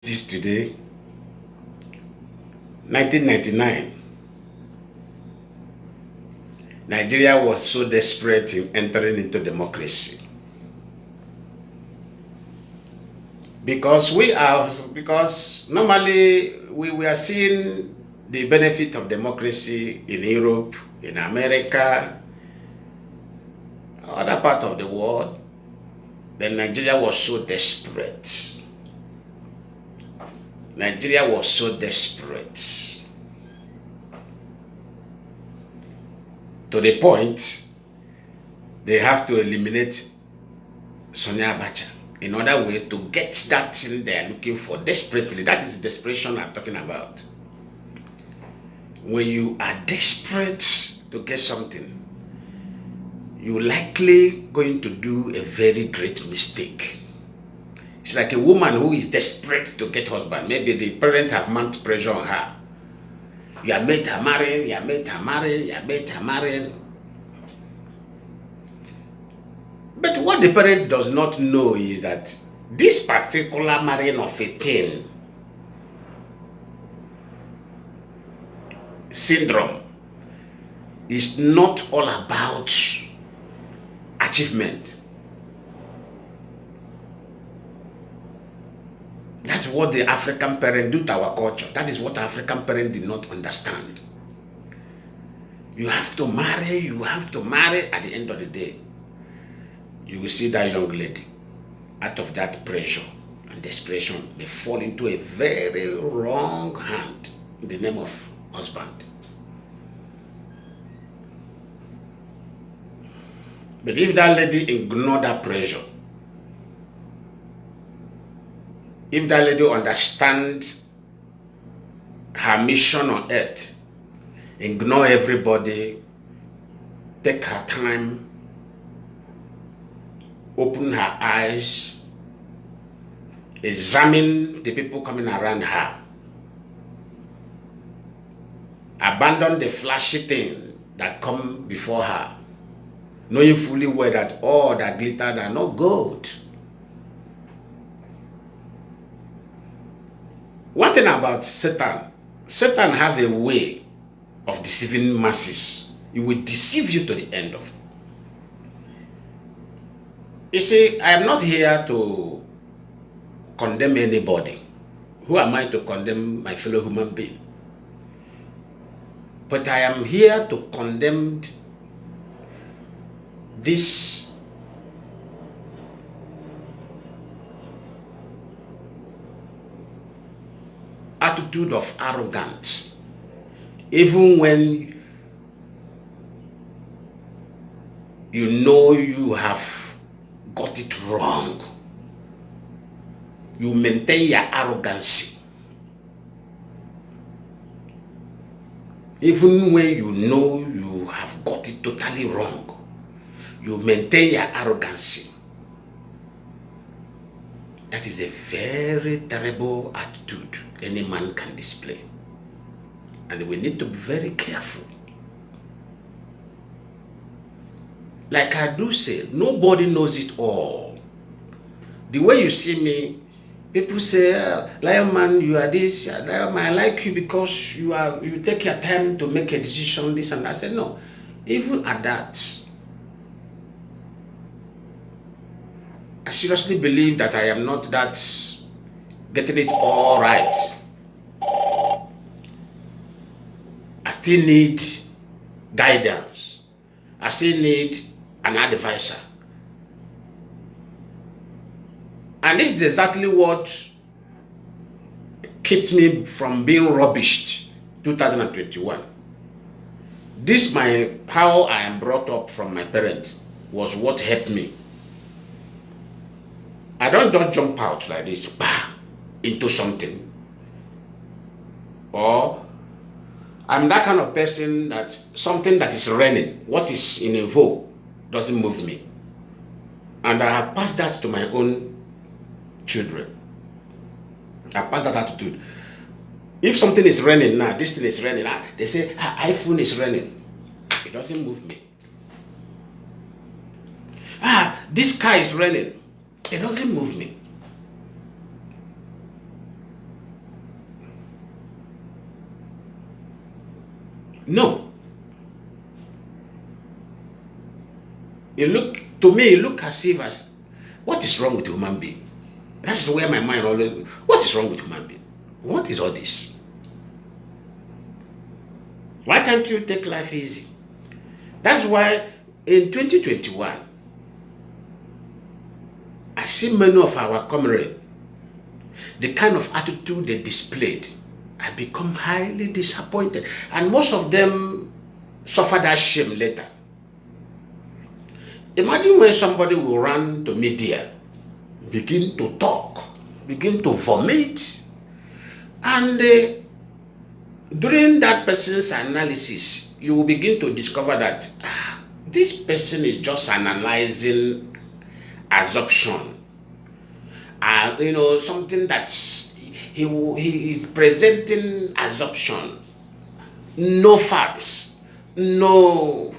This today, 1999, Nigeria was so desperate in entering into democracy because normally we were seeing the benefit of democracy in Europe, in America, other part of the world. Then Nigeria was so desperate. Nigeria was so desperate to the point they have to eliminate Sonia Abacha in order way to get that thing they are looking for desperately. That is the desperation I'm talking about. When you are desperate to get something, you're likely going to do a very great mistake. It's like a woman who is desperate to get husband. Maybe the parents have mounted pressure on her. You have made her marry, you have made her marry, you have made her marry. But what the parent does not know is that this particular marrying of a teen syndrome is not all about achievement. That's what the African parent do to our culture. That is what African parent did not understand. You have to marry, you have to marry. At the end of the day, you will see that young lady, out of that pressure and desperation, may fall into a very wrong hand in the name of husband. But if that lady ignore that pressure, if that lady understands her mission on earth, ignore everybody, take her time, open her eyes, examine the people coming around her, abandon the flashy thing that come before her, knowing fully well that all that glittered are not gold. One thing about Satan have a way of deceiving masses. He will deceive you to the end of it. You see, I am not here to condemn anybody. Who am I to condemn my fellow human being? But I am here to condemn this attitude of arrogance, even when you know you have got it wrong. You maintain your arrogance, even when you know you have got it totally wrong. You maintain your arrogance. That is a very terrible attitude any man can display. And we need to be very careful. Like I do say, nobody knows it all. The way you see me, people say, Lion man, you are this, Lion man, I like you because you take your time to make a decision, this and that. I said, no, even at that, I seriously believe that I am not that getting it all right. I still need guidance. I still need an advisor. And this is exactly what kept me from being rubbished 2021. This how I am brought up from my parents was what helped me. I don't just jump out like this, bah, into something. Or I'm that kind of person that something that is raining, what is in a vogue, doesn't move me. And I have passed that to my own children. I passed that attitude. If something is raining now, this thing is raining, they say, iPhone is raining. It doesn't move me. This car is raining. It doesn't move me. No. To me, it look as if as, what is wrong with human being? That's where my mind always, what is wrong with human being? What is all this? Why can't you take life easy? That's why in 2021, I see many of our comrades, the kind of attitude they displayed, I become highly disappointed. And most of them suffer that shame later. Imagine when somebody will run to media, begin to talk, begin to vomit, and during that person's analysis, you will begin to discover that this person is just analyzing assumption. Something that he is presenting assumption, no facts, no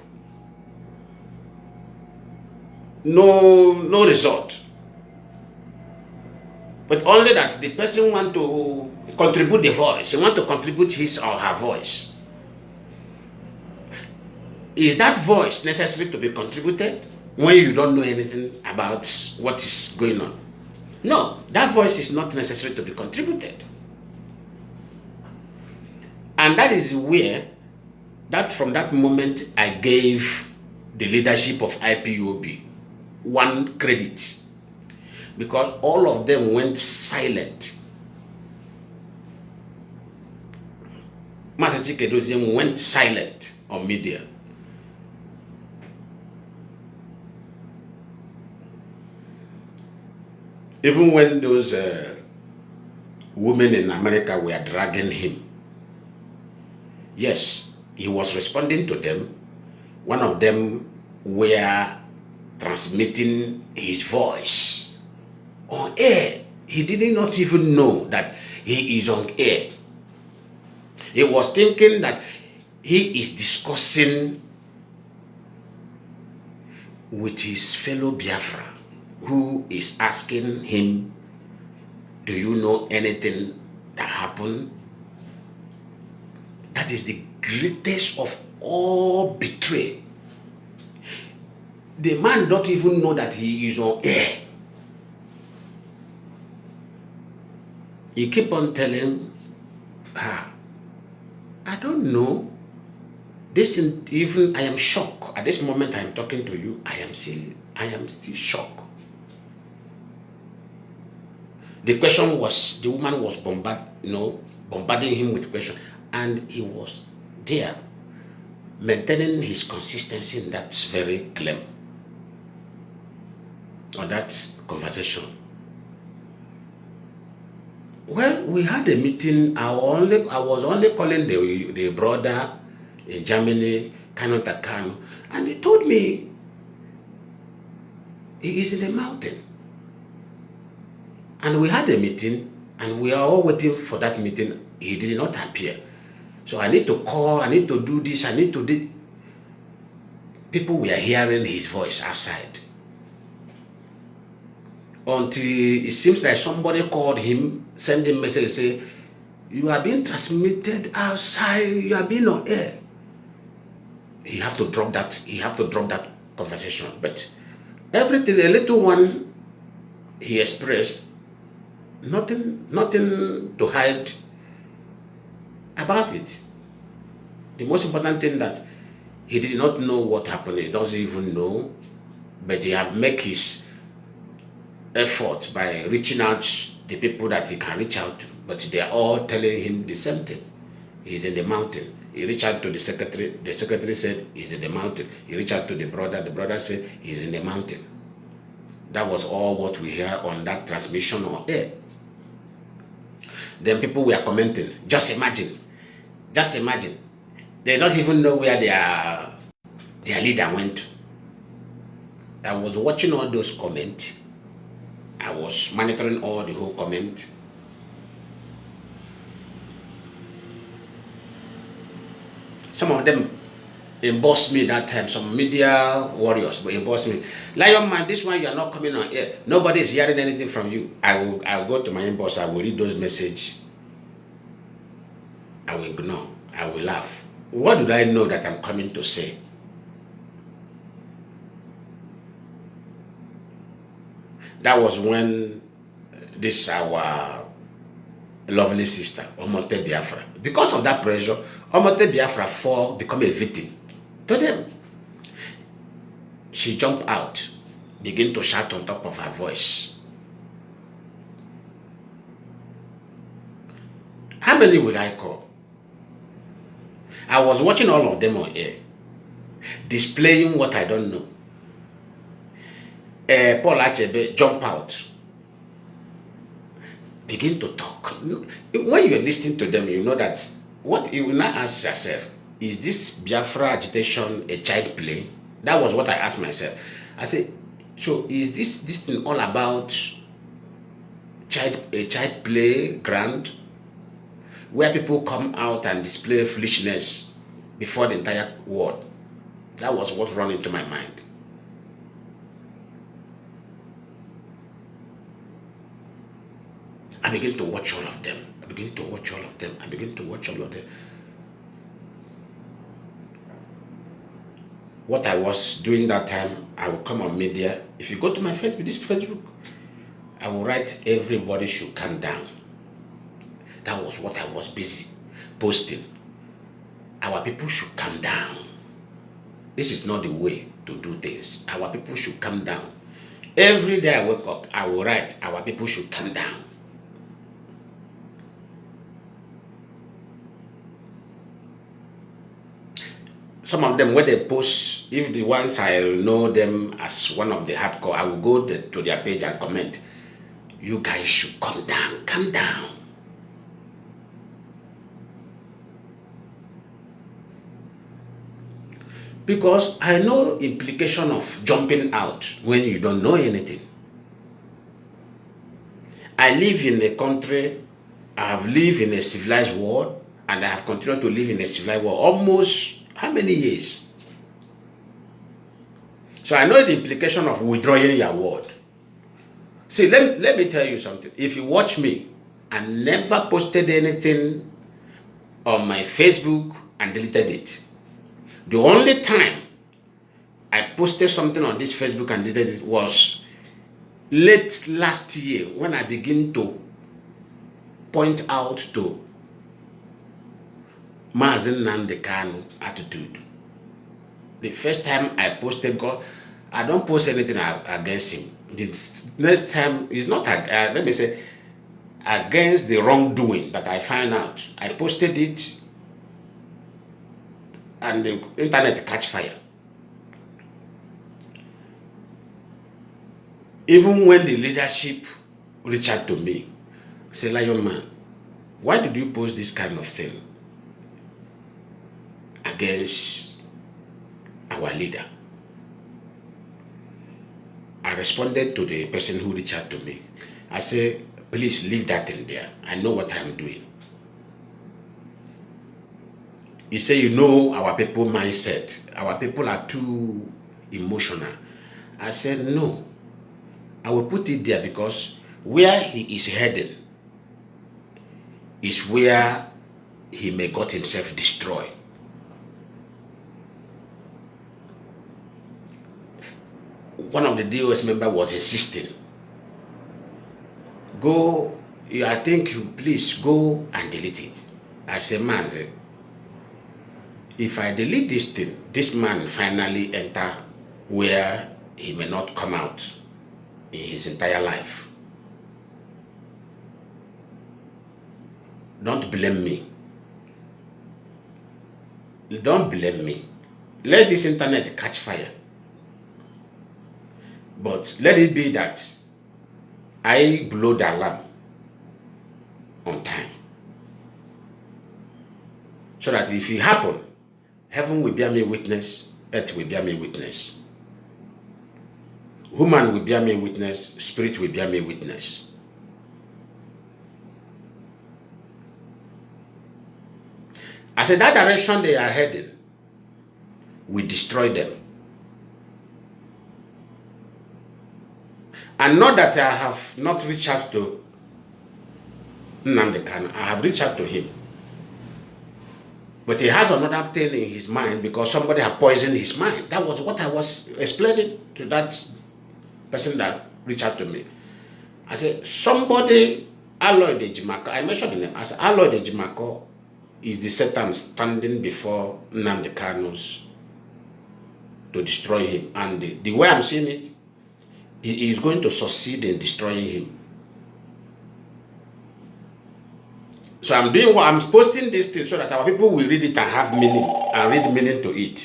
result, but only that the person want to contribute the voice. He want to contribute his or her voice. Is that voice necessary to be contributed when you don't know anything about what is going on? No, that voice is not necessary to be contributed. And that is where, from that moment, I gave the leadership of IPOB one credit, because all of them went silent. Mazi Chikedozie went silent on media. Even when those women in America were dragging him, yes, he was responding to them. One of them were transmitting his voice on air. He did not even know that he is on air. He was thinking that he is discussing with his fellow Biafra, who is asking him, do you know anything that happened? That is the greatest of all betrayal. The man don't even know that he is on air. He keep on telling her, I don't know. This even I am shocked. At this moment I am talking to you, I am still shocked. The question was, the woman was bombarding him with questions, and he was there, maintaining his consistency in that very claim, or that conversation. Well, we had a meeting. I was only calling the brother in Germany, Kanu, and he told me he is in the mountain. And we had a meeting, and we are all waiting for that meeting. He did not appear. So I need to call, I need to do this, I need to do. People were hearing his voice outside. Until it seems like somebody called him, sent him a message, say, you are being transmitted outside, you are being on air. He have to drop that conversation. But everything, a little one he expressed, nothing to hide about it. The most important thing that he did not know what happened, he doesn't even know, but he have made his effort by reaching out to the people that he can reach out to, but they are all telling him the same thing. He's in the mountain. He reached out to the secretary said he's in the mountain. He reached out to the brother said he's in the mountain. That was all what we hear on that transmission on air. Then people were commenting, just imagine. They don't even know where their leader went to. I was watching all those comments. I was monitoring all the whole comment. Some of them embossed me that time, some media warriors but embossed me. Lion man, this one you are not coming on air. Nobody is hearing anything from you. I'll go to my inbox, I will read those messages. I will ignore, I will laugh. What did I know that I'm coming to say? That was when this our lovely sister, Omote Biafra, because of that pressure, Omote Biafra fall, become a victim to them. She jumped out, begin to shout on top of her voice. How many will I call? I was watching all of them on air, displaying what I don't know. Paul Achebe jump out, begin to talk. When you're listening to them, you know that what you will not ask yourself, is this Biafra agitation a child play? That was what I asked myself. I said, so is this thing all about a child playground where people come out and display foolishness before the entire world? That was what ran into my mind. I began to watch all of them. I began to watch all of them. I began to watch all of them. What I was doing that time, I will come on media. If you go to my Facebook, this Facebook, I will write everybody should calm down. That was what I was busy posting. Our people should calm down. This is not the way to do things. Our people should calm down. Every day I wake up, I will write, our people should calm down. Some of them, when they post, if the ones I know them as one of the hardcore, I will go to their page and comment, you guys should calm down, calm down. Because I know implication of jumping out when you don't know anything. I live in a country, I have lived in a civilized world, and I have continued to live in a civilized world almost how many years? So I know the implication of withdrawing your word. See, let me tell you something. If you watch me, I never posted anything on my Facebook and deleted it. The only time I posted something on this Facebook and deleted it was late last year when I began to point out to Mazi Nnamdi Kanu attitude. The first time I posted God, I don't post anything against him. The next time is not, let me say, against the wrongdoing that I find out. I posted it and the internet catch fire. Even when the leadership reached out to me, I said, Lion man, why did you post this kind of thing against our leader? I responded to the person who reached out to me. I said, please leave that in there. I know what I'm doing. He said, you know our people mindset. Our people are too emotional. I said, no. I will put it there because where he is heading is where he may got himself destroyed. One of the DOS members was insisting, go, I think you please go and delete it. I said, Mazi, if I delete this thing, this man finally enter where he may not come out in his entire life. Don't blame me. Don't blame me. Let this internet catch fire. But let it be that I blow the alarm on time. So that if it happen, heaven will bear me witness, earth will bear me witness. Human will bear me witness, spirit will bear me witness. I said that direction they are heading will destroy them. And not that I have not reached out to Nnamdi Kanu, I have reached out to him. But he has another thing in his mind because somebody had poisoned his mind. That was what I was explaining to that person that reached out to me. I said, somebody, Aloy de Jimako, I mentioned the name. I said, Aloy de Jimako is the Satan standing before Nnamdi Kanu's to destroy him. And the way I'm seeing it, he is going to succeed in destroying him. So I'm doing what I'm posting this thing so that our people will read it and have meaning and read meaning to it.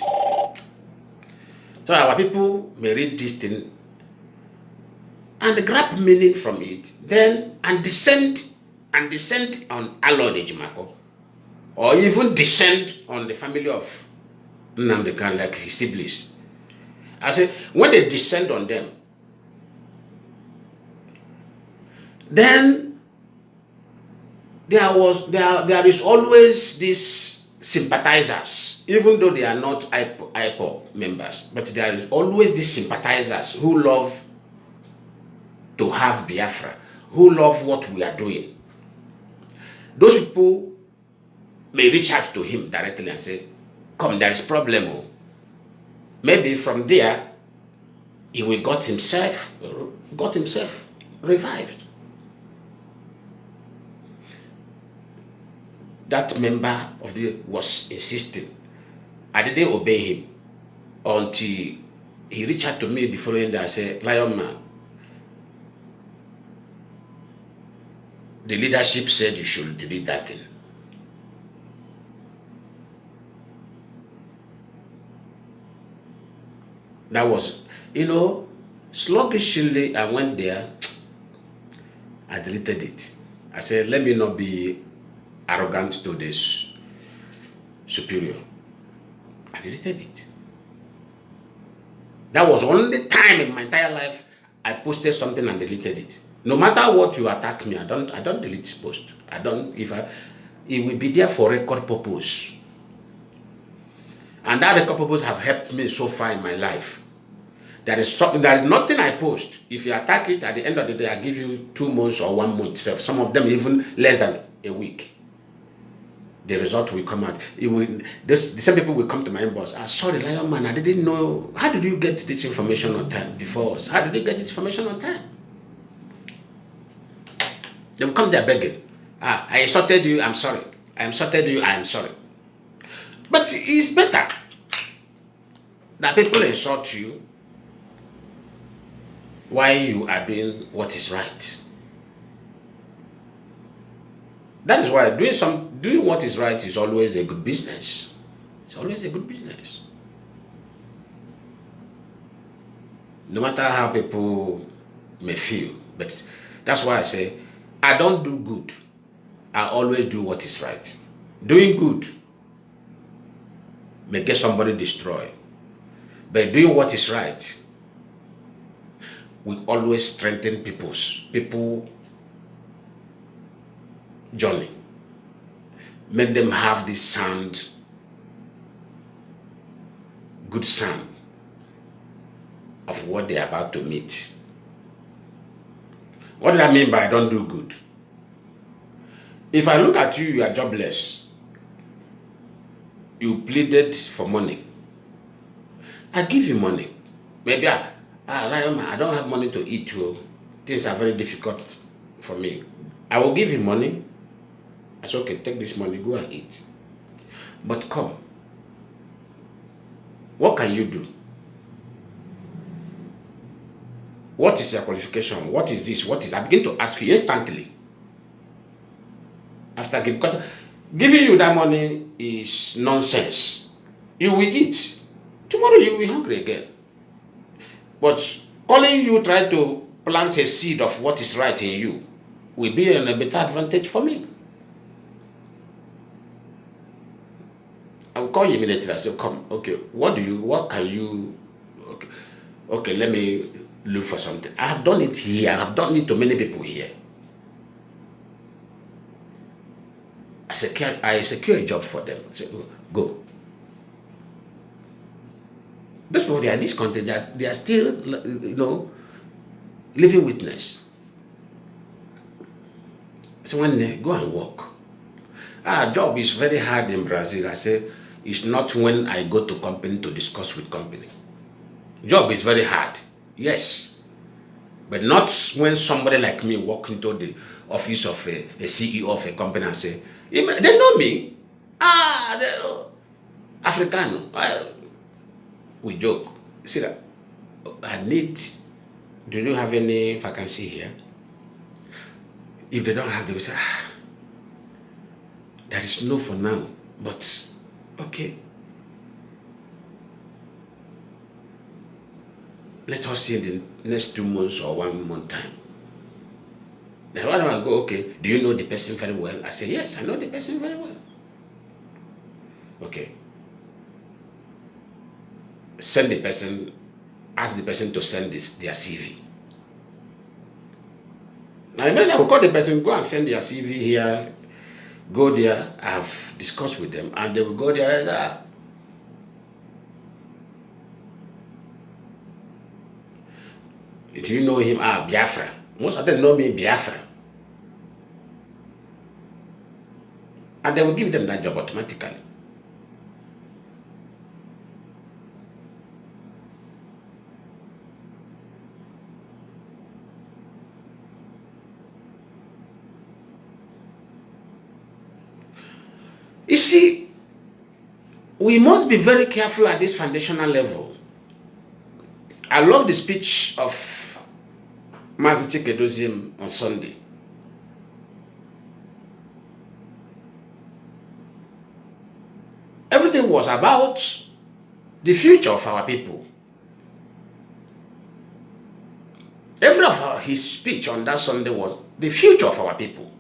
So our people may read this thing and grab meaning from it, then and descend on Aloy de Jimako, or even descend on the family of Nnamdi Kanu, like his siblings. I say when they descend on them, then there is always these sympathizers, even though they are not IPOB members, but there is always these sympathizers who love to have Biafra, who love what we are doing. Those people may reach out to him directly and say, come, there is problem. Maybe from there, he will got himself revived. That member of the was insisting. I didn't obey him until he reached out to me the following day. I said, Lion man, the leadership said you should delete that thing. That was, sluggishly I went there, I deleted it. I said, let me not be arrogant to this superior. I deleted it. That was the only time in my entire life I posted something and deleted it. No matter what you attack me, I don't delete post. It will be there for record purpose. And that record purpose have helped me so far in my life. There is nothing I post. If you attack it, at the end of the day, I give you 2 months or 1 month itself. Some of them even less than a week. The result will come out. The same people will come to my inbox. Sorry, Lion man, I didn't know. How did you get this information on time before us? How did you get this information on time? They will come there begging. I insulted you, I'm sorry. I insulted you, I am sorry. But it's better that people insult you while you are doing what is right. That is why doing what is right is always a good business. It's always a good business. No matter how people may feel. But that's why I say, I don't do good. I always do what is right. Doing good may get somebody destroyed. But doing what is right will always strengthen people's journey. Make them have this sound, good sound of what they are about to meet. What do I mean by I don't do good? If I look at you, you are jobless. You pleaded for money. I give you money. Maybe I don't have money to eat. Things are very difficult for me. I will give you money. I say, okay, take this money, go and eat. But come. What can you do? What is your qualification? What is this? What is I begin to ask you instantly. After giving you that money is nonsense. You will eat. Tomorrow you will be hungry again. But calling you try to plant a seed of what is right in you will be a better advantage for me. I will call you immediately. I say, come, okay, what can you, okay, let me look for something. I have done it here. I have done it to many people here. I secure a job for them. I say, go. Those people, they are this country, they are still, living witness. So when they go and work, Job is very hard in Brazil. I say, it's not when I go to company to discuss with company. Job is very hard, yes. But not when somebody like me walk into the office of a CEO of a company and say, they know me. Africano. We joke. See that? Do you have any vacancy here? If they don't have, they will say, there is no for now, but okay. Let us see in the next 2 months or 1 month time. Then one of us go, okay, do you know the person very well? I say, yes, I know the person very well. Okay. Send the person, ask the person to send their CV. Now, then I will call the person, go and send their CV here, go there, I've discussed with them, and they will go there. Do you know him? Biafra. Most of them know me, Biafra. And they will give them that job automatically. You see, we must be very careful at this foundational level. I love the speech of Mazi on Sunday. Everything was about the future of our people. His speech on that Sunday was the future of our people.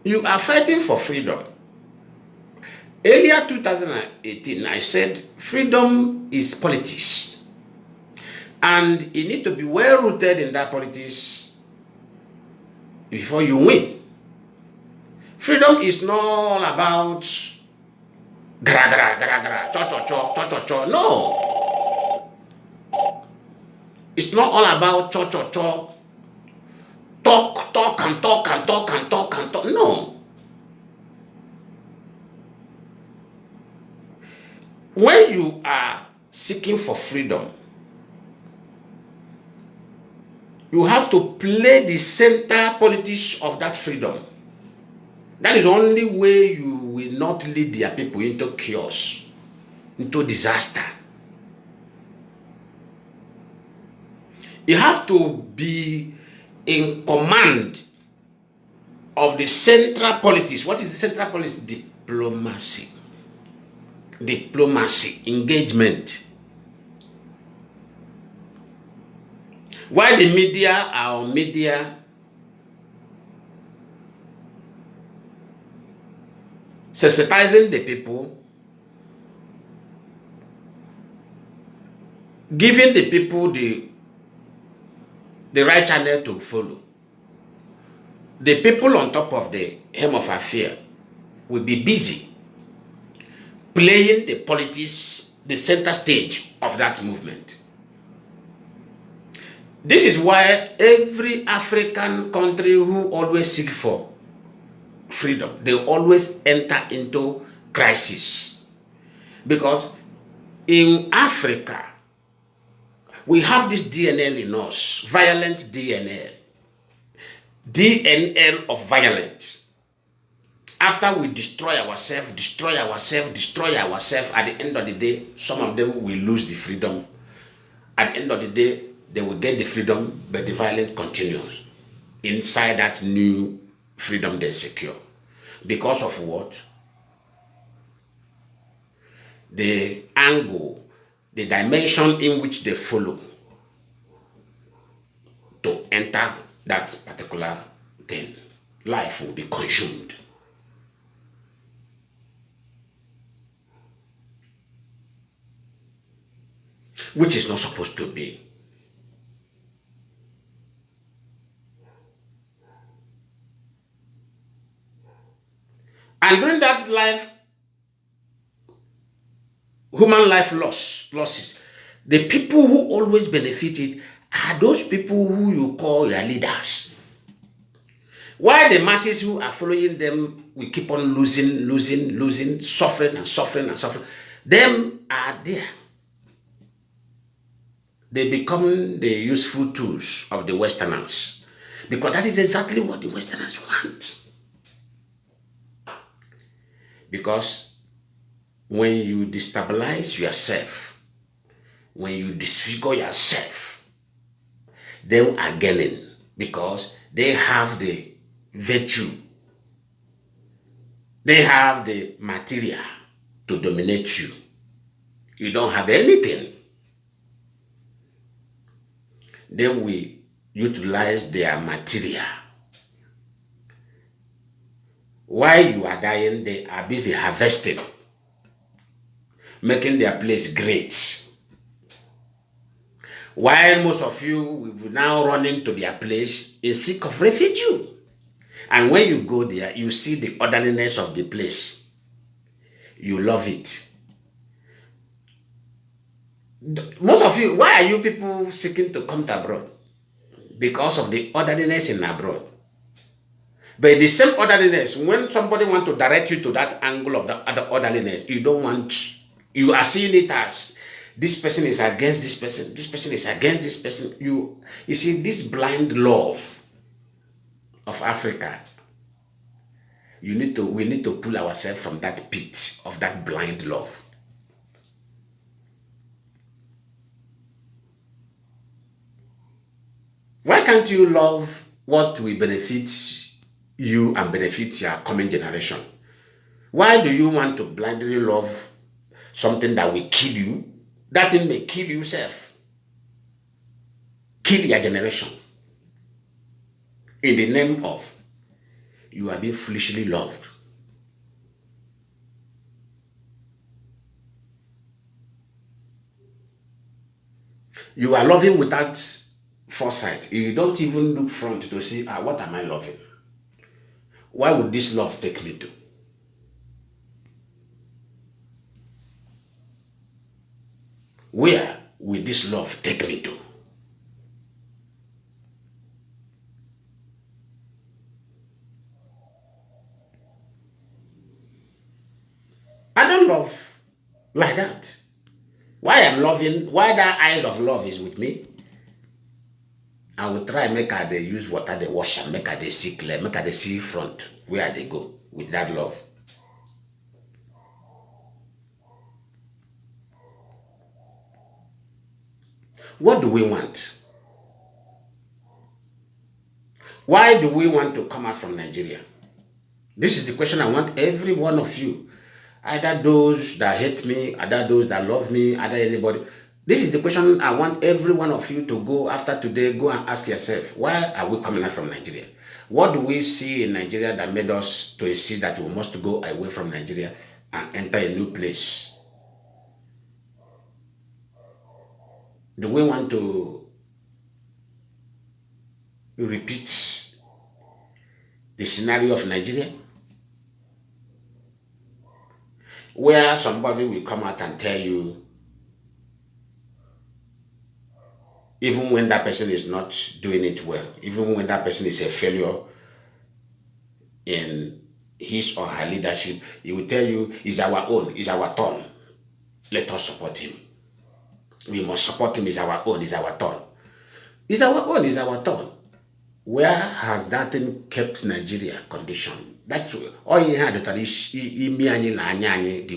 You are fighting for freedom. Earlier 2018, I said freedom is politics. And you need to be well rooted in that politics before you win. Freedom is not all about gra gra gra gra, cho cho cho cho cho cho. No. It's not all about cho cho cho. Talk and talk and talk and talk and talk. No. When you are seeking for freedom, you have to play the center politics of that freedom. That is the only way you will not lead their people into chaos, into disaster. You have to be in command of the central politics. What is the central politics? Diplomacy. Diplomacy, engagement. While the media, our media, sensitizing the people, giving the people the right channel to follow, the people on top of the hem of affair will be busy playing the politics, the center stage of that movement. This is why every African country who always seek for freedom, they always enter into crisis. Because in Africa, we have this DNL in us, violent DNL. DNL of violence. After we destroy ourselves, at the end of the day, some of them will lose the freedom. At the end of the day, they will get the freedom, but the violence continues inside that new freedom they secure. Because of what? The angle, the dimension in which they follow to enter that particular thing. Life will be consumed. Which is not supposed to be. And during that life, human life losses, the people who always benefited are those people who you call your leaders. Why the masses who are following them will keep on losing, suffering and suffering and suffering. Them are there. They become the useful tools of the Westerners. Because that is exactly what the Westerners want. Because when you destabilize yourself, when you disfigure yourself, they are gaining because they have the virtue, they have the material to dominate you. You don't have anything. They will utilize their material. While you are dying, they are busy harvesting, making their place great. While most of you will now run into their place in seek of refuge. And when you go there, you see the orderliness of the place. You love it. Most of you, why are you people seeking to come to abroad? Because of the orderliness in abroad. But the same orderliness, when somebody wants to direct you to that angle of the other orderliness, you don't want, you are seeing it as this person is against this person is against this person. You see, this blind love of Africa, we need to pull ourselves from that pit of that blind love. Why can't you love what will benefit you and benefit your coming generation? Why do you want to blindly love something that will kill you? That thing may kill yourself, kill your generation. In the name of you are being foolishly loved. You are loving without foresight. You don't even look front to see, what am I loving? Why would this love take me to? Where will this love take me to? I don't love like that. Why I'm loving, why that eyes of love is with me, I will try make her they use water they wash and make her they see clear, make her they see front where they go with that love. What do we want? Why do we want to come out from Nigeria? This is the question I want every one of you. Either those that hate me, either those that love me, either anybody. This is the question I want every one of you to go after today, go and ask yourself, why are we coming out from Nigeria? What do we see in Nigeria that made us to see that we must go away from Nigeria and enter a new place? Do we want to repeat the scenario of Nigeria? Where somebody will come out and tell you, even when that person is not doing it well, even when that person is a failure in his or her leadership, he will tell you, it's our own, it's our turn. Let us support him. We must support him, it's our own, it's our turn. It's our own, it's our turn. Where has that thing kept Nigeria conditioned? That's all he had the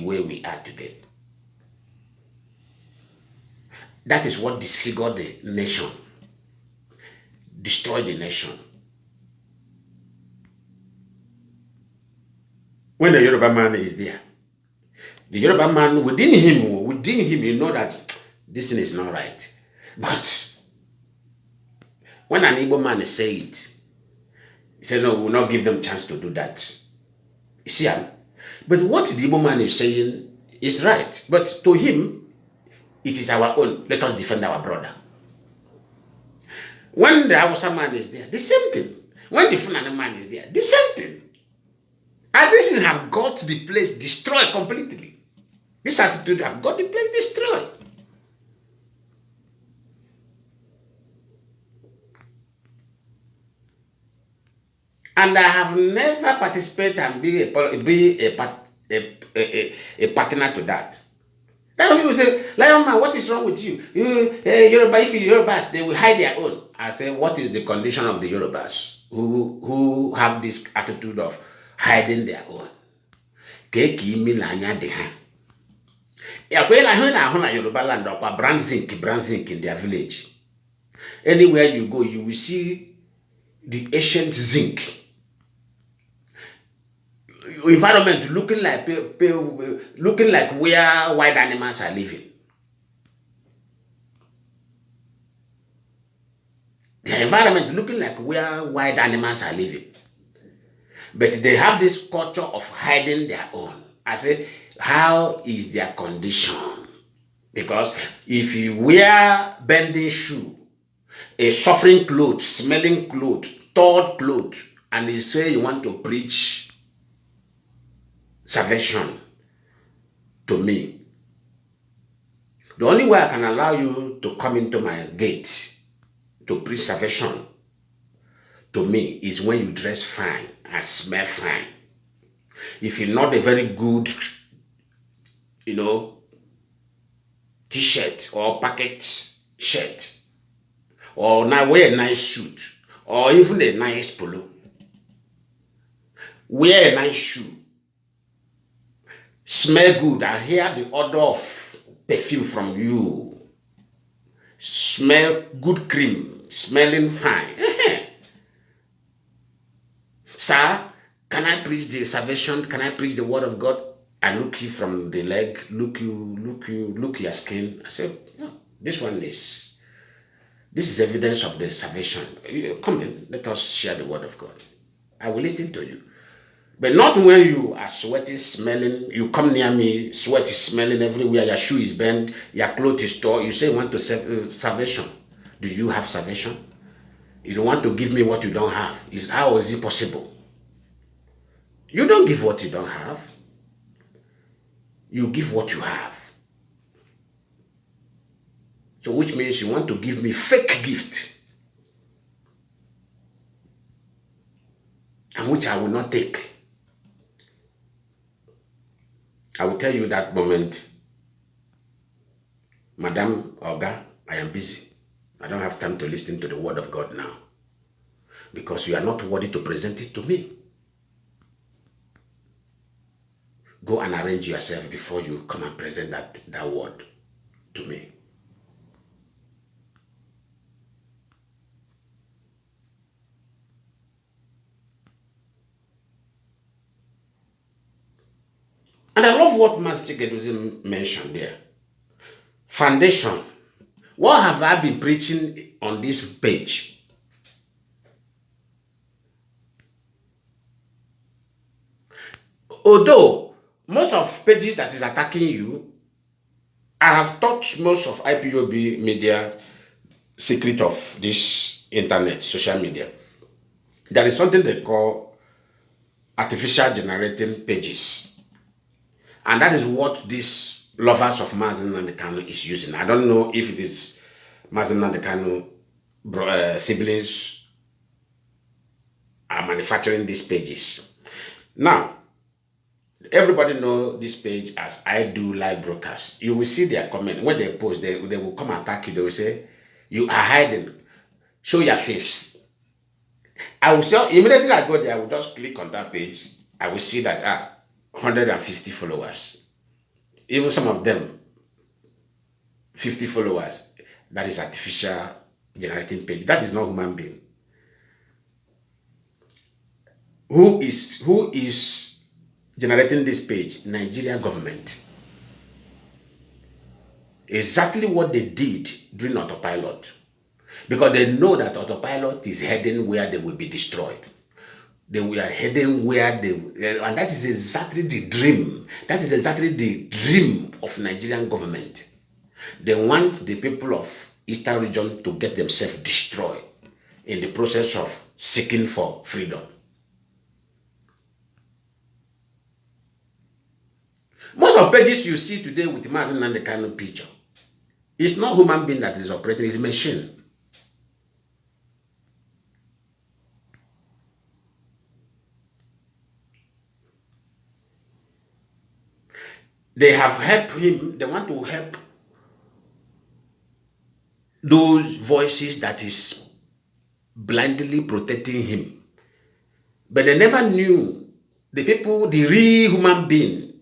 way we are today. That is what disfigured the nation, destroyed the nation. When the Yoruba man is there, the Yoruba man within him, you know that this thing is not right. But when an Igbo man say it, he said, no, we will not give them chance to do that. You see, but what the Igbo man is saying is right. But to him, it is our own. Let us defend our brother. When the Hausa man is there, the same thing. When the Fulani man is there, the same thing. And this have got the place destroyed completely. This attitude have got the place destroyed. And I have never participated and be a partner to that. That's when people say, Lion man, what is wrong with you? Yoruba, if it's Yorubas, they will hide their own. I say, what is the condition of the Yorubas who have this attitude of hiding their own? Keki imi na anya de ha. Ya kwe na Yoruba land okwa brand zinc in their village. Anywhere you go, you will see the ancient zinc. Environment looking like where wild animals are living. The environment looking like where wild animals are living. But they have this culture of hiding their own. I say, how is their condition? Because if you wear bending shoe, a suffering clothes, smelling clothes, torn clothes, and you say you want to preach salvation to me, the only way I can allow you to come into my gate to preach salvation to me is when you dress fine and smell fine. If you're not a very good, t-shirt or packet shirt, or now wear a nice suit, or even a nice polo, wear a nice shoe, smell good, and hear the odor of perfume from you, smell good cream, smelling fine. Sir, can I preach the salvation? Can I preach the word of God? I look you from the leg, look your skin. I said, no, this is evidence of the salvation. Come in, let us share the word of God. I will listen to you. But not when you are sweaty, smelling, you come near me, sweaty, smelling everywhere, your shoe is bent, your clothes is torn, you say you want to salvation. Do you have salvation? You don't want to give me what you don't have. How is it possible? You don't give what you don't have. You give what you have. So which means you want to give me fake gift. And which I will not take. I will tell you that moment, Madam Oga, I am busy. I don't have time to listen to the word of God now. Because you are not worthy to present it to me. Go and arrange yourself before you come and present that word to me. And I love what Master Geduzi mentioned there. Foundation. What have I been preaching on this page? Although most of pages that is attacking you, I have taught most of IPOB media secret of this internet, social media. There is something they call artificial generating pages. And that is what these lovers of Mazi Nnamdi Kanu is using. I don't know if it is Mazi Nnamdi Kanu siblings are manufacturing these pages. Now, everybody know this page as I do live broadcast. You will see their comment. When they post, they will come attack you. They will say, you are hiding. Show your face. I will say, immediately I go there, I will just click on that page. I will see that 150 followers. Even some of them, 50 followers. That is artificial generating page. That is not human being. Who is generating this page? Nigeria government. Exactly what they did during autopilot. Because they know that autopilot is heading where they will be destroyed. They were heading where they, and that is exactly the dream. That is exactly the dream of Nigerian government. They want the people of Eastern region to get themselves destroyed in the process of seeking for freedom. Most of pages you see today with Mazi Nnamdi Kanu picture, it's not human being that is operating, it's machine. They have helped him. They want to help those voices that is blindly protecting him. But they never knew the people, the real human being,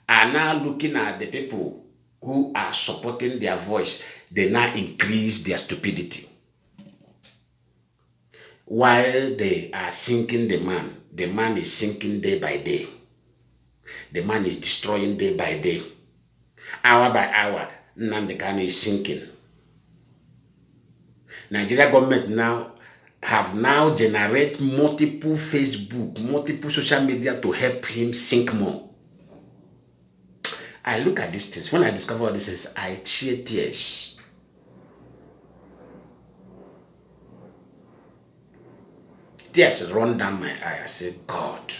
are now looking at the people who are supporting their voice. They now increase their stupidity. While they are sinking the man is sinking day by day. The man is destroying day by day. Hour by hour, Nnamdi Kanu is sinking. Nigeria government have generated multiple Facebook, multiple social media to help him sink more. I look at these things. When I discover all these things, I shed tears. Tears run down my eye. I say, God.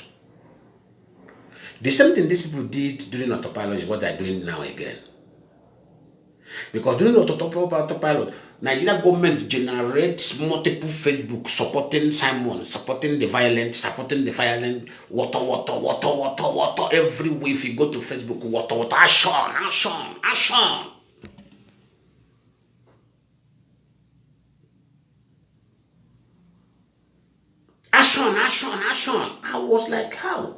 The same thing these people did during autopilot is what they're doing now again. Because during autopilot, Nigeria government generates multiple Facebook supporting Simon, supporting the violent, water. Everywhere if you go to Facebook, water, action. Action. I was like, how?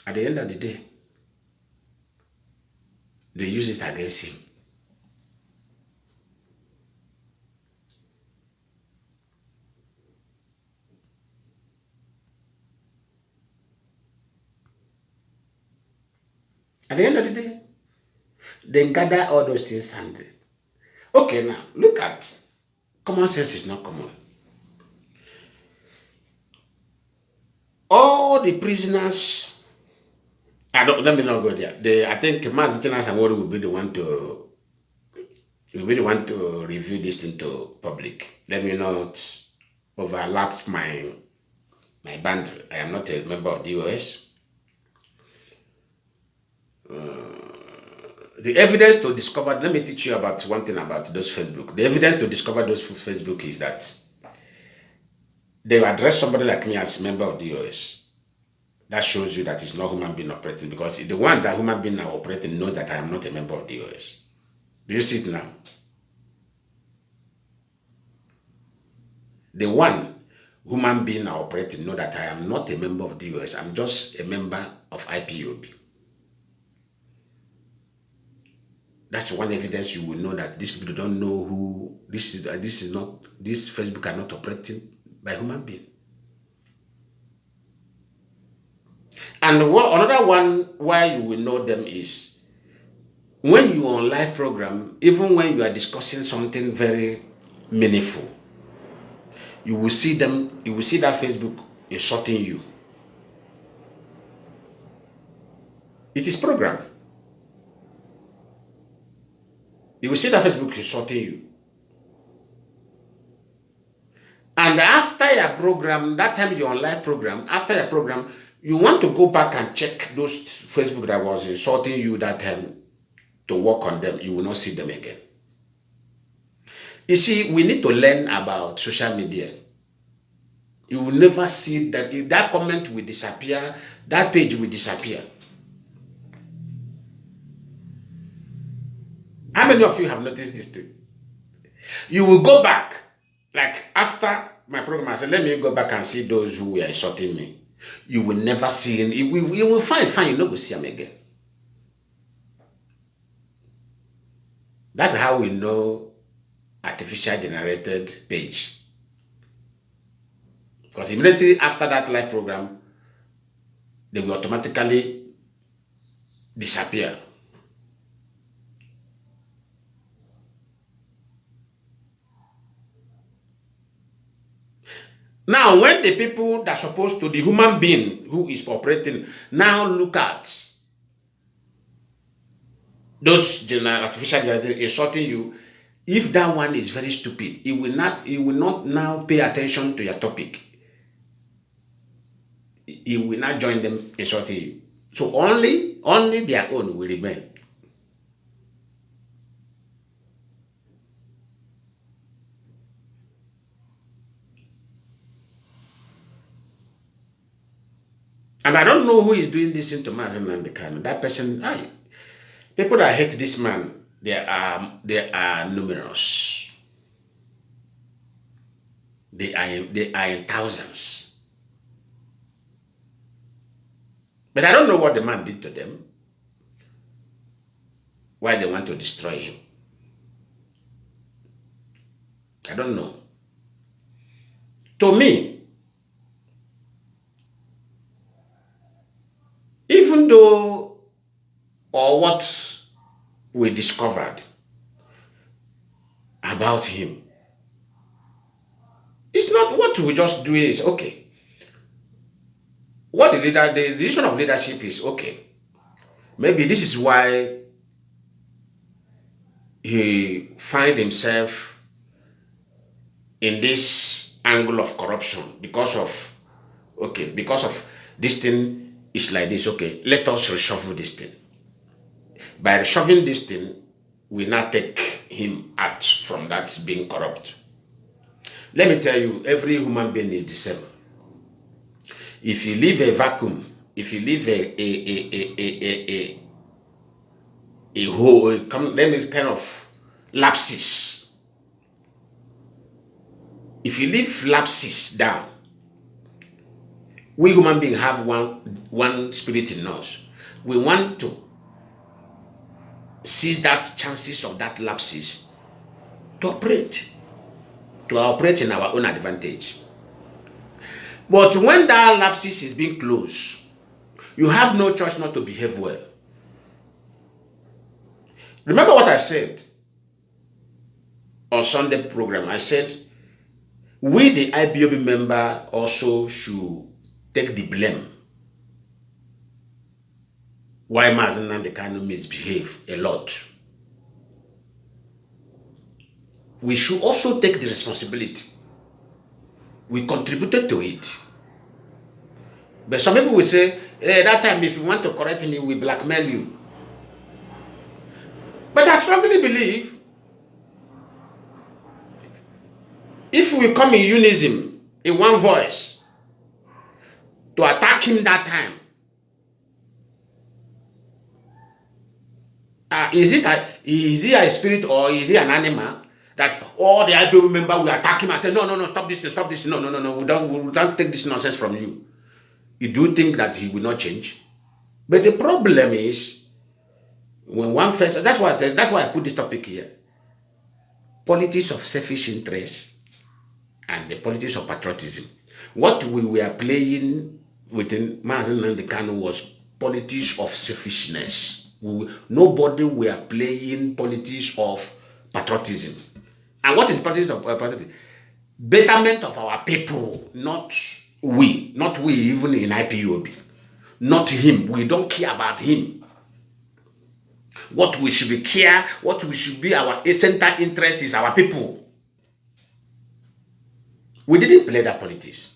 At the end of the day, they use it against him. At the end of the day, they gather all those things and okay, now look at common sense is not common. All the prisoners, let me not go there. I think Mazi will be the one to review this thing to public. Let me not overlap my boundary. I am not a member of the US. The evidence to discover, let me teach you about one thing about those Facebook. The evidence to discover those Facebook is that they address somebody like me as a member of the US. That shows you that it's not human being operating, because the one that human being are operating know that I am not a member of the US. Do you see it now? The one human being are operating know that I am not a member of the US. I'm just a member of IPOB. That's one evidence you will know that these people don't know who this is. This Facebook are not operating by human being. And another one why you will know them is when you are on live program, even when you are discussing something very meaningful, you will see them. You will see that Facebook insulting you. It is programmed. You will see that Facebook is insulting you. And after your program, that time you're on live program, after your program, you want to go back and check those Facebook that was insulting you that time to work on them. You will not see them again. You see, we need to learn about social media. You will never see that. If that comment will disappear, that page will disappear. How many of you have noticed this thing? You will go back, like after my program, I said, let me go back and see those who were insulting me. You will never see him. You will find, you know, go see him again. That's how we know artificial generated page. Because immediately after that live program, they will automatically disappear. Now, when the people that are supposed to, the human being who is operating, now look at those artificial generated insulting you, if that one is very stupid, it will not now pay attention to your topic. It will not join them insulting you. So only their own will remain. And I don't know who is doing this into Mazi Nnamdi Kanu. That person, people that hate this man, they are numerous. They are in thousands. But I don't know what the man did to them. Why they want to destroy him. I don't know. To me, even though, or what we discovered about him, it's not what we just do is okay. What the decision of leadership is okay. Maybe this is why he find himself in this angle of corruption because of this thing is like this. Okay, let us reshuffle this thing. By reshuffling this thing, we now take him out from that being corrupt. Let me tell you, every human being is the same. If you leave a vacuum, if you leave a hole, then it's kind of lapses. If you leave lapses down, we human beings have one spirit in us. We want to seize that chances of that lapses to operate in our own advantage. But when that lapses is being closed, you have no choice not to behave well. Remember what I said on Sunday program. I said, we the IPOB member also should take the blame why Mazi Nnamdi Kanu misbehave a lot. We should also take the responsibility. We contributed to it. But some people will say, hey, that time if you want to correct me, we blackmail you. But I strongly believe if we come in unison, in one voice, to attack him that time, is he a spirit or is he an animal that all the IPOB members will attack him and say, no, stop this, no, we don't take this nonsense from you. You do think that he will not change? But the problem is, when one first, that's why I put this topic here. Politics of selfish interest and the politics of patriotism. What we were playing within Mazi Nnamdi Kanu was politics of selfishness. Nobody were playing politics of patriotism. And what is politics of patriotism? Betterment of our people, not we even in IPOB. Not him. We don't care about him. What we should be our center interest is our people. We didn't play that politics.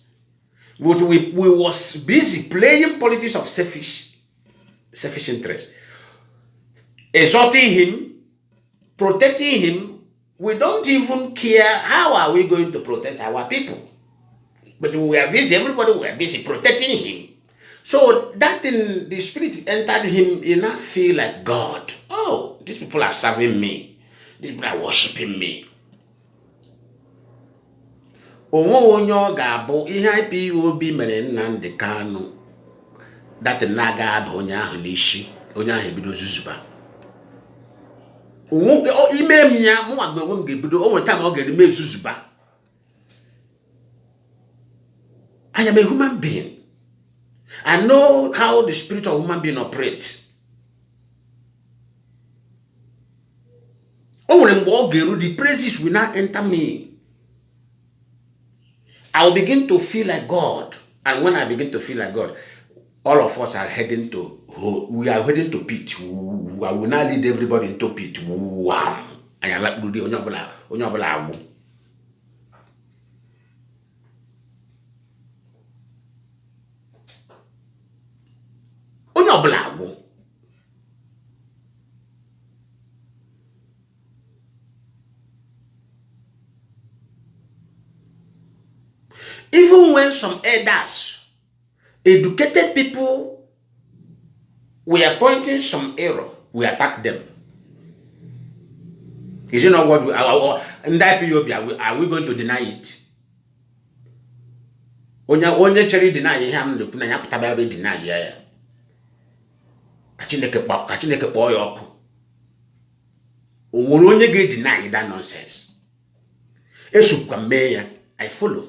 We was busy playing politics of selfish interest. Exalting him, protecting him. We don't even care how are we going to protect our people. But we are busy, everybody were busy protecting him. So that in the spirit entered him, he now feel like God. Oh, these people are serving me. These people are worshiping me. Onyo ga-abụ ihe IPOB mere Nnamdi Kanu that naga aba onye ahụ n'isi, onye ahụ ebido zuzuba. Ime m ya mụ agbe onwe m ga-ebido, o nwere time ọ ga-eme zuzuba. I am a human being. I know how the spirit of human being operates. The praises will not enter me. I will begin to feel like God. And when I begin to feel like God, all of us are heading to pit. I will not lead everybody into pit. Wow. And I like to do the even when some elders Educated people, we are pointing some error, we attack them. Is it not what we are? Are we going to deny it? Onye cherry deny him, the Punaya Tababe deny ya. Kachineke boy up. Onye get deny that nonsense. I follow.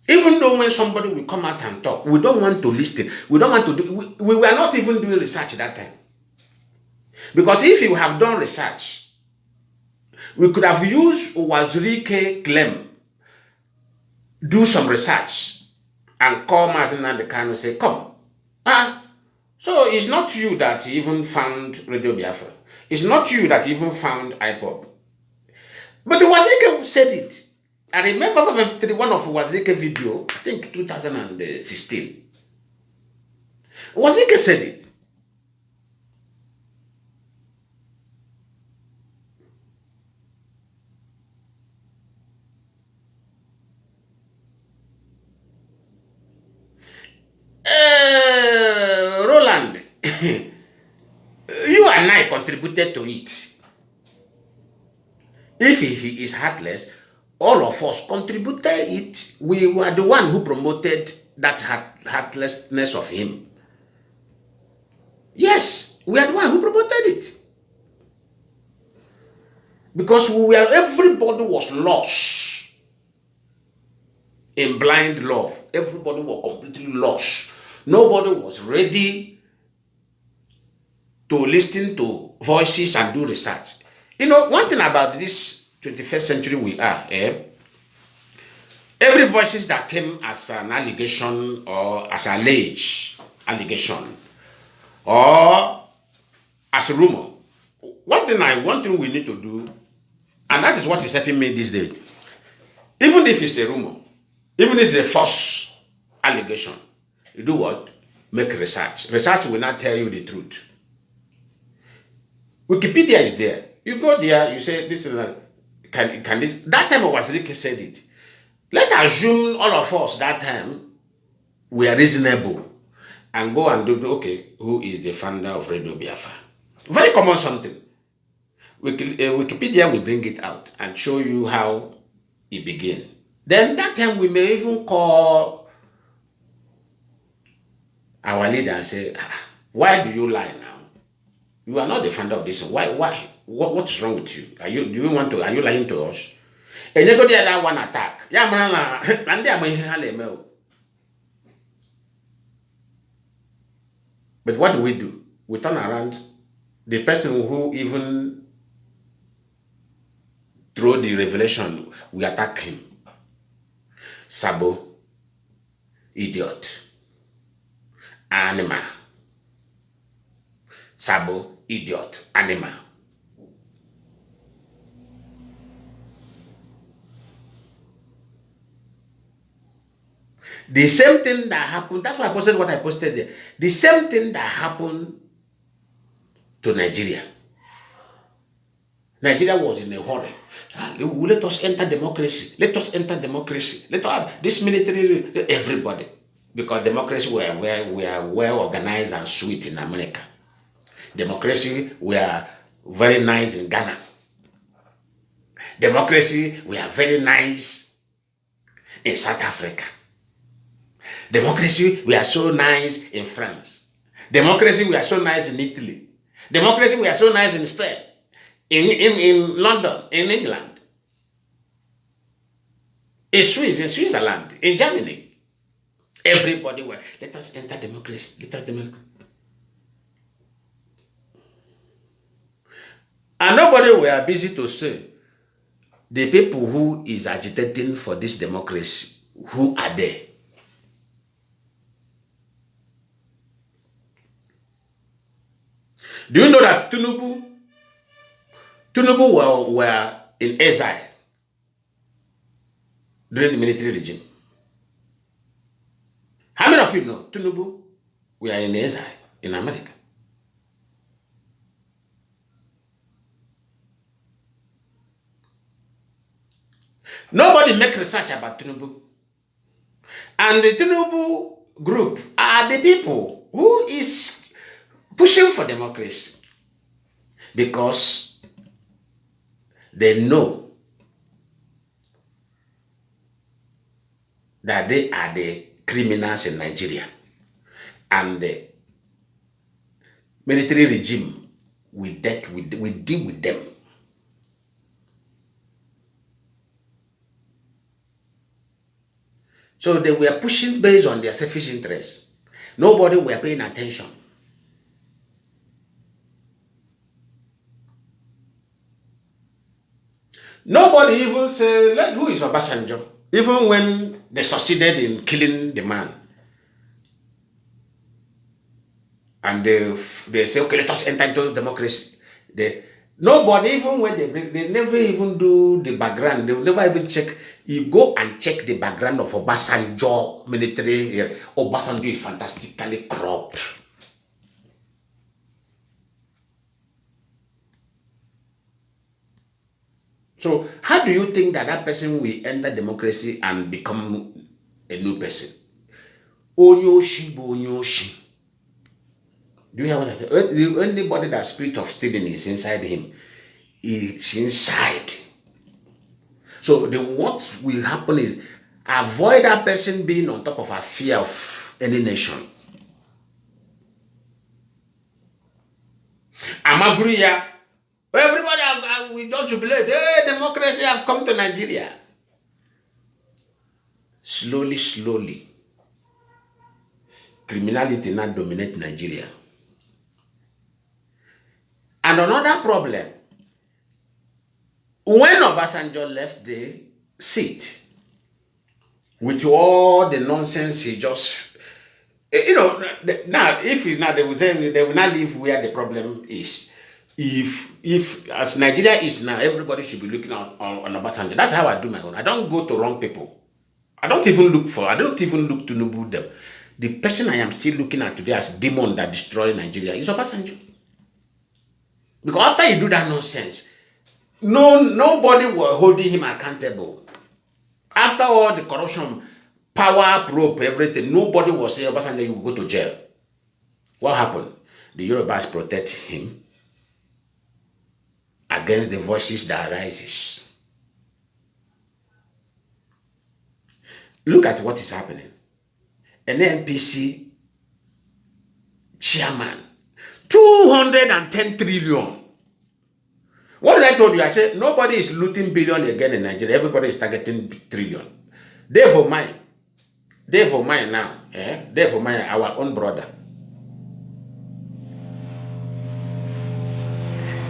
Even though when somebody will come out and talk, we don't want to listen. We don't want to do. We were not even doing research that time. Because if you have done research, we could have used Wazirike claim, do some research, and call Mazi Nnamdi Kanu say, come. So it's not you that even found Radio Biafra. It's not you that even found iPod. But Wazirike said it. I remember one of Wazirike video, I think 2016. Wazirike said it. Roland, you and I contributed to it. If he is heartless, all of us contributed it. We were the one who promoted that heartlessness of him. Yes, we are the one who promoted it. Because everybody was lost in blind love. Everybody was completely lost. Nobody was ready to listen to voices and do research. You know, one thing about this 21st century we are, every voices that came as an allegation or as an alleged allegation or as a rumor, one thing we need to do, and that is what is helping me these days, even if it's a rumor, even if it's a false allegation, you do what? Make research. Research will not tell you the truth. Wikipedia is there. You go there, you say this is can this. That time Wazirike said it. Let's assume all of us that time we are reasonable and go and do okay. Who is the founder of Radio Biafra? Very common something. Wikipedia will bring it out and show you how it began. Then that time we may even call our leader and say, why do you lie now? You are not the founder of this. Why? What is wrong with you? Are you lying to us? And you go there that one attack. Yeah, man. But what do? We turn around. The person who even throw the revelation, we attack him. Sabo, idiot, animal. Sabo, idiot, animal. The same thing that happened, that's why I posted what I posted there. The same thing that happened to Nigeria. Nigeria was in a hurry. Let us enter democracy. Let us enter democracy. Let us have this military, everybody. Because democracy we are well organized and sweet in America. Democracy, we are very nice in Ghana. Democracy, we are very nice in South Africa. Democracy, we are so nice in France. Democracy, we are so nice in Italy. Democracy, we are so nice in Spain, in London, in England, in Switzerland, in Germany. Everybody, let us enter democracy. Let us democracy. And nobody were busy to say, the people who is agitating for this democracy, who are they? Do you know that Tinubu were in exile during the military regime? How many of you know Tinubu were in exile in America? Nobody make research about Tinubu. And the Tinubu group are the people who is pushing for democracy because they know that they are the criminals in Nigeria and the military regime will deal with them. So they were pushing based on their selfish interest. Nobody were paying attention. Nobody even said, who is Obasanjo? Even when they succeeded in killing the man. And they say, okay, let us enter into democracy. Nobody, even when they never even do the background, they never even check. You go and check the background of Obasanjo military. Obasanjo is fantastically corrupt. So how do you think that person will enter democracy and become a new person? Onyoshi. Do you hear what I say? Anybody that spirit of stealing is inside him, it's inside. So what will happen is avoid that person being on top of a fear of any nation. Every year, everybody we don't jubilate. Hey, democracy have come to Nigeria. Slowly, criminality now dominate Nigeria. And another problem, when Obasanjo left the seat, with all the nonsense he just, now they will say they will not leave where the problem is. If as Nigeria is now, everybody should be looking on Obasanjo. That's how I do my own. I don't go to wrong people. I don't even look to Nubu them. The person I am still looking at today as demon that destroyed Nigeria is Obasanjo. Because after you do that nonsense, nobody will holding him accountable. After all the corruption, power probe, everything, nobody will say, Obasanjo, you will go to jail. What happened? The Yorubas protect him against the voices that arises. Look at what is happening. An NPC chairman, 210 trillion. What did I told you? I said nobody is looting billion again in Nigeria. Everybody is targeting trillion. Therefore mine now. Therefore mine, our own brother.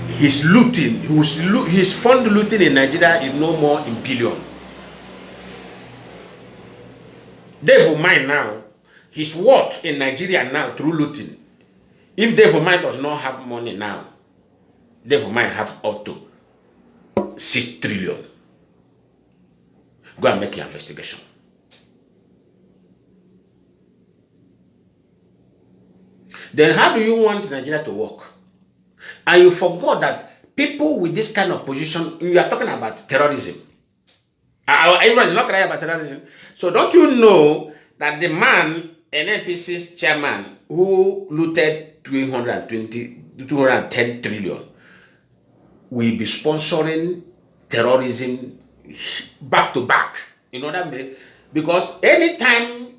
His looting, his fund looting in Nigeria is no more in billion. Therefore mine now, his worth in Nigeria now through looting. If therefore mine does not have money now, therefore mine have up to 6 trillion. Go and make your investigation. Then how do you want Nigeria to work? And you forgot that people with this kind of position, you are talking about terrorism. Everyone is not crying about terrorism. So don't you know that the man, an NPC chairman, who looted 210 trillion, will be sponsoring terrorism back to back. In order, because anytime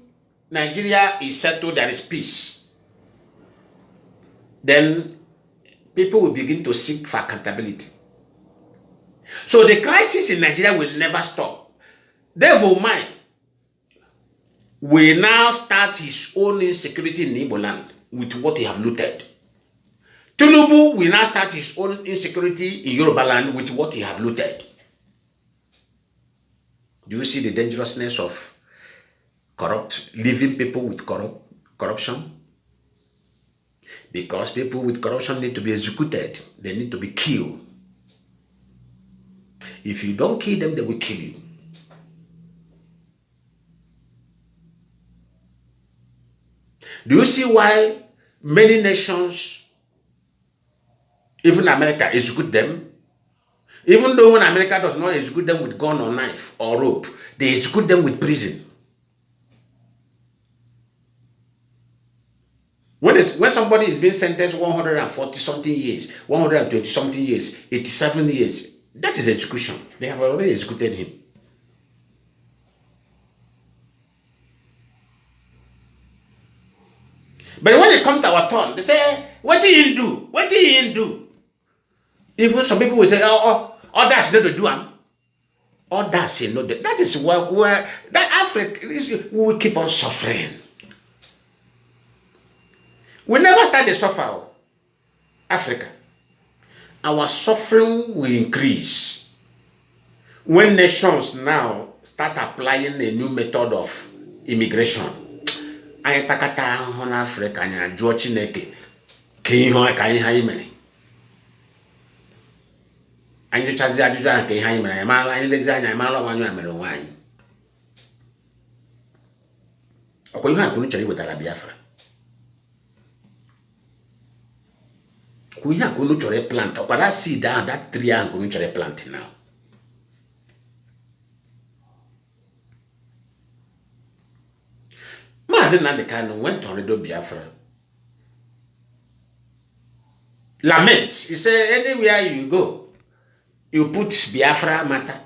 Nigeria is settled, there is peace, then people will begin to seek for accountability. So the crisis in Nigeria will never stop. Therefore, mine will now start his own insecurity in Igbo land with what he have looted. Tinubu will now start his own insecurity in Yoruba land with what he have looted. Do you see the dangerousness of leaving people with corruption? Because people with corruption need to be executed. They need to be killed. If you don't kill them, they will kill you. Do you see why many nations, even America, execute them? Even though when America does not execute them with gun or knife or rope, they execute them with prison. When somebody is being sentenced 140 something years, 120 something years, 87 years, that is execution. They have already executed him. But when it comes to our turn, they say, what did he do? What did he do? Even some people will say, others know to do them. Others say no. That is where that Africa we will keep on suffering. We never start to suffer. Africa. Our suffering will increase when nations now start applying a new method of immigration. Anyị takata ahụhụ n'Africa anyị ajụọ Chineke ka ihe anyị mere. Anyị jụchazi ajụjụ ahụ ka ihe anyị mere, anyị lezi anya anyị mara ọnwa anyị mere onwe anyị. Ọkwa ihe a Kanu chọrọ iwetara Biafra. Ọkwa ihe a Kanu chọrọ plant. Ọkwa that seed that tree ahụ Kanu chọrọ plant now. Mazi Nnamdi Kanu went on Radio Biafra. Lament. He said, anywhere you go, you put Biafra matter,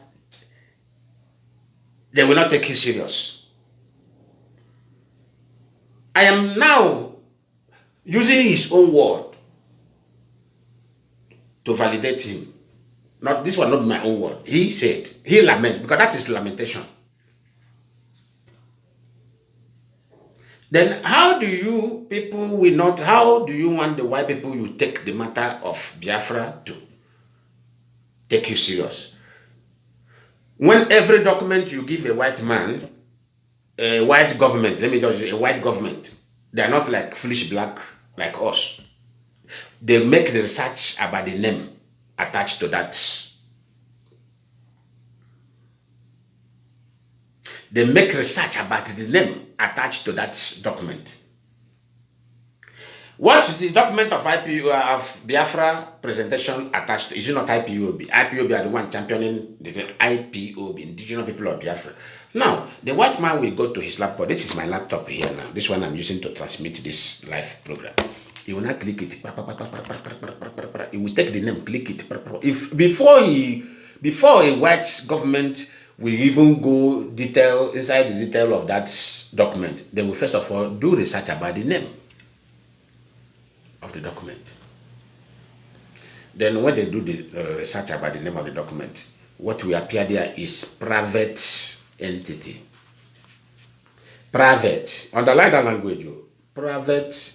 they will not take you serious. I am now using his own word to validate him. This was not my own word. He said, he lament, because that is lamentation. Then how do you want the white people you take the matter of Biafra to take you serious? When every document you give a white man, a white government, let me just say a white government, they are not like foolish black like us. They make the research about the name attached to that. They make research about the name attached to that document. What is the document of of Biafra presentation attached to? Is it not IPOB? IPOB are the one championing the IPOB, Indigenous People of Biafra. Now, the white man will go to his laptop. This is my laptop here now. This one I'm using to transmit this live program. He will not click it. He will take the name, click it. If before a white government will even go inside the detail of that document, they will first of all do research about the name of the document. Then when they do the research about the name of the document, what will appear there is private entity. Private. Underline that language. Private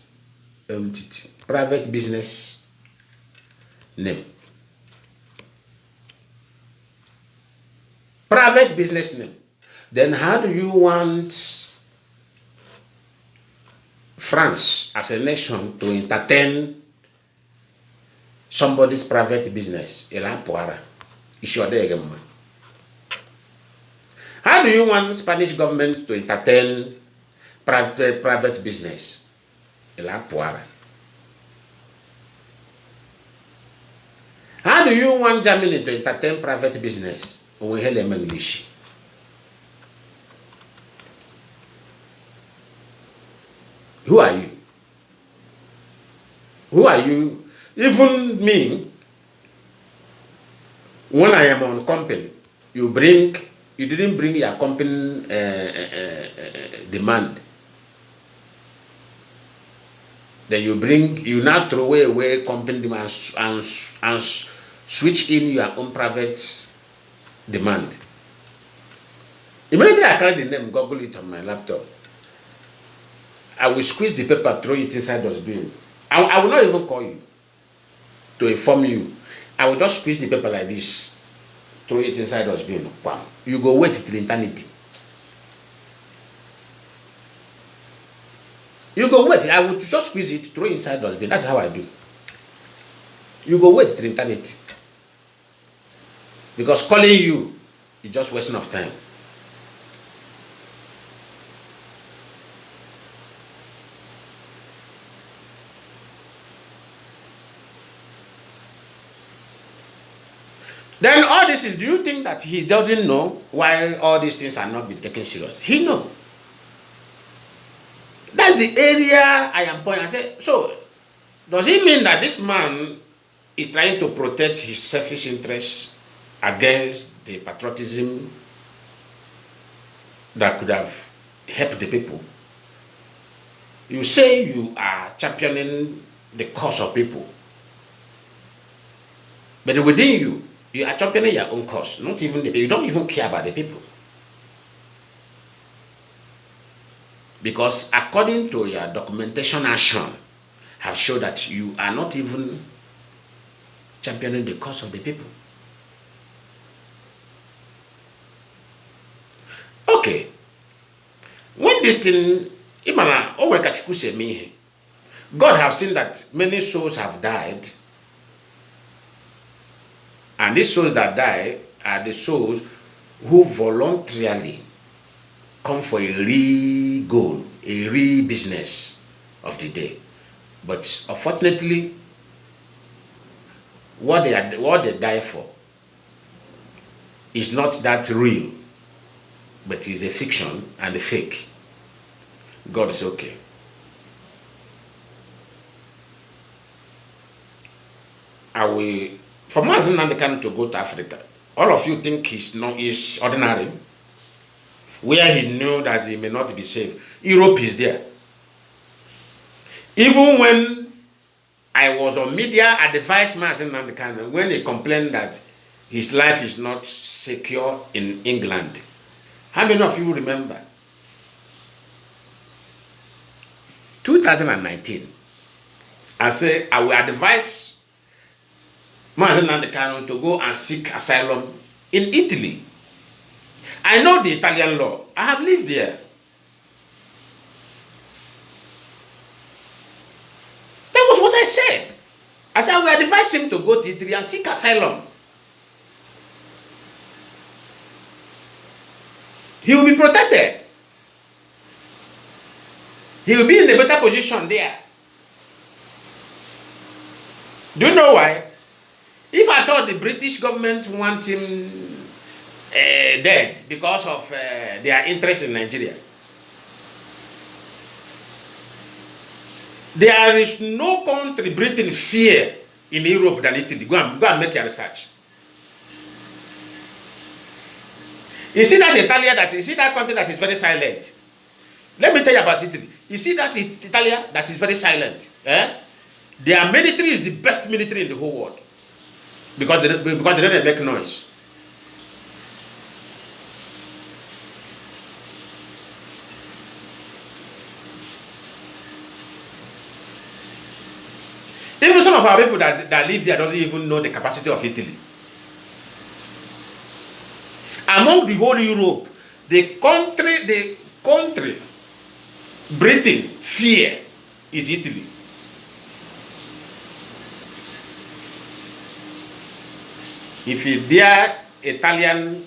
entity. Private business name. Private business name. Then how do you want France as a nation to entertain somebody's private business? How do you want Spanish government to entertain private business? How do you want Germany to entertain private business? Who are you? Who are you? Even me, when I am on company, you didn't bring your company demand. Then you now throw away company demand and switch in your own private demand. Immediately I carry the name, Google it on my laptop. I will squeeze the paper, throw it inside the bin. I will not even call you to inform you. I will just squeeze the paper like this, throw it inside the bin. Wow. You go wait till eternity. You go wait. I will just squeeze it, throw it inside the bin. That's how I do. You go wait till eternity. Because calling you is just wasting of time. Then all this is, do you think that he doesn't know why all these things are not being taken serious? He knows. That's That's the area I am pointing. I say, so does it mean that this man is trying to protect his selfish interests against the patriotism that could have helped the people? You say you are championing the cause of people, but within you, you are championing your own cause. Not even you don't even care about the people, because according to your documentation action, have shown that you are not even championing the cause of the people. Okay, when this thing, God have seen that many souls have died, and these souls that die are the souls who voluntarily come for a real goal, a real business of the day. But unfortunately, what they die for is not that real, but is a fiction and a fake. God is okay. I will, for Mazi Nnamdi Kanu to go to Africa, all of you think he's ordinary, where he knew that he may not be safe. Europe is there. Even when I was on media, I advised Mazi Nnamdi Kanu when he complained that his life is not secure in England. How many of you remember? 2019, I say I will advise Mazi Nnamdi Kanu to go and seek asylum in Italy. I know the Italian law. I have lived there. That was what I said. I said I will advise him to go to Italy and seek asylum. He will be protected. He will be in a better position there. Do you know why? If I thought the British government want him dead because of their interest in Nigeria, there is no country breathing fear in Europe than Italy. Go and make your research. You see that you see that country that is very silent. Let me tell you about Italy. You see that Italy that is very silent. Their military is the best military in the whole world. Because they don't make noise. Even some of our people that live there doesn't even know the capacity of Italy. Among the whole Europe, the country breathing fear is Italy. If you dare Italian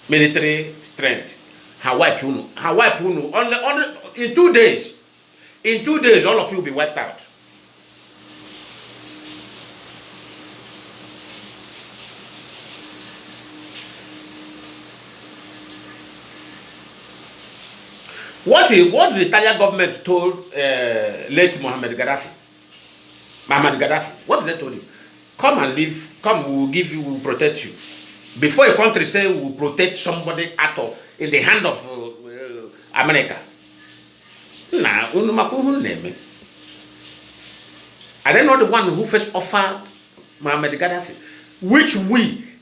military strength, Hawaii Puno, only in 2 days. In 2 days, all of you will be wiped out. What the Italian government told late Mohammed Gaddafi, what did they tell him? Come and live, come, we will give you, we will protect you. Before a country say we will protect somebody at all in the hand of America. Nah, are they not the one who first offered Mohammed Gaddafi? Which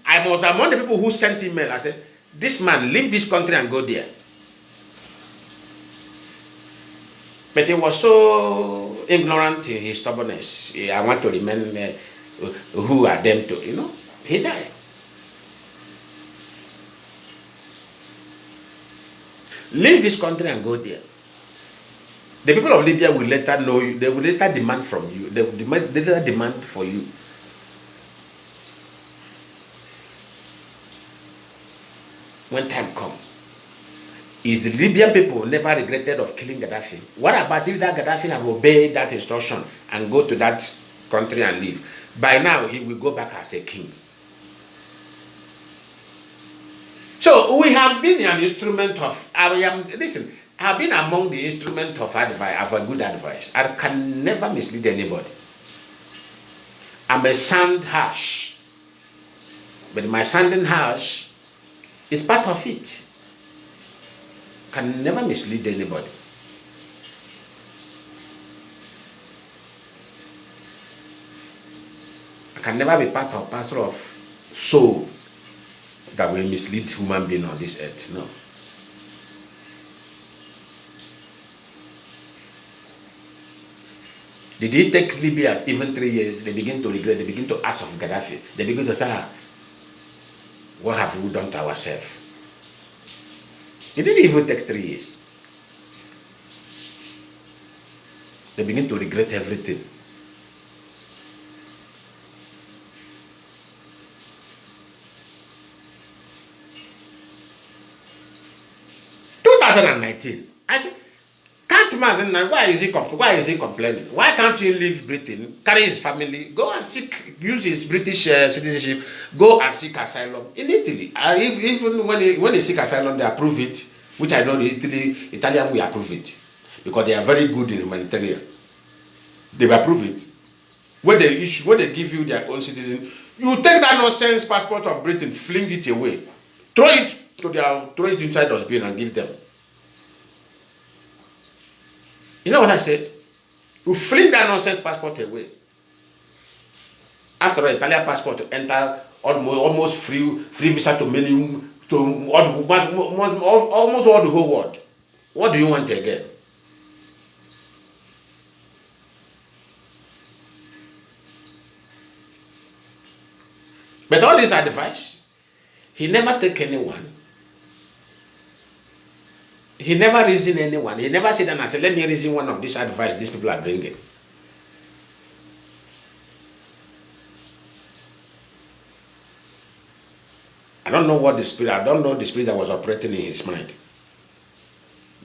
I was among the people who sent email. I said, this man, leave this country and go there. But he was so ignorant in his stubbornness. I want to remain who are them to, he died. Leave this country and go there. The people of Libya will later know you, they will later demand from you, they will later demand for you. When time comes. Is the Libyan people never regretted of killing Gaddafi? What about if that Gaddafi have obeyed that instruction and go to that country and live? By now, he will go back as a king. So we have been an instrument of, listen, I have been among the instrument of advice, of a good advice. I can never mislead anybody. I may sound harsh, but my sounding harsh is part of it. Can never mislead anybody. I can never be part of parcel of soul that will mislead human being on this earth. No. Did it take Libya even 3 years? They begin to regret, they begin to ask of Gaddafi. They begin to say, what have we done to ourselves? It didn't even take 3 years. They begin to regret everything. I think, can't Mazi now, why is he complaining? Why can't he leave Britain, carry his family, go and seek, use his British citizenship, go and seek asylum in Italy? Even when he seek asylum, they approve it, which I know the Italian will approve it because they are very good in humanitarian. They will approve it. When they give you their own citizen, you take that nonsense passport of Britain, fling it away, throw it inside the bin and give them. You know what I said? You fling that nonsense passport away. After all, Italian passport to enter almost free visa to many, to almost all the whole world. What do you want again? But all this advice, he never take anyone. He never reason anyone. He never said, and I said, let me reason one of this advice these people are bringing. I don't know what the spirit, I don't know the spirit that was operating in his mind.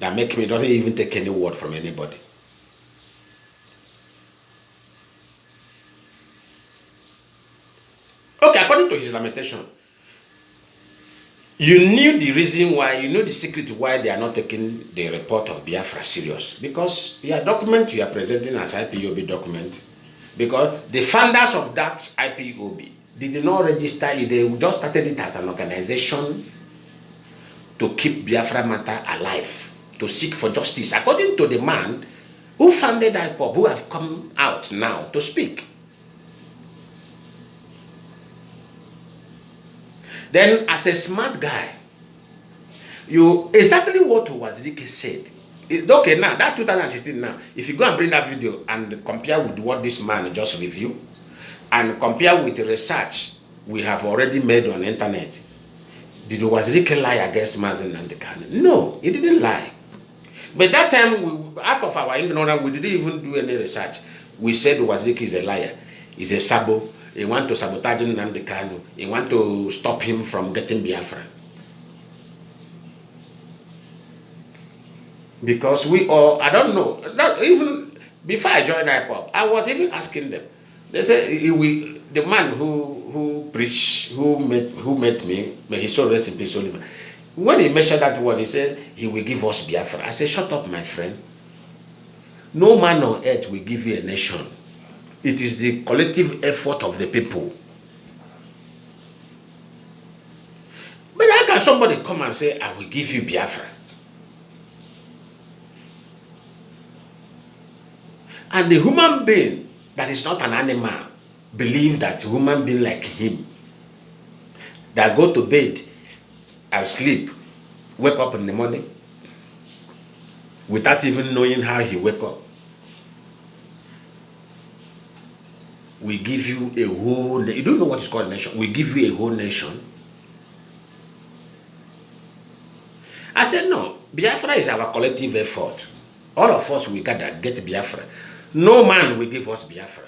That make me, doesn't even take any word from anybody. Okay, according to his lamentation, you knew the reason why, you know the secret why they are not taking the report of Biafra serious. Because your document you are presenting as IPOB document, because the founders of that IPOB, they did not register it, they just started it as an organization to keep Biafra matter alive, to seek for justice, according to the man who founded IPOB, who have come out now to speak. Then, as a smart guy, you exactly what Wazirike said. Okay, now that 2016 now, if you go and bring that video and compare with what this man just reviewed, and compare with the research we have already made on the internet, did Wazirike lie against Mazi and Kanu? No, he didn't lie. But that time, out of our ignorance, we didn't even do any research. We said Wazirike is a liar, he's a sabo. He want to sabotage Nnamdi Kanu. He want to stop him from getting Biafra. Because we all, I don't know, not even before I joined IPOB, I was even asking them. They said, the man who preached, who met me, may his soul rest in peace, Oliver. When he mentioned that word, he said, he will give us Biafra. I said, shut up, my friend. No man on earth will give you a nation. It is the collective effort of the people. But how can somebody come and say, I will give you Biafra? And the human being that is not an animal believe that human being like him, that go to bed and sleep, wake up in the morning, without even knowing how he wake up, we give you a whole, you don't know what is called a nation, we give you a whole nation. I said, no, Biafra is our collective effort. All of us we gather, get Biafra. No man will give us Biafra.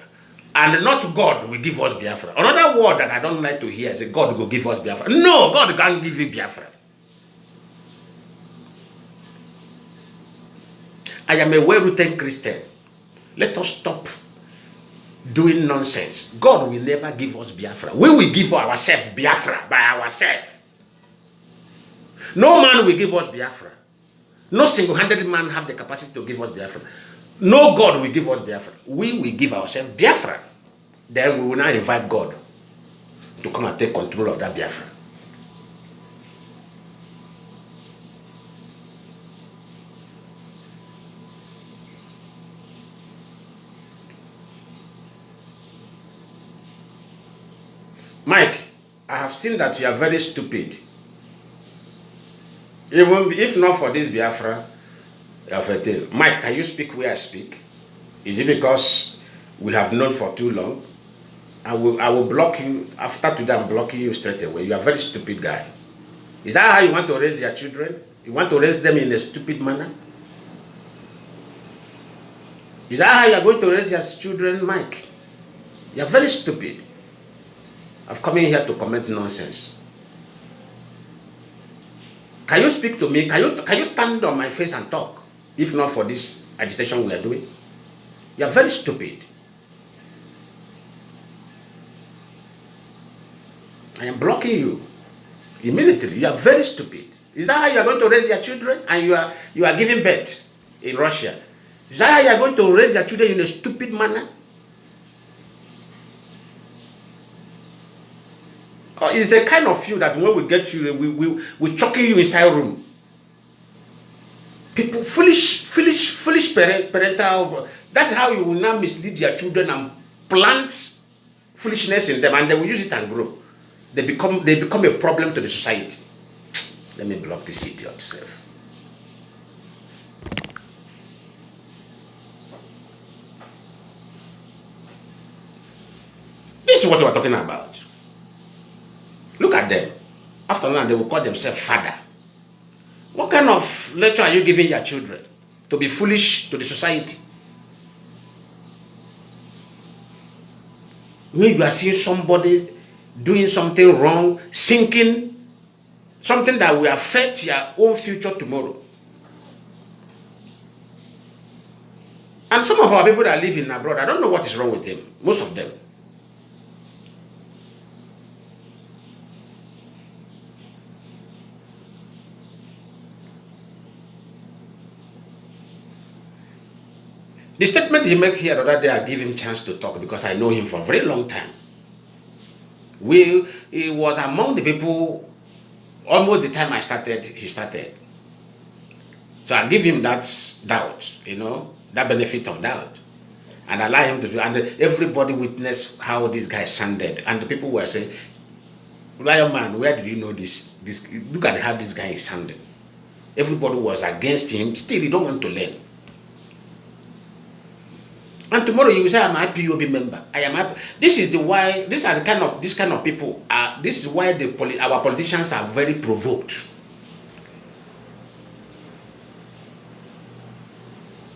And not God will give us Biafra. Another word that I don't like to hear is God will give us Biafra. No, God can't give you Biafra. I am a well-written Christian. Let us stop doing nonsense. God will never give us Biafra. We will give ourselves Biafra by ourselves. No man will give us Biafra. No single-handed man have the capacity to give us Biafra. No God will give us Biafra. We will give ourselves Biafra. Then we will now invite God to come and take control of that Biafra. Mike, I have seen that you are very stupid. Even if not for this Biafra of a tale. Mike, can you speak where I speak? Is it because we have known for too long? I will block you. After today, I'm blocking you straight away. You are a very stupid guy. Is that how you want to raise your children? You want to raise them in a stupid manner? Is that how you are going to raise your children, Mike? You are very stupid. I've come in here to comment nonsense. Can you speak to me? Can you stand on my face and talk? If not for this agitation we are doing. You are very stupid. I am blocking you immediately. You are very stupid. Is that how you are going to raise your children? And you are giving birth in Russia. Is that how you are going to raise your children in a stupid manner? Or is a kind of you that when we get you, we chucking you inside room. People, foolish parental. That's how you will now mislead your children and plant foolishness in them, and they will use it and grow. They become a problem to the society. Let me block this idiot self. This is what we're talking about. Look at them. After that, they will call themselves father. What kind of lecture are you giving your children? To be foolish to the society? When you are seeing somebody doing something wrong, sinking, something that will affect your own future tomorrow. And some of our people that live in abroad, I don't know what is wrong with them. Most of them. The statement he made here the other day, I give him a chance to talk because I know him for a very long time. He was among the people, almost the time I started, he started. So I give him that doubt, that benefit of doubt. And allow him to do, and everybody witnessed how this guy sounded. And the people were saying, Lion man, where did you know this? Look at how this guy is sounding. Everybody was against him, still he don't want to learn. And tomorrow you will say, I'm an IPOB member. I am happy. This is this kind of people. This is why our politicians are very provoked.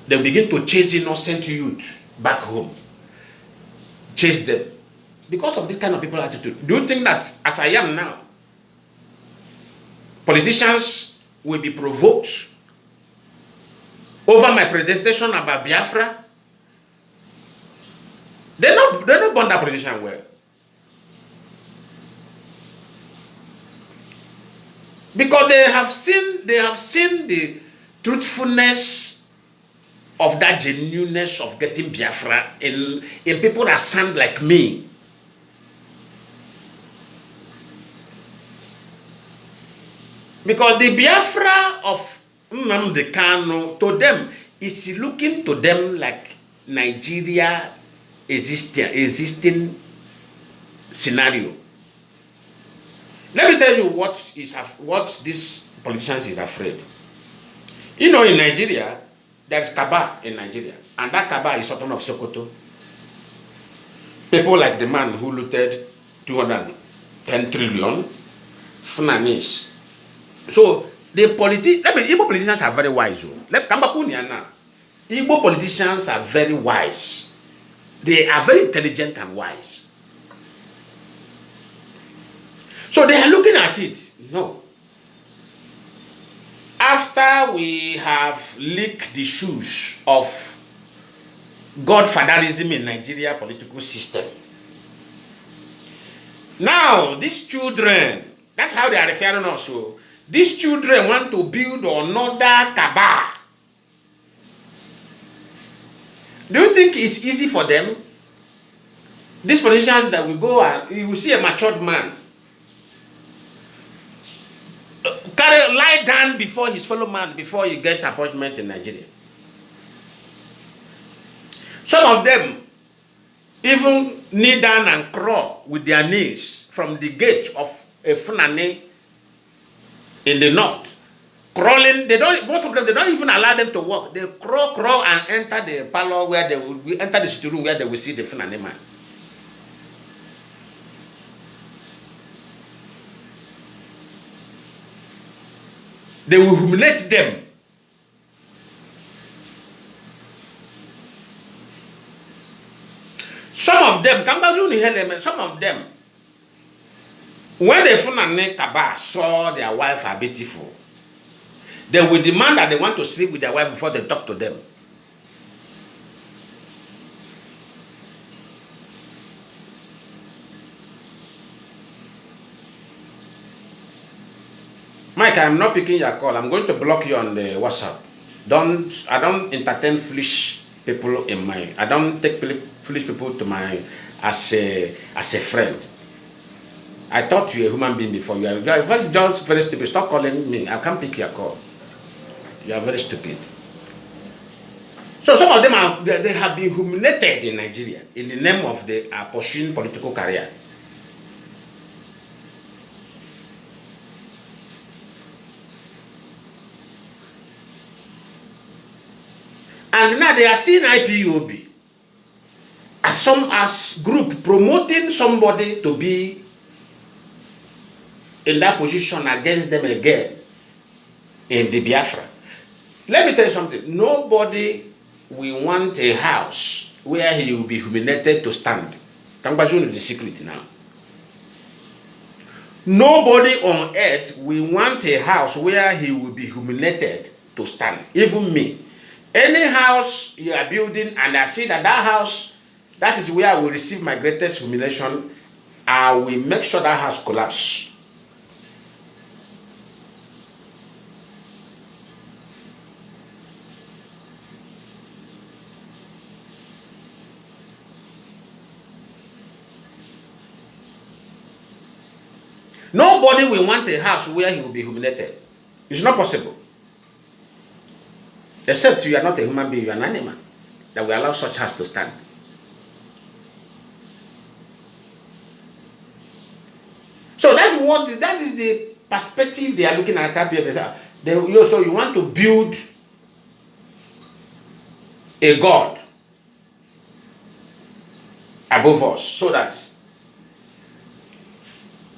They begin to chase innocent youth back home. Chase them. Because of this kind of people attitude. Do you think that as I am now, politicians will be provoked over my presentation about Biafra? They're not born that politician well. Because they have seen the truthfulness of that genuineness of getting Biafra in people that sound like me. Because the Biafra of Nnamdi Kanu, to them, is looking to them like Nigeria existing scenario. Let me tell you what these politicians is afraid. In Nigeria, there is Kaba in Nigeria, and that Kaba is Sultan of Sokoto. People like the man who looted 210 trillion, Funanis. So Igbo politicians are very wise. Igbo politicians are very wise. They are very intelligent and wise. So they are looking at it. No. After we have licked the shoes of godfatherism in Nigeria political system, now these children, that's how they are referring also. These children want to build another cabal. Do you think it's easy for them? These politicians that will go and you will see a matured man lie down before his fellow man before he gets appointment in Nigeria. Some of them even kneel down and crawl with their knees from the gate of a Fulani in the north. Crawling, most of them, they don't even allow them to walk. They crawl and enter the parlor where they will enter the sitting room where they will see the Fulani man. They will humiliate them. Some of them, some of them, when the Fulani Kaba saw their wife are beautiful, they will demand that they want to sleep with their wife before they talk to them. Mike, I'm not picking your call. I'm going to block you on the WhatsApp. I don't entertain foolish people in my. I don't take foolish people to my as a friend. I thought you were a human being before. You are just very stupid. Stop calling me. I can't pick your call. You are very stupid. So some of them they have been humiliated in Nigeria in the name of the pursuing political career. And now they are seeing IPOB as group promoting somebody to be in that position against them again in the Biafra. Let me tell you something. Nobody will want a house where he will be humiliated to stand. Kambajun is the secret now. Nobody on earth will want a house where he will be humiliated to stand. Even me. Any house you are building and I see that house, that is where I will receive my greatest humiliation, I will make sure that house collapses. Nobody will want a house where he will be humiliated. It's not possible. Except you are not a human being, you are an animal that will allow such house to stand. So that is the perspective they are looking at. So you want to build a God above us so that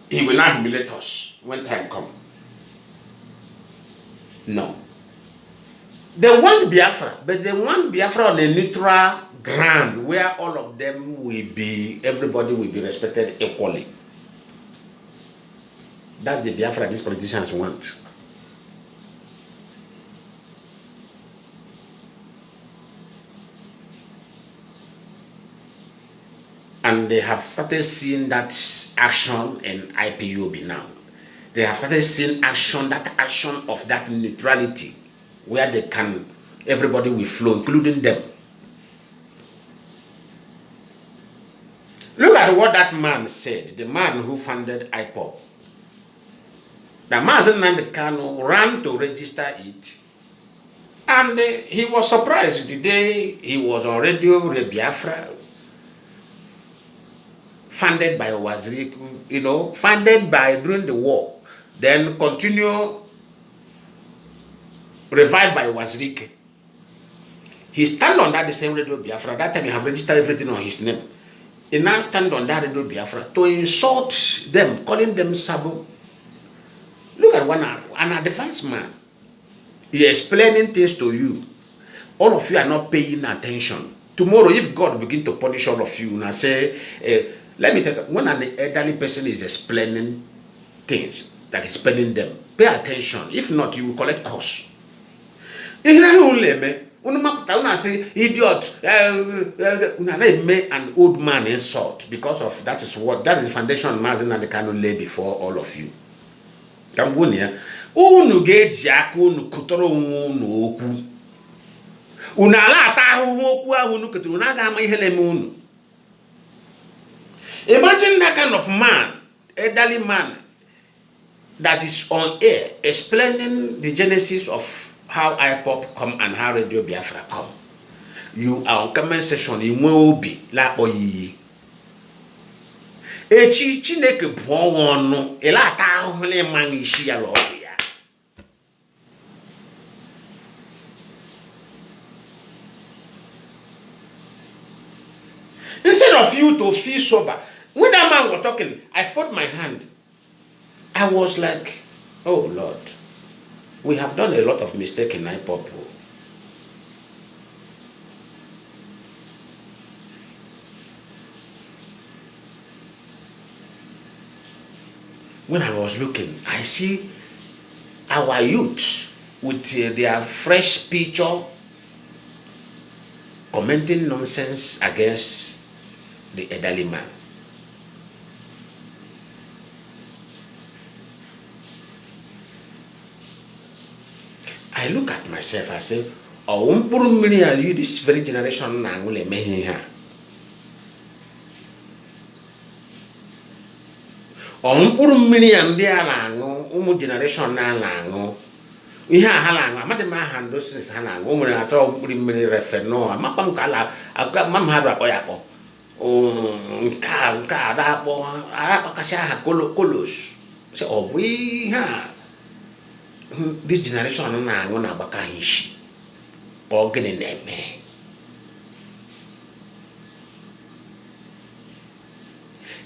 he will not humiliate us when time comes. No. They want Biafra, but they want Biafra on a neutral ground where all of them will be, everybody will be respected equally. That's the Biafra these politicians want. And they have started seeing that action in IPOB now. They have started seeing that action of that neutrality, where they can, everybody will flow, including them. Look at what that man said, the man who founded IPOB. The Mazi Nnamdi Kanu ran to register it, and he was surprised the day he was on radio, Biafra, funded by Waziri, funded by during the war, then continue revived by Waziri. He stand on that the same radio Biafra. That time he have registered everything on his name. He now stand on that radio Biafra to insult them, calling them Sabo. Look at an advanced man. He explaining things to you. All of you are not paying attention. Tomorrow, if God begin to punish all of you, and say, let me tell you, when an elderly person is explaining things, that is explaining them, pay attention. If not, you will collect costs. Say idiot, an old man insult because of that is the foundation Mazi Nnamdi Kanu lay before all of you. unu ga-eji aka unu kụtọrọ onwe unu okwu. Unu ala ata ahụhụ okwu ahụ unu kụtara, unu agaghị ama ihe na-eme unu. Imagine that kind of man, elderly man, that is on air explaining the genesis of how IPOP come and how Radio Biafra come. You are on comment section, you will be like boy. Echi Chineke bụ ọnụ elata ahụhụ na ịma n'isi ya lọọ ya. Instead of you to feel sober, when that man was talking, I folded my hand. I was like, oh Lord, we have done a lot of mistakes in IPOP. When I was looking, I see our youth with their fresh picture commenting nonsense against the elderly man. I look at myself, I say, oh, are you this very generation now? Mkpụrụ mmiri ya ndị a na-aṅụ ụmụ generation na-aṅụ ihe a ha na-aṅụ amadị m aha ndosis ha na-aṅụ o nwere asọ mkpụrụ mmiri refenol amakwa m ka ala akụkọ ma m ha akpọ ya akpọ nke a akpọkasị aha kolos ọ bụ ihe a this generation na-aṅụ na-agbaka ha isi ọ gịnị na-eme.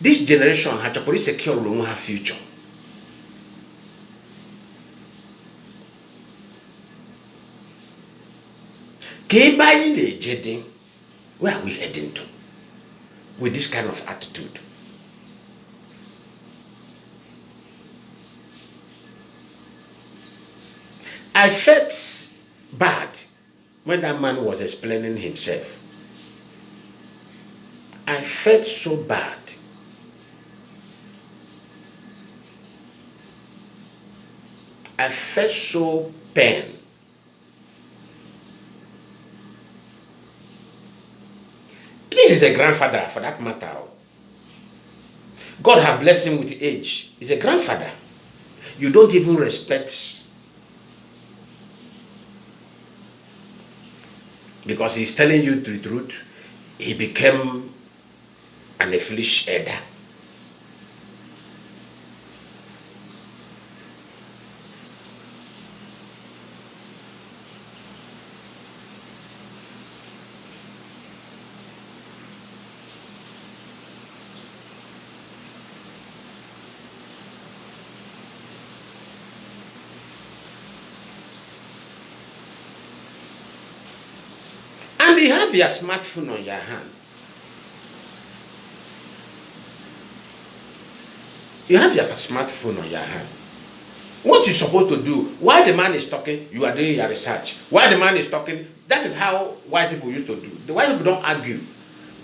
This generation has to secure her future. Where are we heading to with this kind of attitude? I felt bad when that man was explaining himself. I felt so bad. I felt so pain. This is a grandfather for that matter. God have blessed him with age. He's a grandfather. You don't even respect because he's telling you the truth. He became an foolish elder. And you have your smartphone on your hand. You have your smartphone on your hand. What you're supposed to do, while the man is talking, you are doing your research. While the man is talking, that is how white people used to do. The white people don't argue.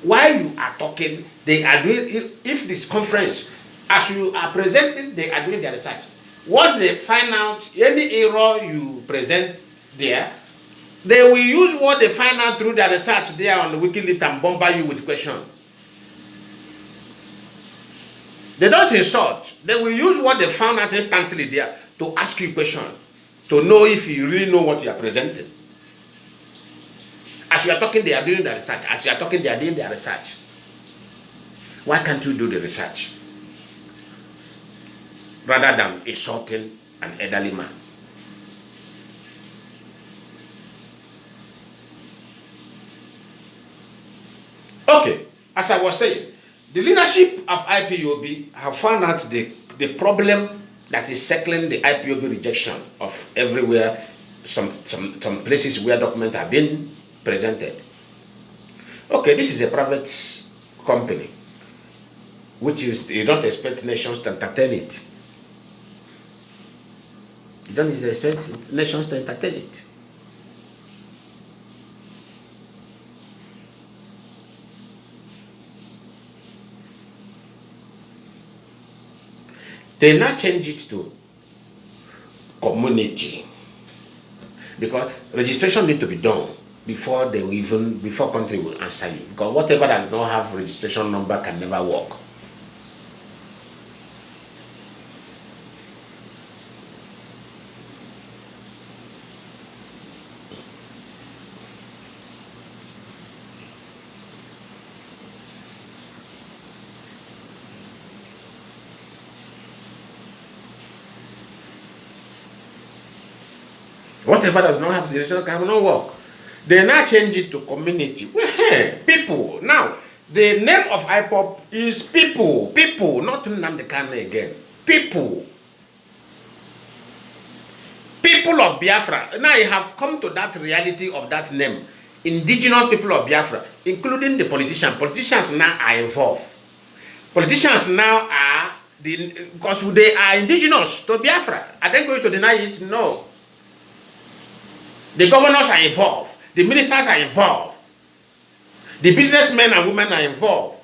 While you are talking, they are doing, if this conference, as you are presenting, they are doing their research. What they find out, any error you present there, they will use what they find out through their research there on the WikiLeaks and bombard you with questions. They don't insult. They will use what they found out instantly there to ask you questions, to know if you really know what you are presenting. As you are talking, they are doing the research. As you are talking, they are doing their research. Why can't you do the research? Rather than insulting an elderly man. Okay, as I was saying, the leadership of IPOB have found out the problem that is circling the IPOB rejection of everywhere, some places where documents have been presented. Okay, this is a private company, which is, you don't expect nations to entertain it. You don't expect nations to entertain it. They now change it to community. Because registration need to be done before before country will answer you. Because whatever does not have registration number can never work. Whatever does not have registration cannot work. They now change it to community. Well, people. Now, the name of IPOP is people. People, not Nnamdi Kanu again. People. People of Biafra. Now you have come to that reality of that name. Indigenous people of Biafra, including the politicians. Politicians now are involved. Politicians now are, because they are indigenous to Biafra. Are they going to deny it? No. The governors are involved. The ministers are involved. The businessmen and women are involved.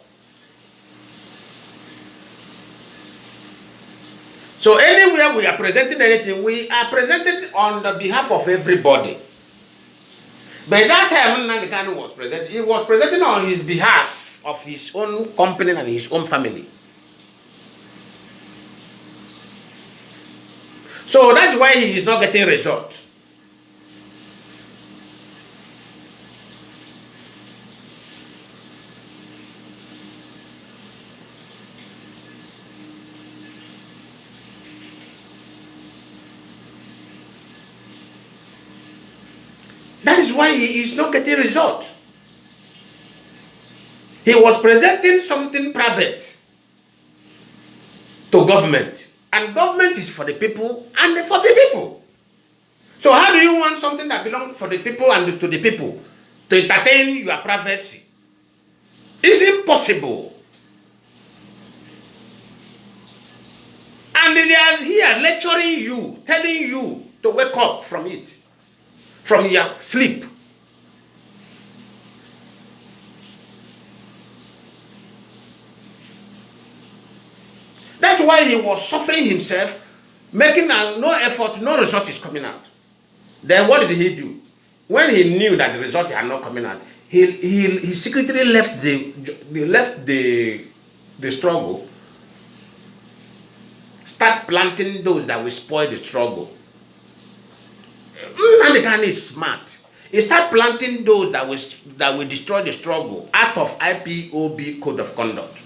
So anywhere we are presenting anything, we are presenting on the behalf of everybody. By that time, Nnamdi Kanu was presenting, he was presenting on his behalf of his own company and his own family. So that's why he is not getting results. That is why he is not getting results. He was presenting something private to government. And government is for the people and for the people. So how do you want something that belongs for the people and to the people to entertain your privacy? It's impossible. And they are here lecturing you, telling you to wake up from it. From your sleep. That's why he was suffering himself, making no effort, no result is coming out. Then what did he do? When he knew that the result had not coming out, he secretly left the struggle, start planting those that will spoil the struggle. Nnamdi Kanu is smart. He start planting those that will destroy the struggle out of IPOB code of conduct.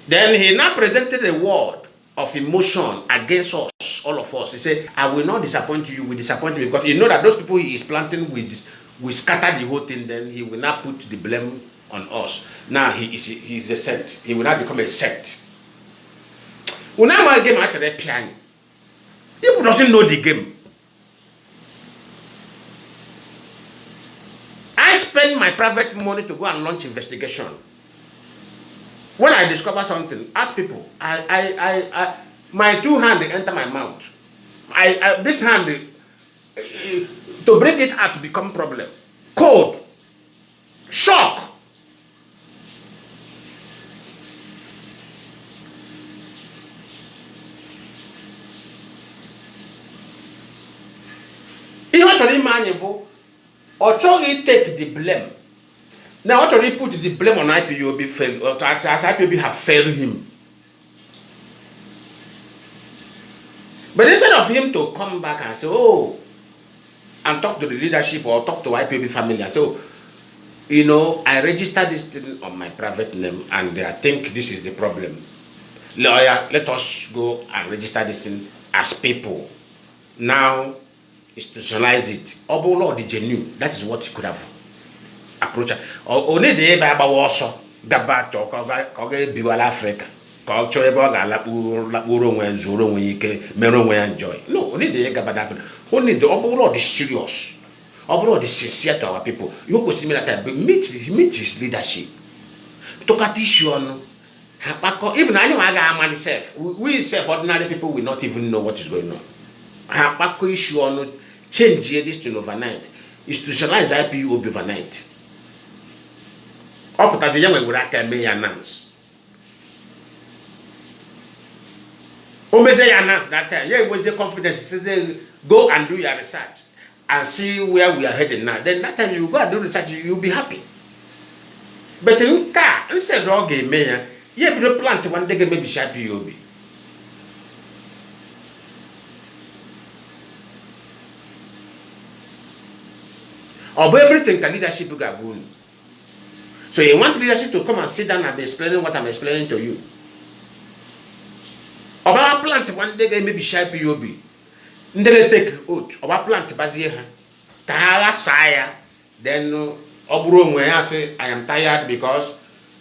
Then he now presented a word of emotion against us, all of us. He said, I will not disappoint you, will disappoint me, because you know that those people he is planting will scatter the whole thing, then he will not put the blame on us. Now he is a sect. He will not become a sect. When I game actually piano. People doesn't know the game. I spend my private money to go and launch investigation. When I discover something, ask people. My two hands enter my mouth. This hand to bring it out to become problem. Cold, shock. Or try take the blame. Now, try put the blame on IPOB fail, or as IPOB have failed him. But instead of him to come back and say, oh, and talk to the leadership or talk to IPOB family, so you know, I registered this thing on my private name, and I think this is the problem. Lawyer, let us go and register this thing as people. Now, institutionalize it. Obolo the genuine. That is what you could have approached. Only the Eba also Gaba Toga Biwala Africa. Culture about la Uro when Zoro when you can Mero when enjoy. No, only the Gabada. Only the Obolo the serious. Obolo the sincere to our people. You go see me that meet his leadership. Toka tissue on. Even I know I got myself. We self ordinary people will not even know what is going on. Hapako issue on change this thing overnight. Institutionalize IPOB overnight. Up to the young may announce. Omeze announced that time. Yeah, it was the confidence. He says, go and do your research and see where we are heading now. Then that time you go and do research, you'll be happy. But in car, instead of game, man, you have to plant one day, maybe sharp you'll be. Or everything can leadership go going. So you want leadership to come and sit down and be explaining what I'm explaining to you. Or plant one day, maybe sharp you'll be. Ndele take oath. Or plant bazier. Tahara saya. Then Oburo I say I am tired because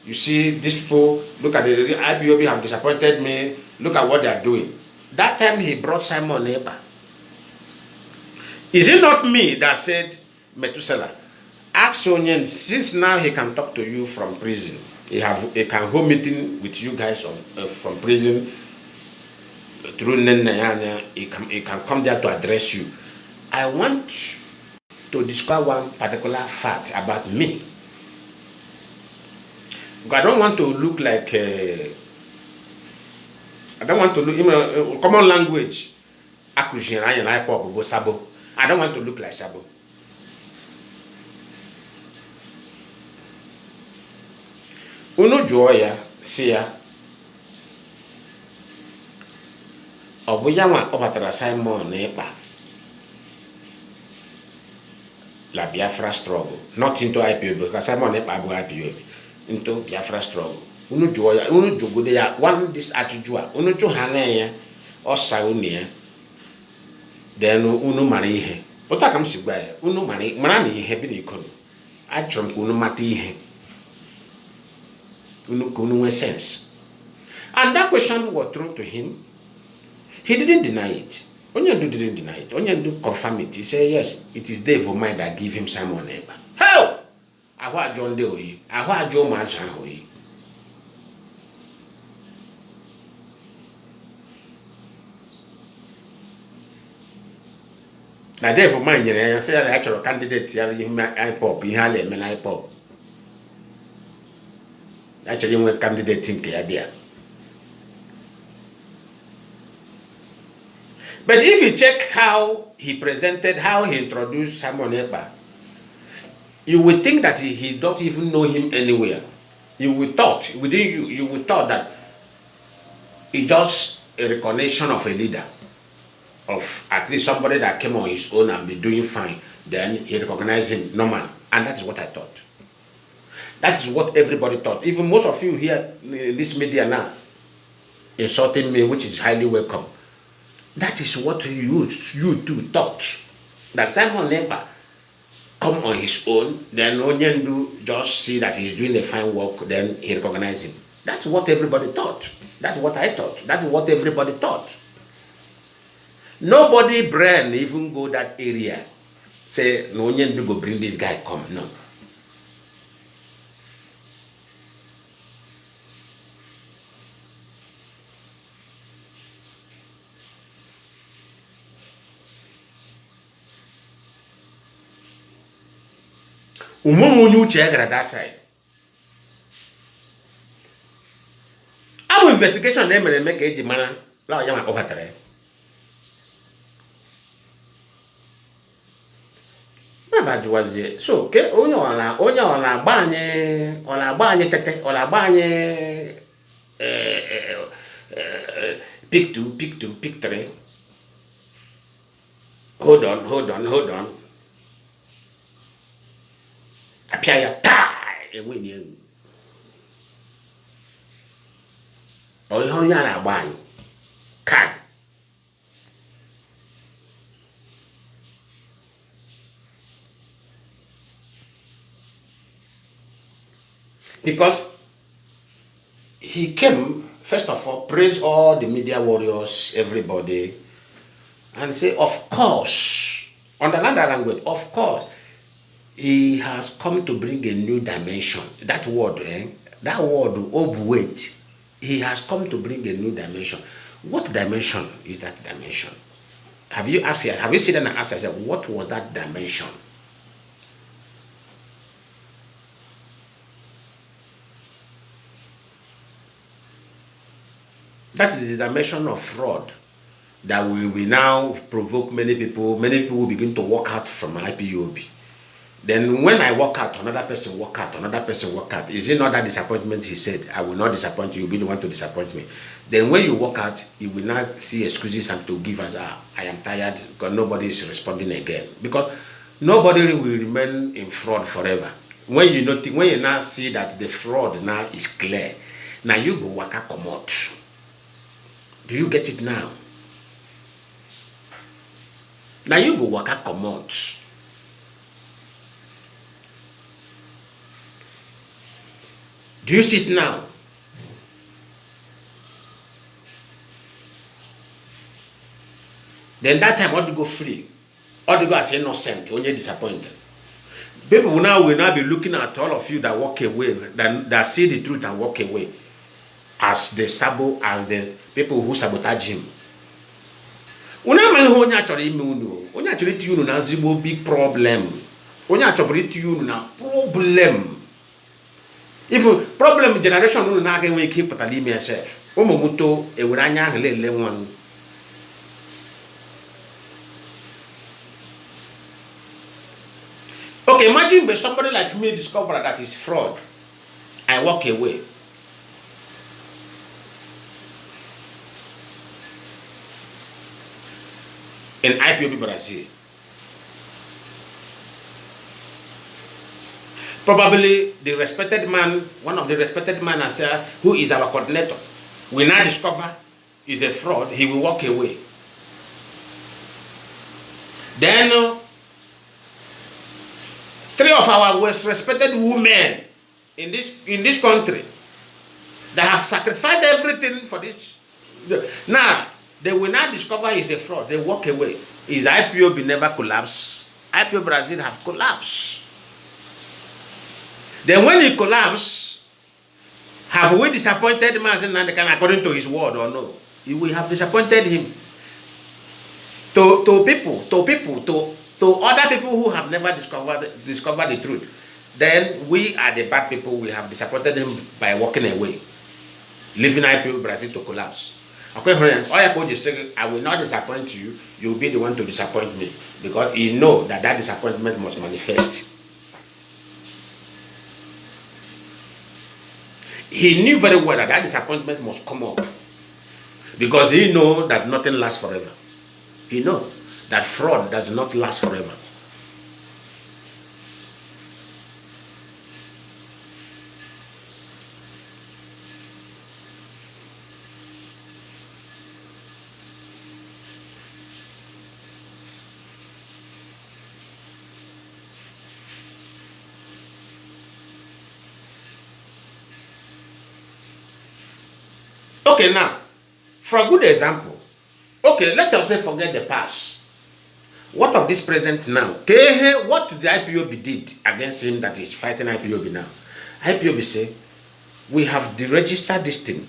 you see these people, look at the IPOB have disappointed me, look at what they are doing. That time he brought Simon Epa. Is it not me that said, Methuselah, ask Onyen, since now he can talk to you from prison, he can hold meeting with you guys from prison through Nenayana, he can come there to address you. I want to describe one particular fact about me. Because I don't want to look like I don't want to look in common language. I don't want to look like Sabo. Uno joya sia Obuyama obatara Simon Epa. La Biafra struggle, not into IPOB, because Simon Epa IPOB, into Biafra struggle. Uno joya, uno jogo de ya one this attitude, uno jo haneya, or saunia, then uno marihe. Ota kam sigba, uno marani he bin ikon. I trump uno mati he. Uno sense. And that question was thrown to him. He didn't deny it. Onyendu didn't deny it. Onyendu confirmed it. He said, yes, it is devil mind that give him Simon Epa. How? Ahwa John de oyi. Ahwa John Mazan oyi. Na devil mind I say the actual candidate ya him IPOP. He had a men IPOP. Actually, when candidate think there. But if you check how he presented, how he introduced Simon Epa, you would think that he don't even know him anywhere. You would thought, within you would thought that it's just a recognition of a leader, of at least somebody that came on his own and be doing fine. Then he recognized him, normal. And that is what I thought. That is what everybody thought. Even most of you here in this media now insulting me, which is highly welcome. That is what you too thought. That Simon Epa come on his own, then Onyendu just see that he's doing a fine work, then he recognize him. That's what everybody thought. That's what I thought. That's what everybody thought. Nobody brain even go that area. Say, no Onyendu go bring this guy, come. No. Umongu check at that side. Our investigation name and make a man la yama overtare. My bad was it. So ke onye ona gbanye tete ona gbanye pick 3. Hold on. Apia ya tie enwe ni ewu. O ihe onye na agba anyị card. Because he came, first of all, praise all the media warriors, everybody, and say, of course, on another language, of course, he has come to bring a new dimension. That word, overweight, he has come to bring a new dimension. What dimension is that dimension? Have you seen and asked yourself, what was that dimension? That is the dimension of fraud that will now provoke many people. Many people will begin to walk out from IPOB. Then when I walk out, another person walk out, another person walk out. Is it not that disappointment? He said, I will not disappoint you, you'll be the one to disappoint me. Then when you walk out, you will not see excuses and to give us, I am tired, because nobody is responding again. Because nobody will remain in fraud forever. When you now see that the fraud now is clear, now you go waka come out. Do you get it now? Now you go waka come out. Do you see it now? Then that time, all you go free, all you go as innocent, when you're disappointed. People will now be looking at all of you that walk away, that see the truth and walk away, as the people who sabotage him. Una man who naturally unu, who naturally you na zibo big problem. Who naturally you na problem. If problem generation unu na again we keep patali me yourself. Omo muto e wuranya helele one. Okay, imagine when somebody like me discover that is fraud. I walk away. In IPOB Brazil. Probably the respected man, one of the respected man as who is our coordinator, we now discover is a fraud, he will walk away. Then three of our most respected women in this country that have sacrificed everything for this. Now they will not discover it's a fraud. They walk away. Is IPOB never collapsed? IPO Brazil have collapsed. Then when it collapsed, have we disappointed Mazi Nnamdi according to his word or no? We have disappointed him. To other people who have never discovered the truth, then we are the bad people. We have disappointed him by walking away, leaving IPO Brazil to collapse. Okay, I will not disappoint you. You will be the one to disappoint me, because you know that disappointment must manifest. He knew very well that disappointment must come up, because he know that nothing lasts forever. He know that fraud does not last forever. Okay, now, for a good example, okay, let us say forget the past. What of this present now? What the IPOB did against him that is fighting IPOB now? IPOB say, we have deregistered this thing.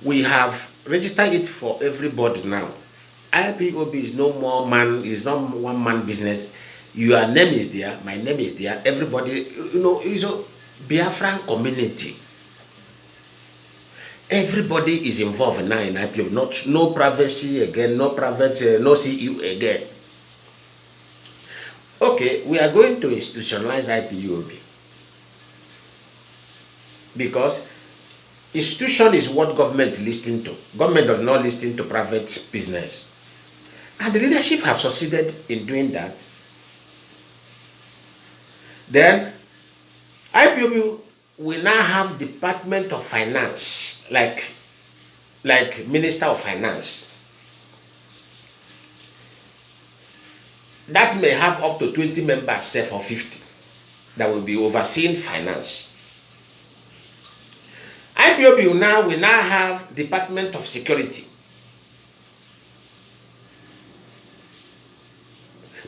We have registered it for everybody now. IPOB is no more man, is not one man business. Your name is there, my name is there, everybody, is a Biafran community. Everybody is involved now in IPOB. No privacy again, no private, no CEO again. Okay, we are going to institutionalize IPOB, because institution is what government listens to. Government does not listen to private business. And the leadership have succeeded in doing that. Then IPOB will now have Department of Finance, like Minister of Finance. That may have up to 20 members, say for 50, that will be overseeing finance. IPOB will now have Department of Security.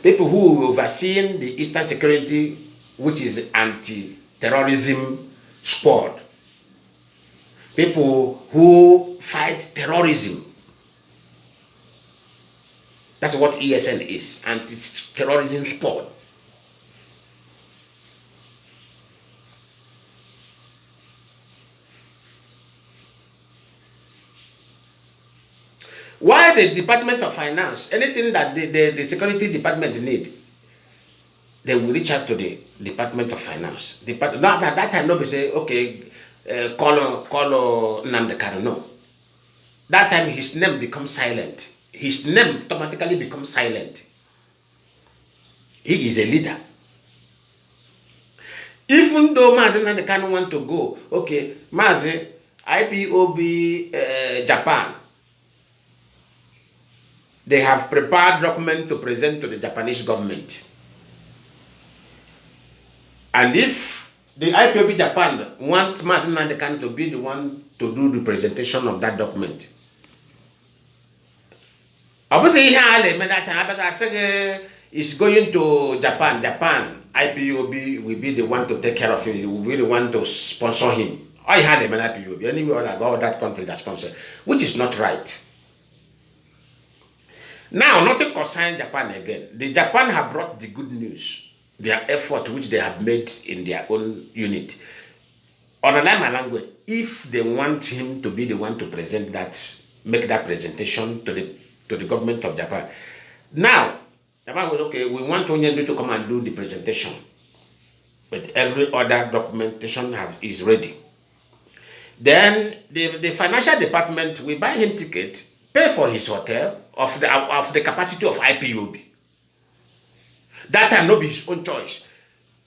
People who will oversee the Eastern Security, which is anti-terrorism squad. People who fight terrorism. That's what ESN is, anti-terrorism squad. Why the Department of Finance, anything that the security department need, they will reach out to the Department of Finance. Not at that time, nobody say, okay, call Nnamdi Kanu. No. That time his name becomes silent. His name automatically becomes silent. He is a leader. Even though Mazi Nnamdi Kanu want to go, okay, Mazi, IPOB Japan, they have prepared document to present to the Japanese government. And if the IPOB Japan wants Mazi Nnamdi Kanu to be the one to do the presentation of that document, obviously is going to Japan. IPOB will be the one to take care of him. Will be the one to sponsor him. I had him an IPOB. Anywhere I go, that country that sponsor, which is not right. Now, nothing concerns Japan again. The Japan have brought the good news, their effort which they have made in their own unit. Underline my language. If they want him to be the one to present that, make that presentation to the government of Japan. Now, Japan was okay. We want Nnamdi to come and do the presentation, but every other documentation is ready. Then the financial department will buy him ticket, pay for his hotel of the capacity of IPOB. That time not be his own choice.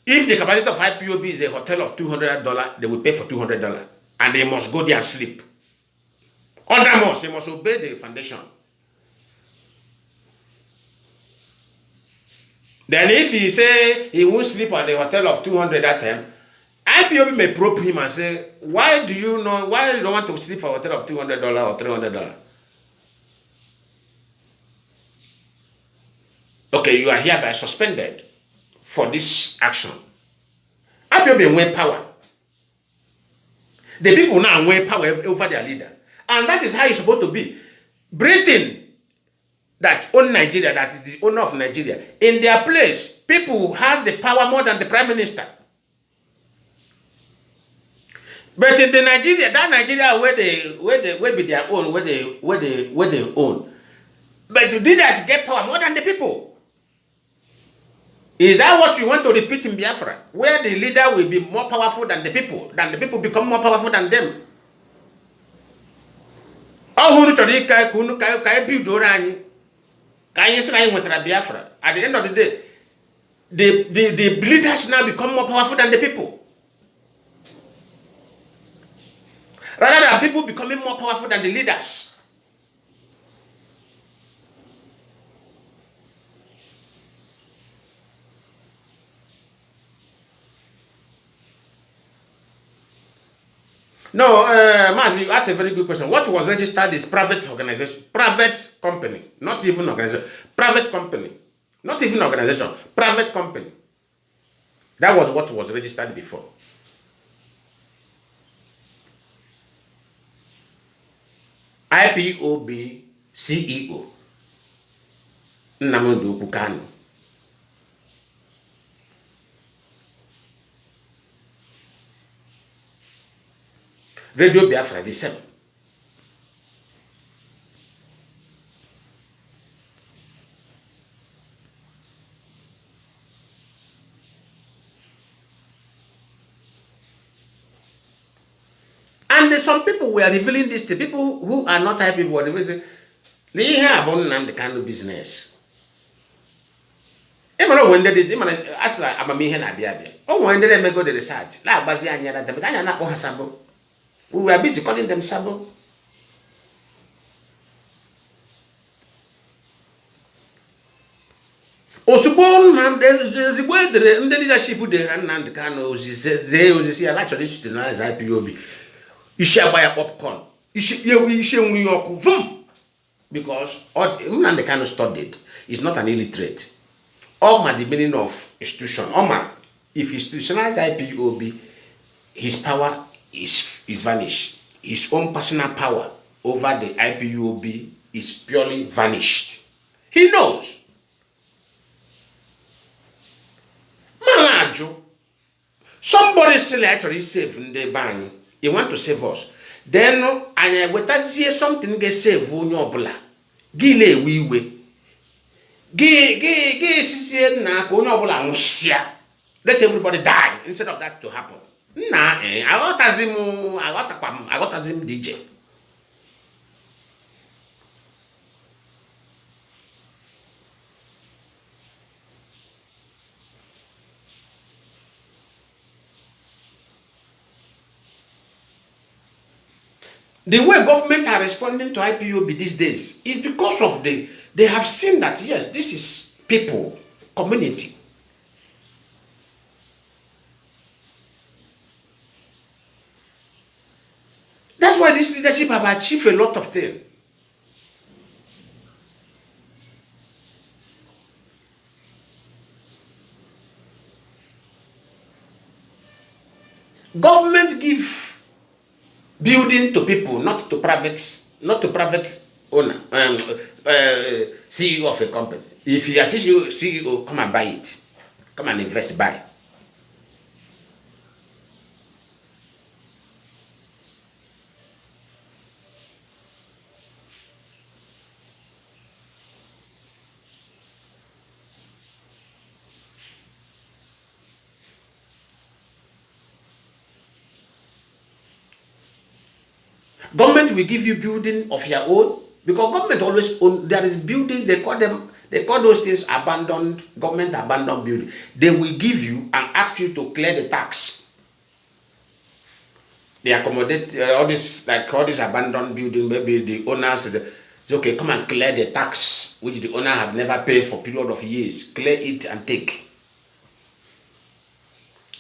If the capacity of IPOB is a hotel of $200, they will pay for $200, and they must go there and sleep. Under most, they must obey the foundation. Then if he say he won't sleep at the hotel of 200 that time, IPOB may probe him and say, why do you don't want to sleep for a hotel of $200 or $300? Okay, you are hereby suspended for this action. IPOB win power. The people now win power over their leader. And that is how it's supposed to be. Britain, that own Nigeria, that is the owner of Nigeria, in their place, people have the power more than the prime minister. But in the Nigeria, that Nigeria where they be their own, where they own. But the leaders get power more than the people. Is that what you want to repeat in Biafra? Where the leader will be more powerful than the people become more powerful than them. At the end of the day, the leaders now become more powerful than the people. Rather than people becoming more powerful than the leaders. No, Mazi, you asked a very good question. What was registered is private organization, private company, not even organization, private company, not even organization, private company. That was what was registered before. IPOB CEO Nnamdi Kanu. Radio Biafra, the same. And some people were revealing this to people who are not happy with it. They hear about Nnamdi Kanu business. When they did, ask like Amamihe na Biabia. Oh, when they may go the research. La Bazi Anyana, but I am not Sabo. We were busy calling them Sabo. Osubon, there's a word in the leadership of the Nnamdi Kanu. They see a lot of this to know as IPOB. You shall buy a popcorn. You shall New York. Because Nnamdi Kanu studied. He's not an illiterate. The meaning of institution. If institutionalized IPOB, his power is vanished. His own personal power over the IPOB is purely vanished. He knows. Malajo. Somebody still actually save in the bank. He want to save us. Then I will see something get save on your blood. Gile we. Let everybody die instead of that to happen. Nah, I got as him DJ. The way government are responding to IPOB these days is because of they have seen that yes, this is people, community. That's why this leadership have achieved a lot of things. Government give building to people, not to private owner, CEO of a company. If you are CEO, come and buy it. Come and invest, buy. Government will give you building of your own because government always own. There is building. They call those things abandoned government abandoned building. They will give you and ask you to clear the tax. They accommodate all this abandoned building. Maybe the owners say, okay, come and clear the tax which the owner have never paid for period of years. Clear it and take.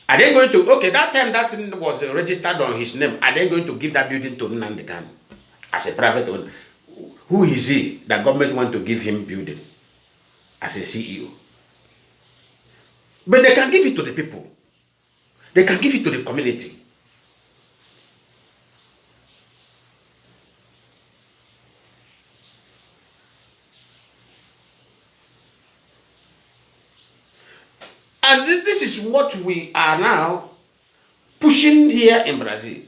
Are they going to, okay, that time that thing was registered on his name, are they going to give that building to Nnamdi Kanu as a private owner? Who is he that government want to give him building as a CEO? But they can give it to the people. They can give it to the community. And this is what we are now pushing here in Brazil.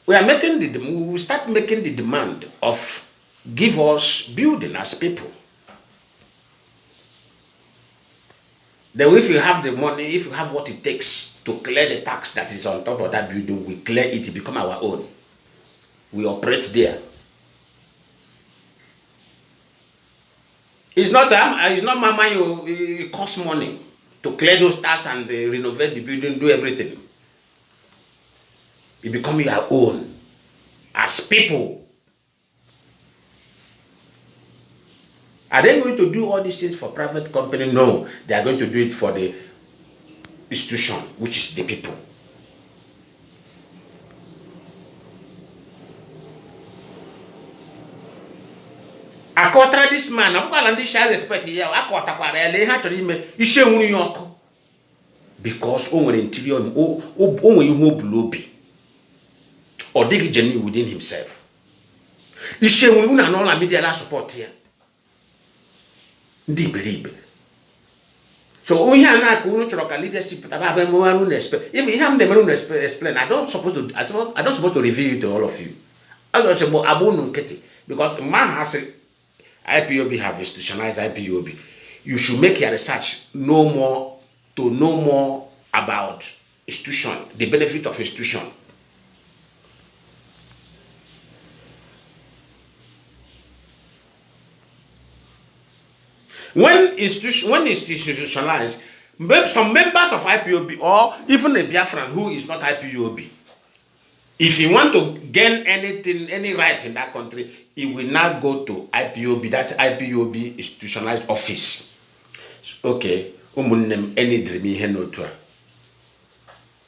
We are making we will start making the demand of give us building as people. Then if you have the money, if you have what it takes to clear the tax that is on top of that building, we clear it, it become our own. We operate there. It's not mama, it costs money to clear those tasks and renovate the building, do everything. It becomes your own as people. Are they going to do all these things for private company? No, they are going to do it for the institution, which is the people. I contra this man, I'm going to share respect here. I contra because only interior only lobby or dig genuine within himself. Ishe una no la media la support here. Deep. So we have not leadership if we have the explain, I don't supposed to reveal it to all of you. I don't say because man has IPOB have institutionalized IPOB. You should make your research know more about institution, the benefit of institution. When institutionalized, some members of IPOB or even a Biafran who is not IPOB, if he want to gain anything, any right in that country, he will now go to IPOB, that IPOB institutionalized office. Okay, any dreamy henotua.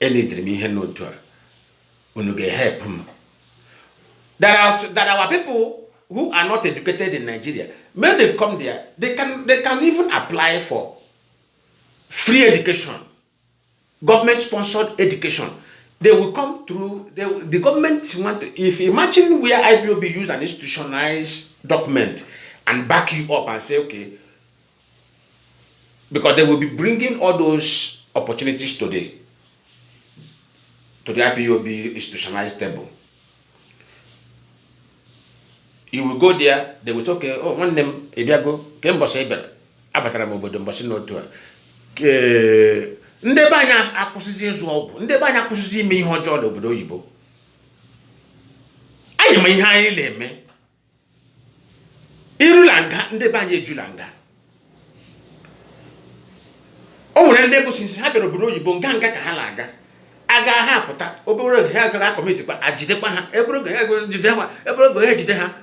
Any dreamy henotua. Unuge help him. There are people who are not educated in Nigeria. When they come there, they can even apply for free education, government-sponsored education. They will come through. The government want to. If imagine where IPOB use an institutionalized document and back you up and say, okay, because they will be bringing all those opportunities to the IPOB institutionalized table. You will go there, they will say, okay, oh, one name, if you go, came boss able, abatara mobodo, boss no to her. Ndebanya akusizi ezuobu, ndebanya akusizi ime ihe ọjọọ n'obodo oyibo. Anyị ma ihe anyị na-eme. Irulanga, ndebanya ejulanga. O nwere ndị bụ sinsi ha bịara obodo oyibo nga ka ha na-aga. Aga ha apụta, obere ha agaghị akọmitikwa, ajidekwa ha, ebere oge ha jide ha, ebere oge ha jide ha.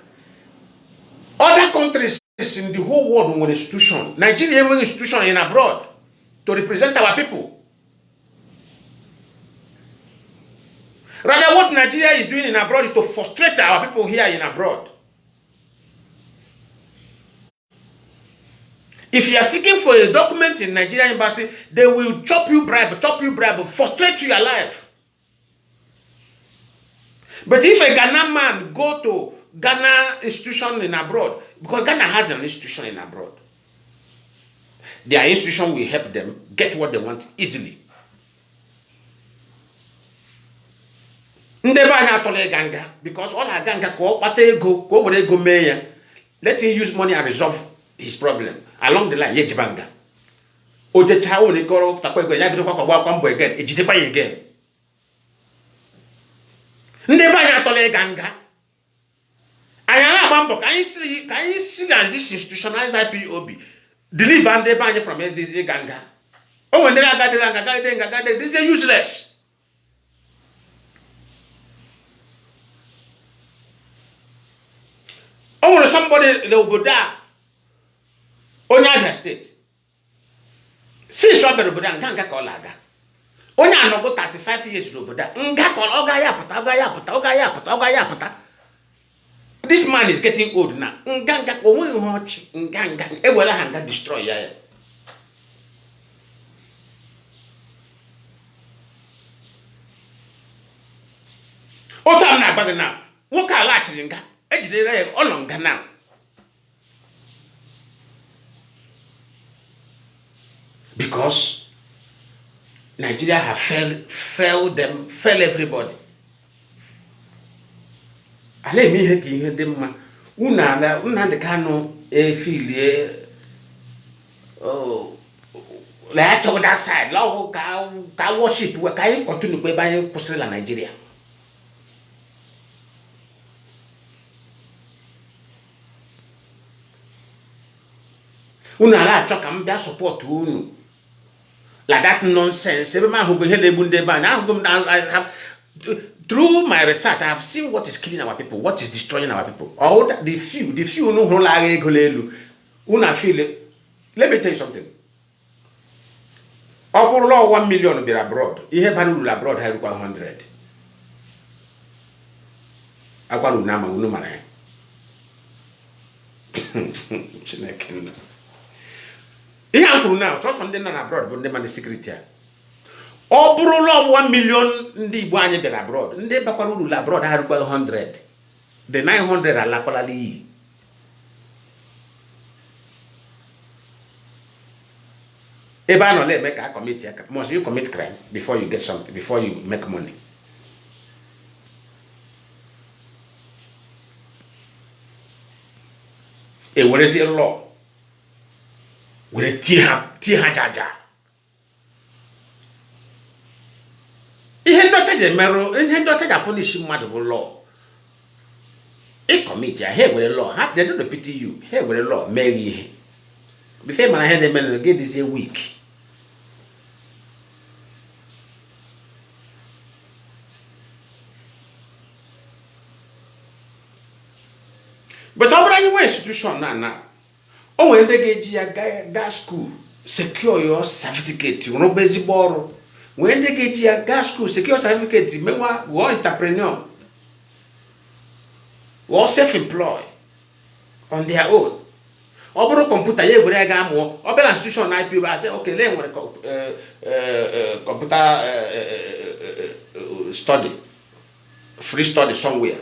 Other countries in the whole world nwere institution. Nigeria enweghị institution in abroad to represent our people. Rather, what Nigeria is doing in abroad is to frustrate our people here in abroad. If you are seeking for a document in Nigeria embassy, they will chop you bribe, frustrate you alive. But if a Ghana man go to Ghana institution in abroad, because Ghana has an institution in abroad, their institution will help them get what they want easily. Because all our ganga let him use money and resolve his problem along the line. Yejibanga. Oje chao ni koro takwego yagdo kwa kwambo again. Ejitepa again. Ndebanya tole ganga. Ayana bambo. Can you see as this institutionalized IPOB deliver ndebanya from this ganga? Oh, when they are this is useless. Oh, somebody they will go down. Onya state. See so be obodo nga ka olaga. Onya no go 35 years obodo. Nga ka oga ya pụta. This man is getting old now. Nga onwe hochi. Nga e wela hanga destroy ya. Otam na agbade now. Woka ala chiri nga. Ejidere ono nga now. Because Nigeria have failed everybody. Ale mi he ki dem ma una de Kanu filie oh la to that side law ka worship we ka continue pe ba kusere la Nigeria. Una la cho kam bia support unu. Like that nonsense. Every man who go here, I have through my research, I have seen what is killing our people, what is destroying our people. All that the few no una feel it. Let me tell you something. Upper law 1 million be abroad. You have abroad, I require 100. I want Nama no man. Now, just from them abroad, but them and the secret here. All law 1 million the Buanya be abroad. Nde Bakwaru abroad I require 100. The 900 are lakolali. Eba no let make a commit. Must you commit crime before you get something, before you make money? What is the law? With a tiha jaja. He had not a marrow, and had not a punishing madable law. A committee, here with a law, they don't pity you, here with a law, Maggie. Before I had a man again this a week. But over your institution now. Oh, when they get your gas school, secure your certificate. You know, busy borrow. When they get your gas school, secure certificate. You are entrepreneur, or self-employed on their own. Or computer, you will have more. Or institution, I people. I say, okay, let me computer study, free study somewhere.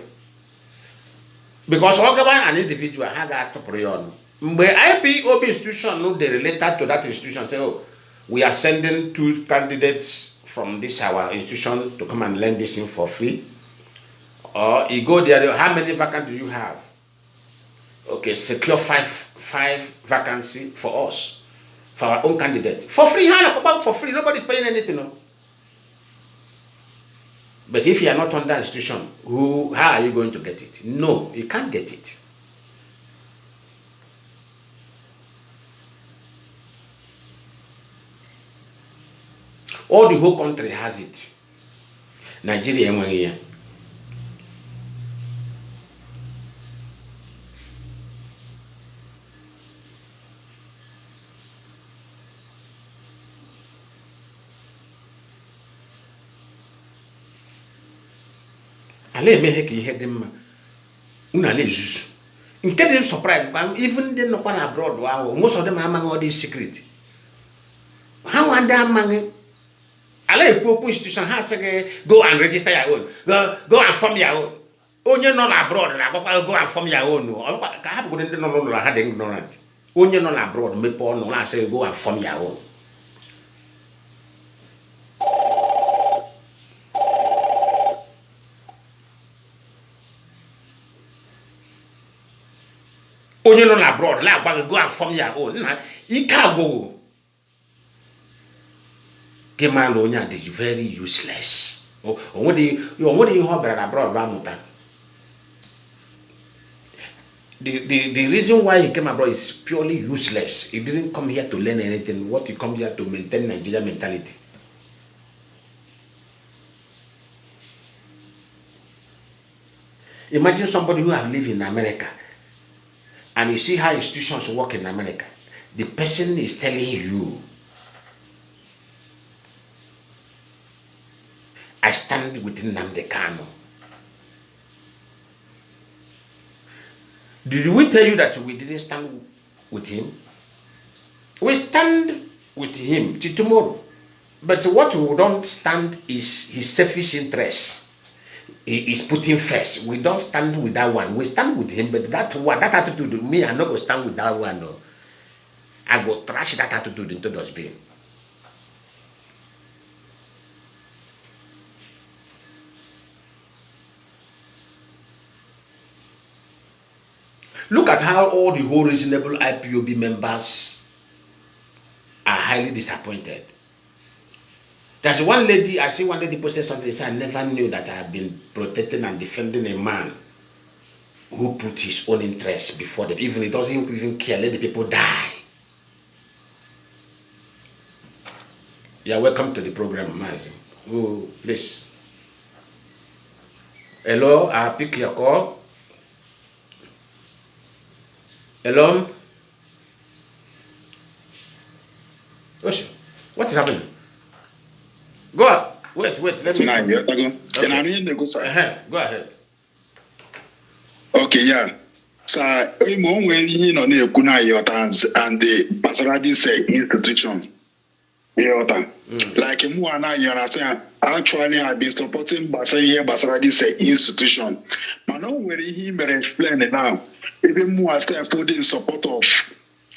Because an individual has got to priority. But IPOB institution, no, they related to that institution. Say, oh, we are sending 2 candidates from this our institution to come and learn this thing for free. Or you go there, how many vacancies do you have? okay, secure five vacancy for us, for our own candidate. For free, for free, nobody's paying anything. No? But if you are not under institution, how are you going to get it? No, you can't get it. All the whole country has it. Nigeria, here. Ale emeghe ka ihe dị mma unu ala ezuzu nke dị surprise even ndị nọkwa na abroad ahụ most of them amaghị all this secret ha nwa ndị amaghị ala ekwu okwu institution ha sị gị go and register your own go and form your own onye nọ na abroad na-agbakwa go and form your own ka ha bụgodo ndị nọ n'ụlọ ha dị ignorant onye nọ na abroad mepe ọnụ na-asị go and form your own onye nọ na abroad la agba go and form your own na ike agwụgwụ gị mara onye a dị very useless onwere ihe ọ bịara na abroad amụta the reason why he came abroad is purely useless. He didn't come here to learn anything. What he comes here to maintain Nigeria mentality. Imagine somebody who have lived in America and you see how institutions work in America. The person is telling you, I stand with Nnamdi Kanu. Did we tell you that we didn't stand with him? We stand with him till tomorrow. But what we don't stand is his selfish interest. He is putting first. We don't stand with that one. We stand with him, but that attitude, me, I'm not going to stand with that one. No. I go trash that attitude into the dustbin. Look at how all the whole reasonable IPOB members are highly disappointed. There's one lady, I see one lady posted something, say, I never knew that I have been protecting and defending a man who put his own interests before them. Even he doesn't even care, let the people die. Yeah, welcome to the program, Mazi. Oh, please. Hello, I'll pick your call. Hello? What is happening? Go on. Wait, let me... Okay. Go ahead. Okay, yeah. So, when you know the Kunayotans and the Basaradi say institution. Like Muana, you understand? Actually, I've been supporting Basaradi say institution. But no way he may explain it now. Even more put in support of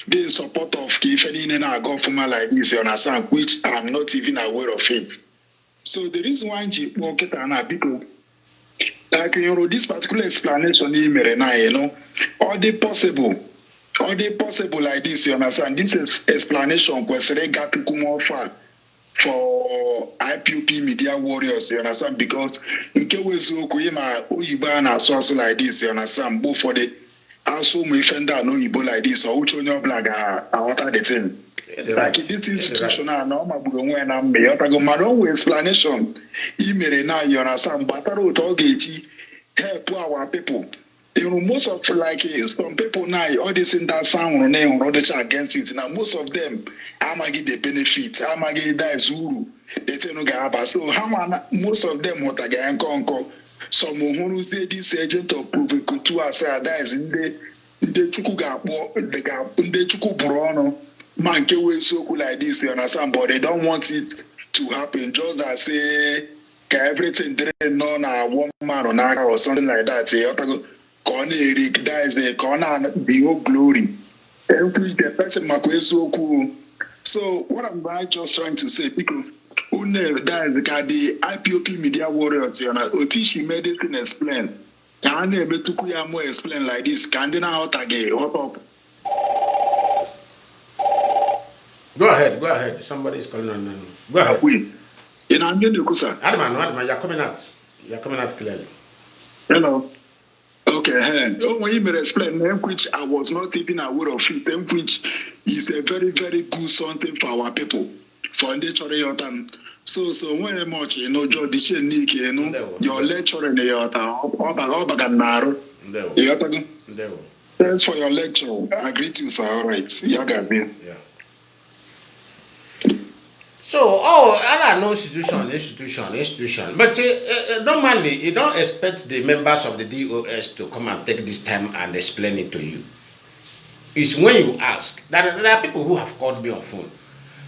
if any government like this, you understand, which I'm not even aware of it. So the reason why you walk it and people like this particular explanation all the possible like this, you understand. This is explanation got to come offer for IPOP media warriors, you understand, because in case we like this, you understand, both for the also my friend that no Igbo like this or which one black water the thing. Like this institution no my explanation. Email now you understand battle to help our people. You know, most of like some people now all this in that sound on name against it. Now most of them get the benefit, get that zuru. They tell no gaba. So how most of them what again conquer. Some who say this agent of prove to us that is in the chuku gap the chuku brono man can so like this, you understand, but they don't want it to happen. Just as say everything drain on one man or something like that. Eric that is the corner the whole glory. The person so cool. So what am I just trying to say? Because that is the IPOP media warriors, Otishi medicine explain. I never took you more explain like this. Can they now again? What up? Go ahead. Somebody's calling on me. Go ahead. In Angen, sir. Adman, you're coming out clearly. Hello. Okay, when you may explain which I was not even aware of it, which is a very, very good something for our people. For your time. So when much Joe Nick, your lecture in your town, thanks for your lecture. I greet you, sir. All right. Yeah. So, I don't know institution. But normally, you don't expect the members of the DOS to come and take this time and explain it to you. It's when you ask. There are people who have called me on phone.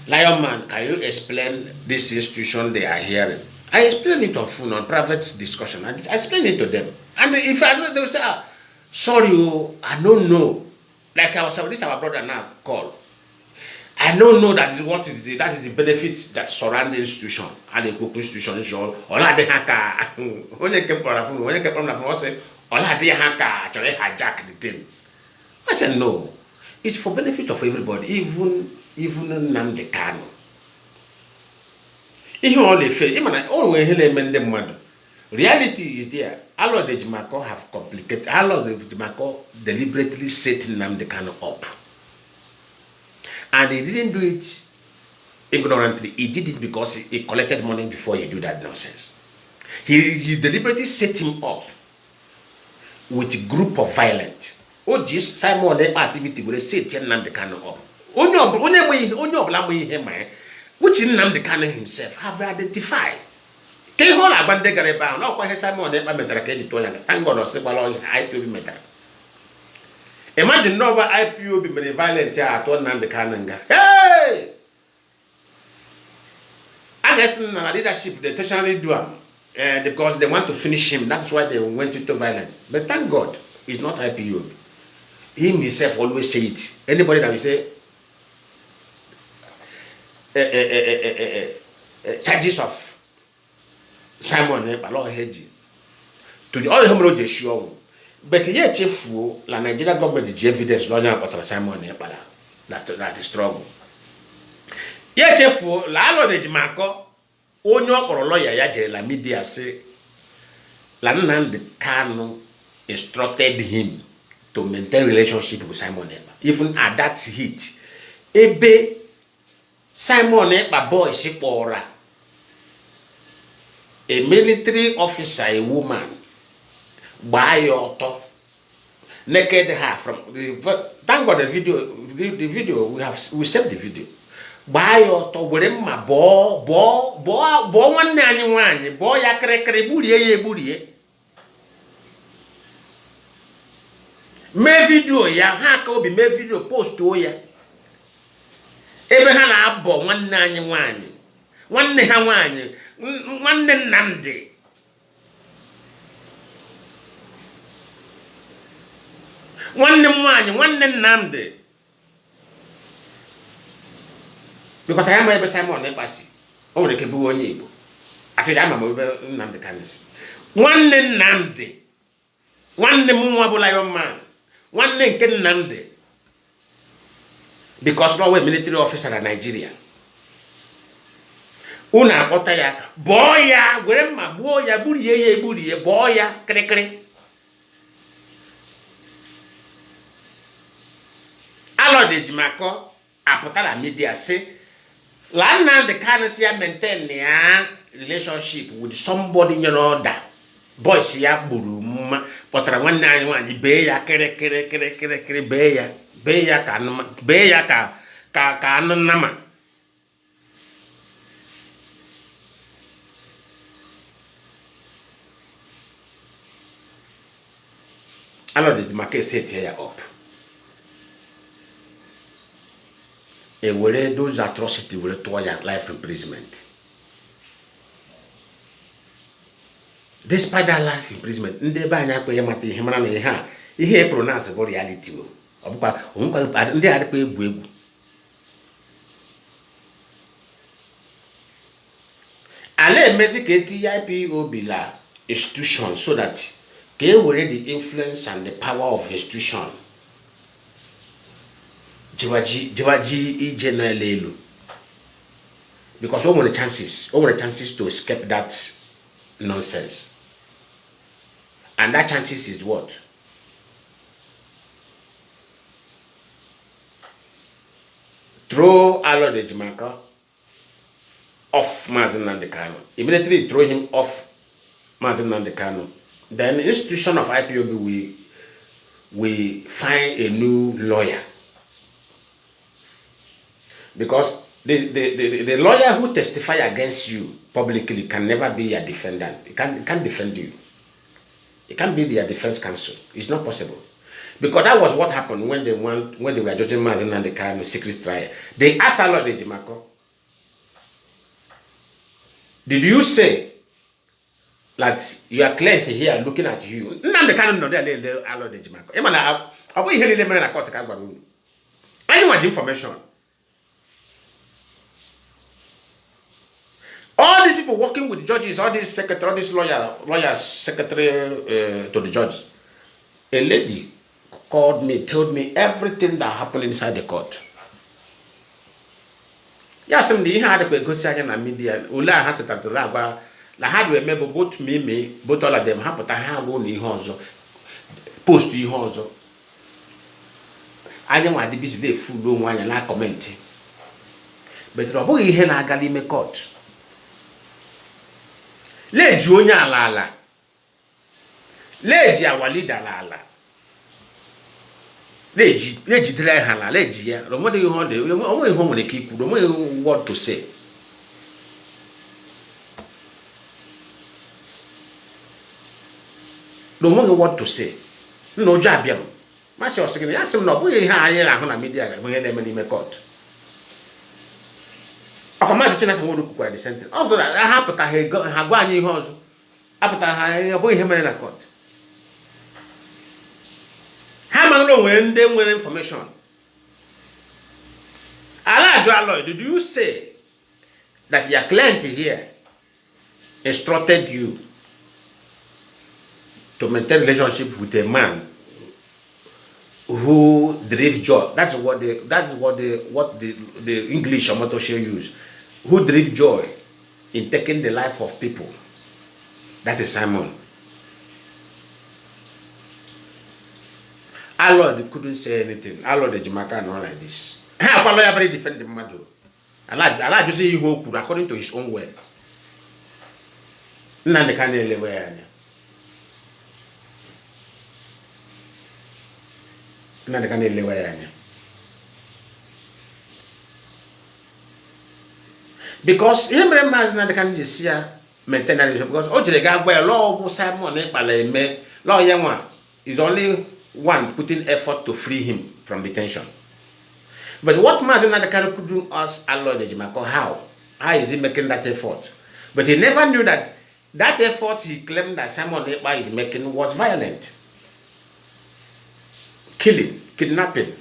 Lion man, can you explain this institution they are hearing? I explain it on phone, on private discussion. I explain it to them. And if I don't, they will say, sorry, I don't know. Like our brother now called. I don't know that is what it is. That is the benefits that surround the institution and the cook institution. All I did when you came from the phone, I said, all I did actually hijack the thing. I said, no, it's for benefit of everybody, even Nnamdi Kanu. Even all the faith, even all when he made them mad. Reality is there. All of the Jimako have complicated. All of the Jimako deliberately set Nnamdi Kanu up. And he didn't do it ignorantly. He did it because he collected money before he do that nonsense. He deliberately set him up with a group of violent. Oh, just Simon activity will set Nnamdi Kanu up. Which Nnamdi Kanu himself have identified. Thank God, imagine no IPO be very violent here at Nnamdi Kanu. Hey! I guess in leadership they intentionally do because they want to finish him. That's why they went into violence. But thank God, it's not IPO. He himself always say it. Anybody that will say charges of Simon to the all home they show. But yet, chief, la Nigeria government is evidence no about Simon Nepala that is strong. Yet, chief, la lo de Jimako, onyo or lawyer ya la media say, la Nnamdi Kanu instructed him to maintain relationship with Simon Nepala. Even at that heat, ebe Simon Nepala boy shipora, a military officer, a woman. Buy your top naked her from thank God the video we saved the video. Buy your top with my bo one nanny one boy ya kere burie me video ya ha ka obi me video post o ya ebe ha na abo one nanny one ha one Nnamdi. One Nnamdi. Because I am able Simon Nepasi. Only can be one year. I said, I'm a Nnamdi Kanu. One Nnamdi. One Mumabula man. One Nnamdi. Because no way military officer in Nigeria. Una potaya. Boya, grandma, boya, burie, boya, kre. Alors de Jimako apporta la media say la Nnamdi Kanu maintain a relationship with somebody in order. Boys ya buru mma potara one be ya kere be ya ka nama. Alors de Jimako set here up. And where those atrocities will require life imprisonment. Despite that life imprisonment, ndị be anyị akweghị mata ihe mara na ihe pronounce bụ reality o. Ọbụkwa ndị adịkwa egwu. Ala emezi ka eti IPOB la institution so that were the influence and the power of institution jiwaji ije na lelu, because all the chances to escape that nonsense. And that chances is what? Throw Alo de Jamaica off Mazi Nnamdi Kanu. Immediately throw him off Mazi Nnamdi Kanu. Then the institution of IPOB we find a new lawyer. Because the lawyer who testify against you publicly can never be your defendant. He can't defend you. It can't be their defense counsel. It's not possible. Because that was what happened when they were judging Mazi Nnamdi Kanu secret trial. They asked Alo de Jamaica, did you say that your client here looking at you? Nnamdi Kanu no there Alo de Jamaica. Emana abo ihe lele mere na court ka gbaru unu. Any much information. All these people working with judges, all these secretary, all these lawyers, secretary to the judge. A lady called me, told me everything that happened inside the court. Yes, he had a negotiation and media. Ula has a tattoo. La had remember both me, both all of them happened to have one in Honzo, post to Honzo. I didn't want to be the food, no one and I comment. But Robo he had a galime court. Le Junior Lala. Le Jawalida Lala. Leji dry hala, leji ya. No more you hold it. You only home when they keep. No more what to say. No more what to say. No job yam. Master was saying, "Yes, no. We hire a hona media when they make court." I come as China some work at the center. After that, I happen to have gone in house. After I boy him in a court. How long when they were information? Allah, did you say that your client here instructed you to maintain relationship with a man who drives joy? That's what the English Omotoshe use. Who drives joy in taking the life of people? That is Simon. Allah couldn't say anything. Allah the Jamaica not like this. How lawyer very defend the matter? Allah just say he could according to his own word. Nnamdi Kanu elewe anya. Nnamdi Kanu elewe anya. Because him remember Nnamdi Kanu just here maintain that because the guy where law Simon eme law young is only one putting effort to free him from detention. But what Mazi Nnamdi Kanu could do us Alo de Jamaica? How is he making that effort? But he never knew that that effort he claimed that Simon Ekpa is making was violent. Killing, kidnapping,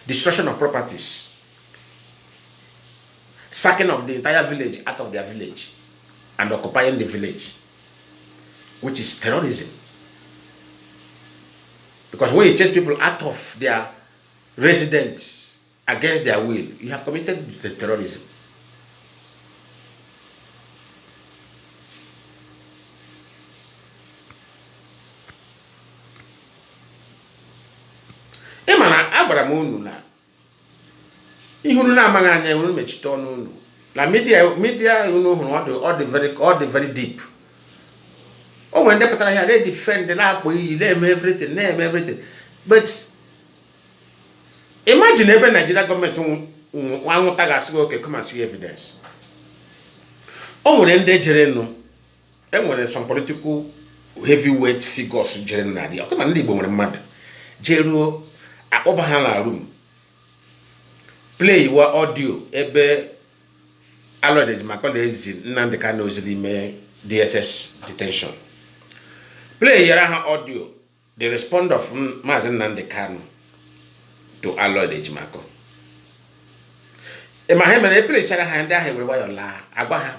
destruction of properties, sacking of the entire village out of their village and occupying the village, which is terrorism. Because when you chase people out of their residence against their will, you have committed the terrorism. Emana agbara m unu na ihunu na amaghị anya unu mechite ọnụ unu. Na media unu hụrụ all the very deep. Oh, when they put here, they defend the lap, they name everything. But imagine every Nigerian government one tag okay, come and see evidence. Oh, when they general, and when some political heavyweight figures general, come and leave when mad. Jero, a overhang room. Play your audio, ebe Alo de Jamaica Nnamdi Kanu's DSS detention. Play your audio, the response of Mazi Nnamdi Kanu to Alo de Jamaica. In my hand, I play Chara Hand, I will wear la Abaha,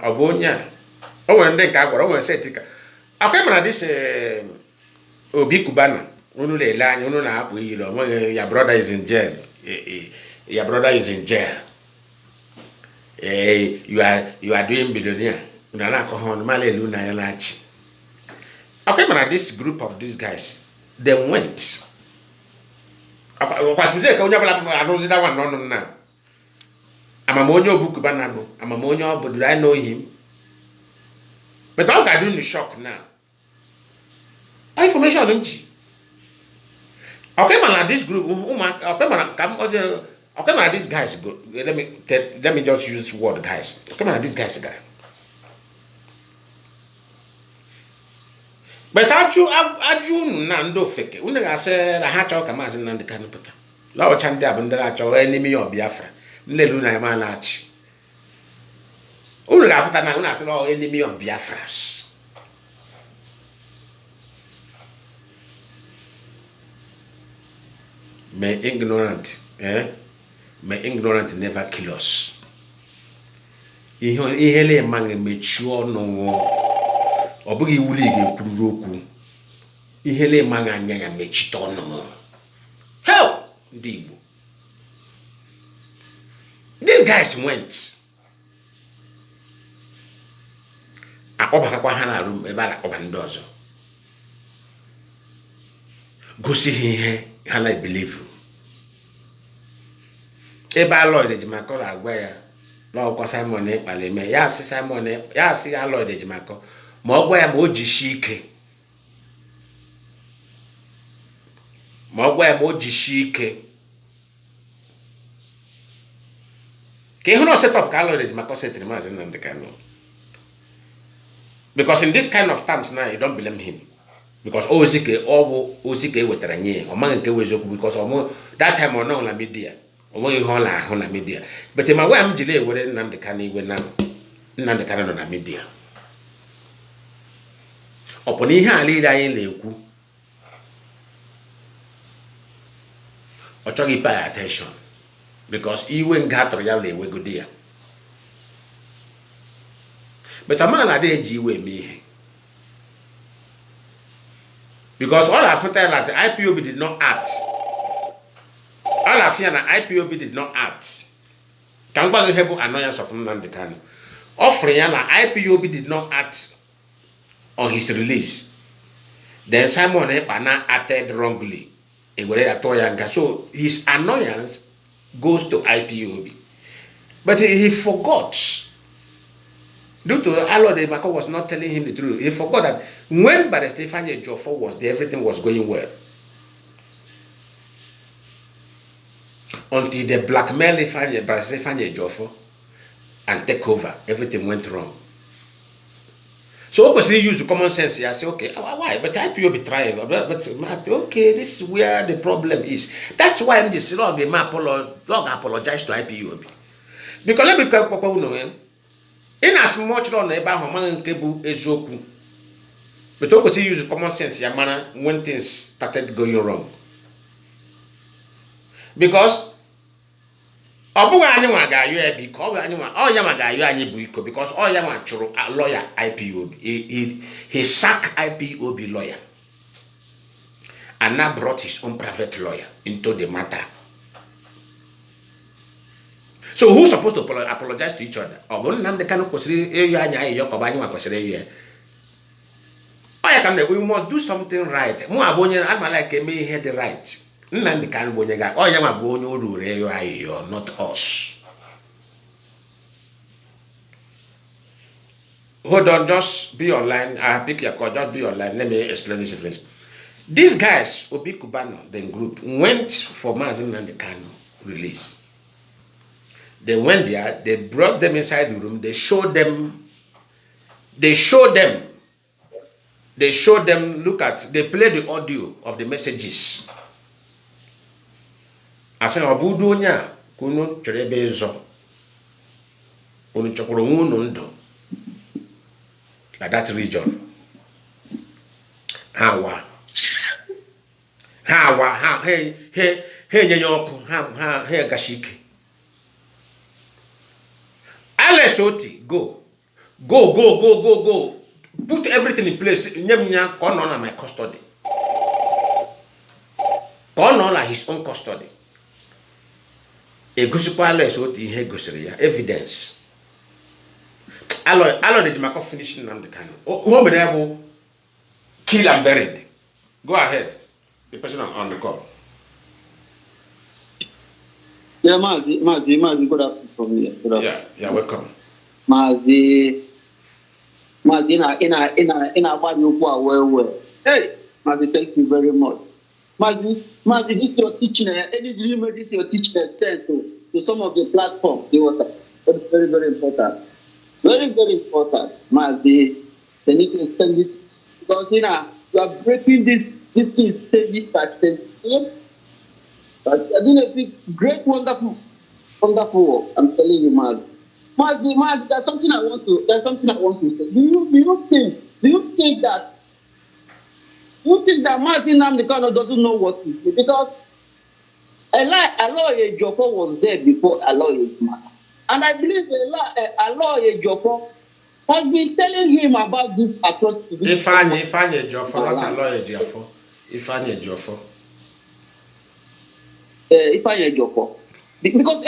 Obonia, O nwere ndị nke agwara, o nwere setika. Akwa mara this Obi Kubana, unu lele anya, unu na-akpụ iyi lo, your brother is in jail. Your brother is in jail. You are doing billionaire. Una na ko hon malelu na ya lachi. Akwa mara this group of these guys, they went. Akwa today ka onye bala anozida one no na. Amamonyo Obi Kubana bo, amamonyo obodo, I know him. But how can you shock now? Information on him. Okay, man, this group, okay, man, these guys go. Let me just use this word, guys. Okay, man, these guys guy. But aju na ndo fake. Une ga say na ha chaw ka Mazi Nnamdi Kanu pụta. La o chande abunda chaw enemy of Biafra. Nlelu na ma na achi. Une ga pụta na una say no enemy of Biafrans. May ignorant never kill us. Ihe le mange mechuo no obugi wuli ga-ekwuru okwu. Ihe le mange anya ya mechito no. Hell, ndị Igbo. These guys went. Akọbakwa ha na room ebe a na-akọba ndị ọzọ. Gosi ihe ha na believe. Ebe Lloyd Ejimako agwa ya na ọkwa Simon Ekpaleme ya asị Simon ya asị ya Lloyd Ejimako ma ọ gwa ya ma o jishi ike. Ma ọ gwa ya ma o jishi ike. Ka ihe no set up ka Lloyd Ejimako setiri Mazi Nnamdi Kanu. Because in this kind of terms now you don't blame him. Because ozike wetara nye o man nke wezoku because that time on na media o nwe ihe ọ la ahụ na media but ma wa am jile ewere Nnamdi Kanu iwe na Nnamdi Kanu no na media oponi ihe ala ile anyị na-ekwu o chọghị pay attention because iwe nga atọrọ ya na-ewegodi ya but amana na dey ji iwe eme ihe. Because all I found that the IPOB did not act. All I fear that IPOB did not act. Can go have annoyance of Nnamdi Kanu. Offering that IPOB did not act on his release. Then Simon Ekpana acted wrongly. So his annoyance goes to IPOB. But he forgot. Due to Lord Ejimako was not telling him the truth. He forgot that when Barrister Stephen Ejiofor was there, everything was going well. Until they blackmailed Barrister Stephen Ejiofor and take over, everything went wrong. So obviously use the common sense here. I say, okay, why? But IPOB trying. But okay, this is where the problem is. That's why I'm just apologize to IPOB. Because let me tell in as much on ebe ahụ man nke bụ eziokwu, but o kwesịrị use common sense ya mana when things started going wrong. Because ọ bụghị anyị nwa ga-ayọ ya biko, ọ bụ anyị nwa ọ ya ma ga-ayọ anyị bụ iko because ọ ya nwa chụrụ lawyer IPOB. He sacked IPOB lawyer and now brought his own private lawyer into the matter. So who's supposed to apologize to each other? Or Nnamdi Kanu we must do something right. I'm like the right. Nnamdi Kanu not us. Hold on, just be online. I pick your call, just be online. Let me explain this difference. These guys, Obi Kubana, the group, went for Mazi Nnamdi Kanu release. They went there, they brought them inside the room, they showed them, look at, they played the audio of the messages. I said, Obudunya, Kunu Trebezo, Kunu Chokoro, like that region. Hey, Gashiki. Alesoti, go. Go, go, go, go, go. Put everything in place. Nyemnya kono na my custody. Kono na his own custody. Egusupale so ti he gosiri ya evidence. Allo de Jimako finishing Nnamdi Kanu. Who be able kill and buried. Go ahead. The person on the call. Yeah, Mazi, good afternoon from me. Yeah, welcome. Mazi, in a well. Hey, Mazi, thank you very much. Mazi, this is your teaching. Any dream, this is your teaching extend to some of the platforms. They were very, very important. Very, very important. Mazi, they need to extend this because you are breaking this thing stage by stage. But I did a big, great, wonderful work. I'm telling you, Mazi. Mazi, there's something I want to say. Do you think that Mazi Nnamdi Kanu doesn't know what to do? Because Aloye Jofo was there before Aloye Jumaka. And I believe Aloye Jofo has been telling him about this atrocity. Ifanye Jofo, not Aloye Jofo. Ifanye Jofo. Ifanye Jofo. Because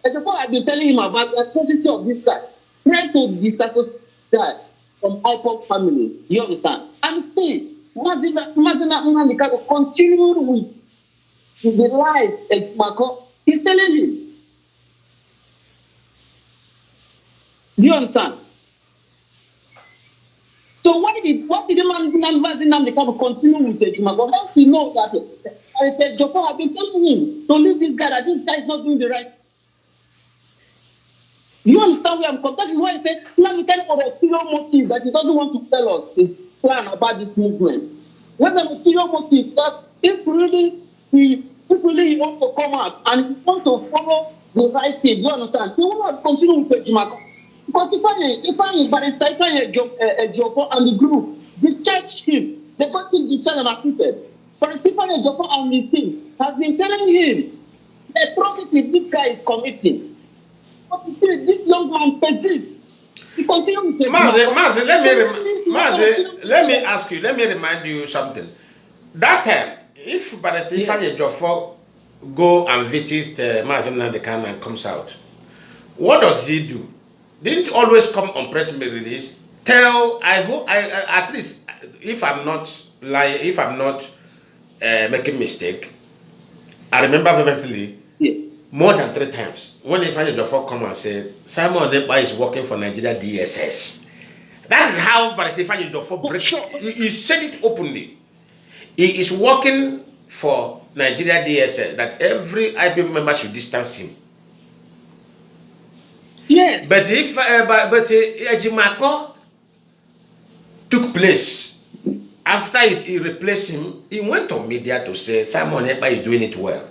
Ejofo had been telling him about the atrocity of this guy, trying to disassociate from IPOC family. You understand? And see, Mazi Nnamdi Kanu continued with the lies Ejimako is telling him. Do you understand? So why did Mazi Nnamdi Kanu continue with Ejimako? Once he knows that I said Jofo had been telling him to leave this guy, that this guy is not doing the right. Do you understand where I'm coming? That is why I said Nnamdi Kanu for the ulterior motive that he doesn't want to tell us his plan about this movement. What's the ulterior motive? That if really he wants to come out and he wants to follow the right thing, do you understand? He will not continue with Ejimako. Because if Barrister Jofo and the group discharged him, they got him discharged and acquitted. But Ifanye Jofo and the team has been telling him the atrocity this guy is committing. But you see, this young man persists. He continues with Mazi, let me ask you, let me remind you something. That time, if Barrister Ifanye Jofo go and visit Mazi Nnamdi Kanu and comes out, what does he do? Didn't always come on press release. I hope at least if I'm not lying, if I'm not making mistake, I remember vividly more than 3 times when Ifanye Jofo come and said Simon Ekpa is working for Nigeria DSS. That's how Barrister Ifanye Jofo break. He said it openly. He is working for Nigeria DSS, that every IPM member should distance him. Yes. But if Ejimako took place after he replaced him, he went on media to say Simon Ekpa is doing it well.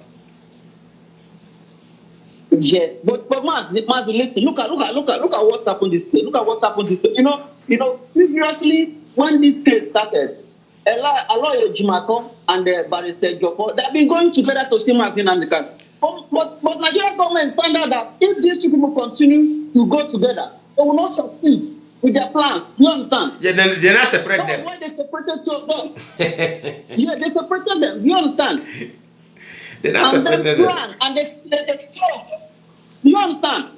Yes, but Mazi, listen. Look at what's happened this day. Look at what's happened this day. You know. Previously, when this case started, Aloye Jumako and Barrister Jofo, they've been going together to see Mazi Nnamdi Kanu. But Nigerian government found out that if these two people continue to go together, they will not succeed with their plans. You understand? Yeah, then they not separate them. That's why they separated two of them. Yeah, they separated them. You understand? They not separated them. And they strong. You understand?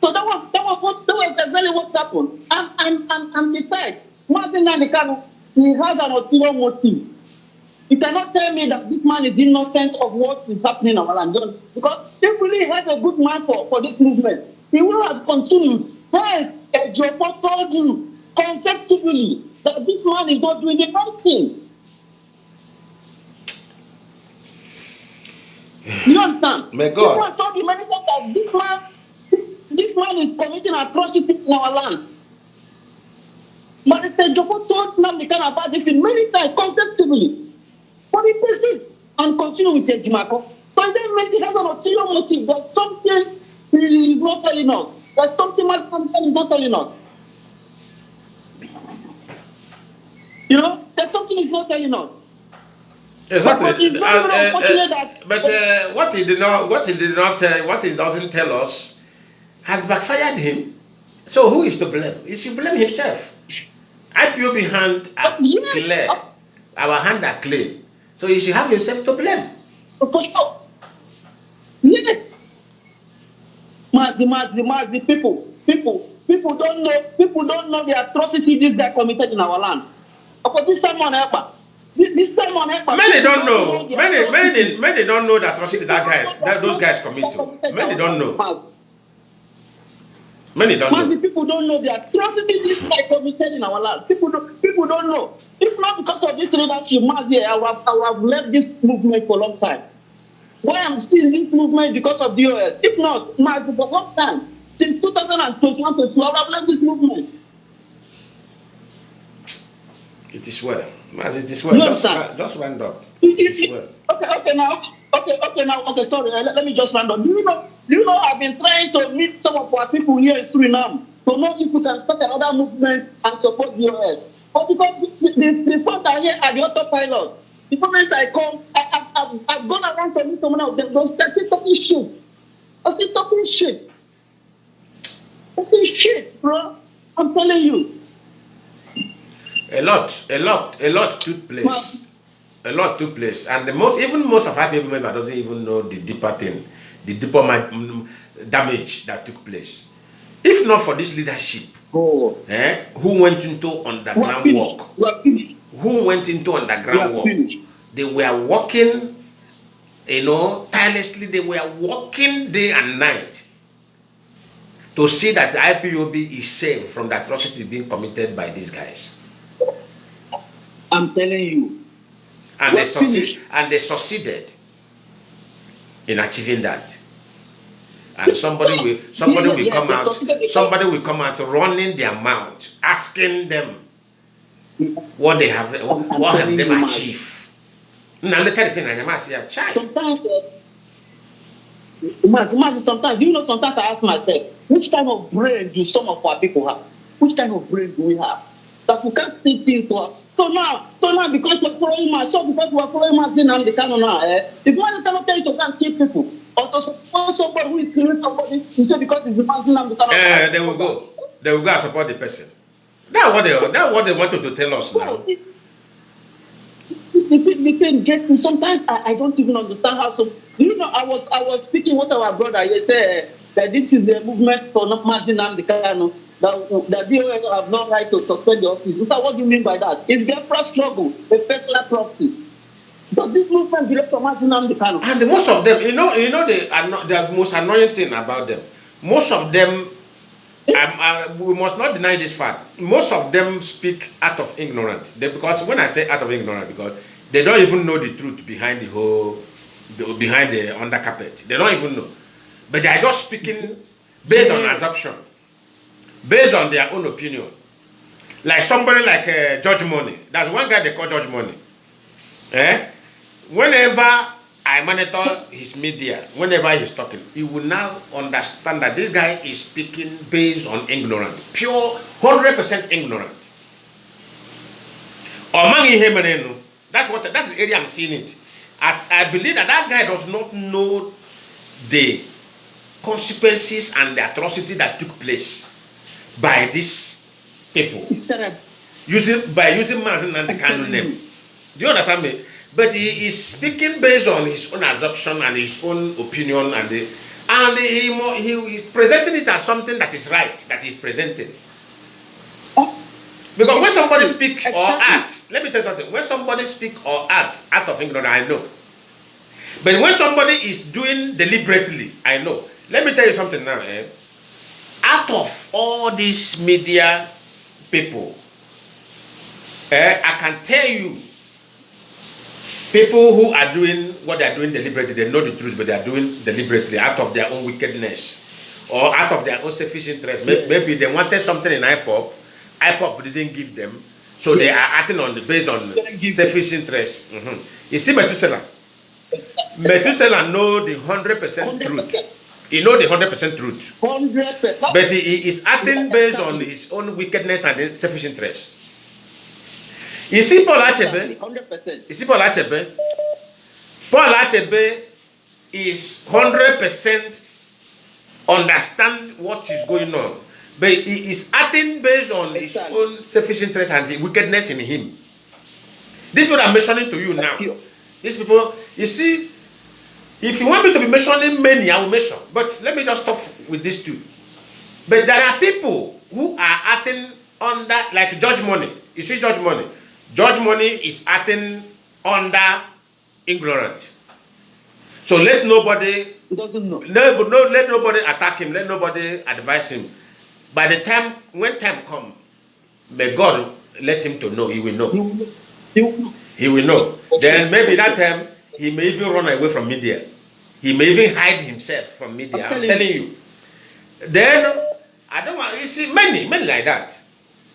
So that was exactly what happened. And besides, Mazi Nnamdi Kanu, he has an ulterior motive. You cannot tell me that this man is innocent of what is happening in our land. Because if really he has a good man for this movement, he will have continued. Hence, Jofo told you consecutively that this man is not doing the right thing. You understand? May God. People told you many times that this man is committing atrocity in our land. But Jofo told Nnamdi Kanu about this many times consecutively. But he persists and continue with Ejimako. So that means he has an ulterior motive. There's something he is not telling us. There's something Mazi Nnamdi Kanu is not telling us. You know, there's something he's not telling us. Exactly. But it's very unfortunate that. What he doesn't tell us has backfired him. So who is to blame? He should blame himself. IPOB hand are clear. Our hand are clean. So he should have himself to blame. For sure. Yes. Mazi, people don't know the atrocity this guy committed in our land. But this time on Epa. This time on Epa. Many don't know. Many don't know the atrocity those guys commit to. Many don't know. Many don't know. People don't know the atrocity this guy committed in our land. People don't know. If not because of this leadership, Mazi, I would have left this movement for a long time. Why I'm seeing this movement because of the OS? If not, Mazi, for a long time, since 2021, I would have left this movement. It is well. Mazi, it is well. No, just round up. It is well. Okay, sorry. Let me just round up. Do you know I've been trying to meet some of our people here in Suriname to know if we can start another movement and support the OS. But because the funds are here at the autopilot, the moment I come, I've gone around to meet someone of them. They're still talking shit. I'm still talking shit. Talking shit, bro. I'm telling you. A lot took place. A lot took place, and most of our people members doesn't even know the deeper thing, the deeper damage that took place. If not for this leadership, who went into underground work, they were working, tirelessly. They were working day and night to see that the IPOB is safe from the atrocity being committed by these guys. I'm telling you. And they succeeded in achieving that. And somebody will come out running their mouth, asking them what have them achieved. Now let me tell you, sometimes I ask myself, which kind of brain do some of our people have? Which kind of brain do we have? That we can't see things to us. So now, because we're following Nnamdi Kanu now, if one cannot tell you to go and kill people, or to support somebody who is killing somebody, you say because it's Nnamdi Kanu. They will go and support the person. That's what they wanted to tell us now. It can get me. Sometimes I don't even understand how some. I was speaking with our brother yesterday that this is the movement for Nnamdi Kanu. That DOS have no right to suspend the office. What do you mean by that? It's Biafra struggle, a personal property. Does this movement belong to Nnamdi Kanu? And most of them, the most annoying thing about them, most of them, we must not deny this fact, most of them speak out of ignorance. Because when I say out of ignorance, because they don't even know the truth behind behind the undercarpet. They don't even know. But they are just speaking based on assumption. Based on their own opinion. Like somebody like Judge Money. That's one guy they call Judge Money. Whenever I monitor his media, whenever he's talking, he will now understand that this guy is speaking based on ignorance. Pure 100% ignorant. That's the area I'm seeing it. I believe that guy does not know the consequences and the atrocity that took place by these people using Mazi Nnamdi Kanu name. Do you understand me? But he is speaking based on his own assumption and his own opinion, and he is presenting it as something that is right, that he's presenting. Because when somebody speaks or acts, let me tell you something. When somebody speaks or acts out of ignorance, I know. But when somebody is doing deliberately, I know. Let me tell you something now. Out of all these media people, I can tell you, people who are doing what they are doing deliberately, they know the truth, but they are doing deliberately out of their own wickedness or out of their own selfish interest. Maybe they wanted something in IPOP didn't give them, so they are acting based on selfish interest. You see, Methuselah know the 100% truth. He knows the 100% truth. 100%. But he is acting based on his own wickedness and selfish interest. You see Paul Achebe? 100%. You see Paul Achebe? Paul Achebe is 100% understand what is going on. But he is acting based on his own selfish interest and wickedness in him. These people I'm mentioning to you now. These people, you see, if you want me to be mentioning many, I will mention. But let me just stop with these two. But there are people who are acting under, like Judge Money. You see Judge Money? Judge Money is acting under ignorant. So let nobody, doesn't know. Let nobody attack him. Let nobody advise him. By the time, when time comes, may God let him to know. He will know. He will know. Then maybe that time, he may even run away from media. He may even hide himself from media. I'm telling you. Then, I don't want, you see, many like that.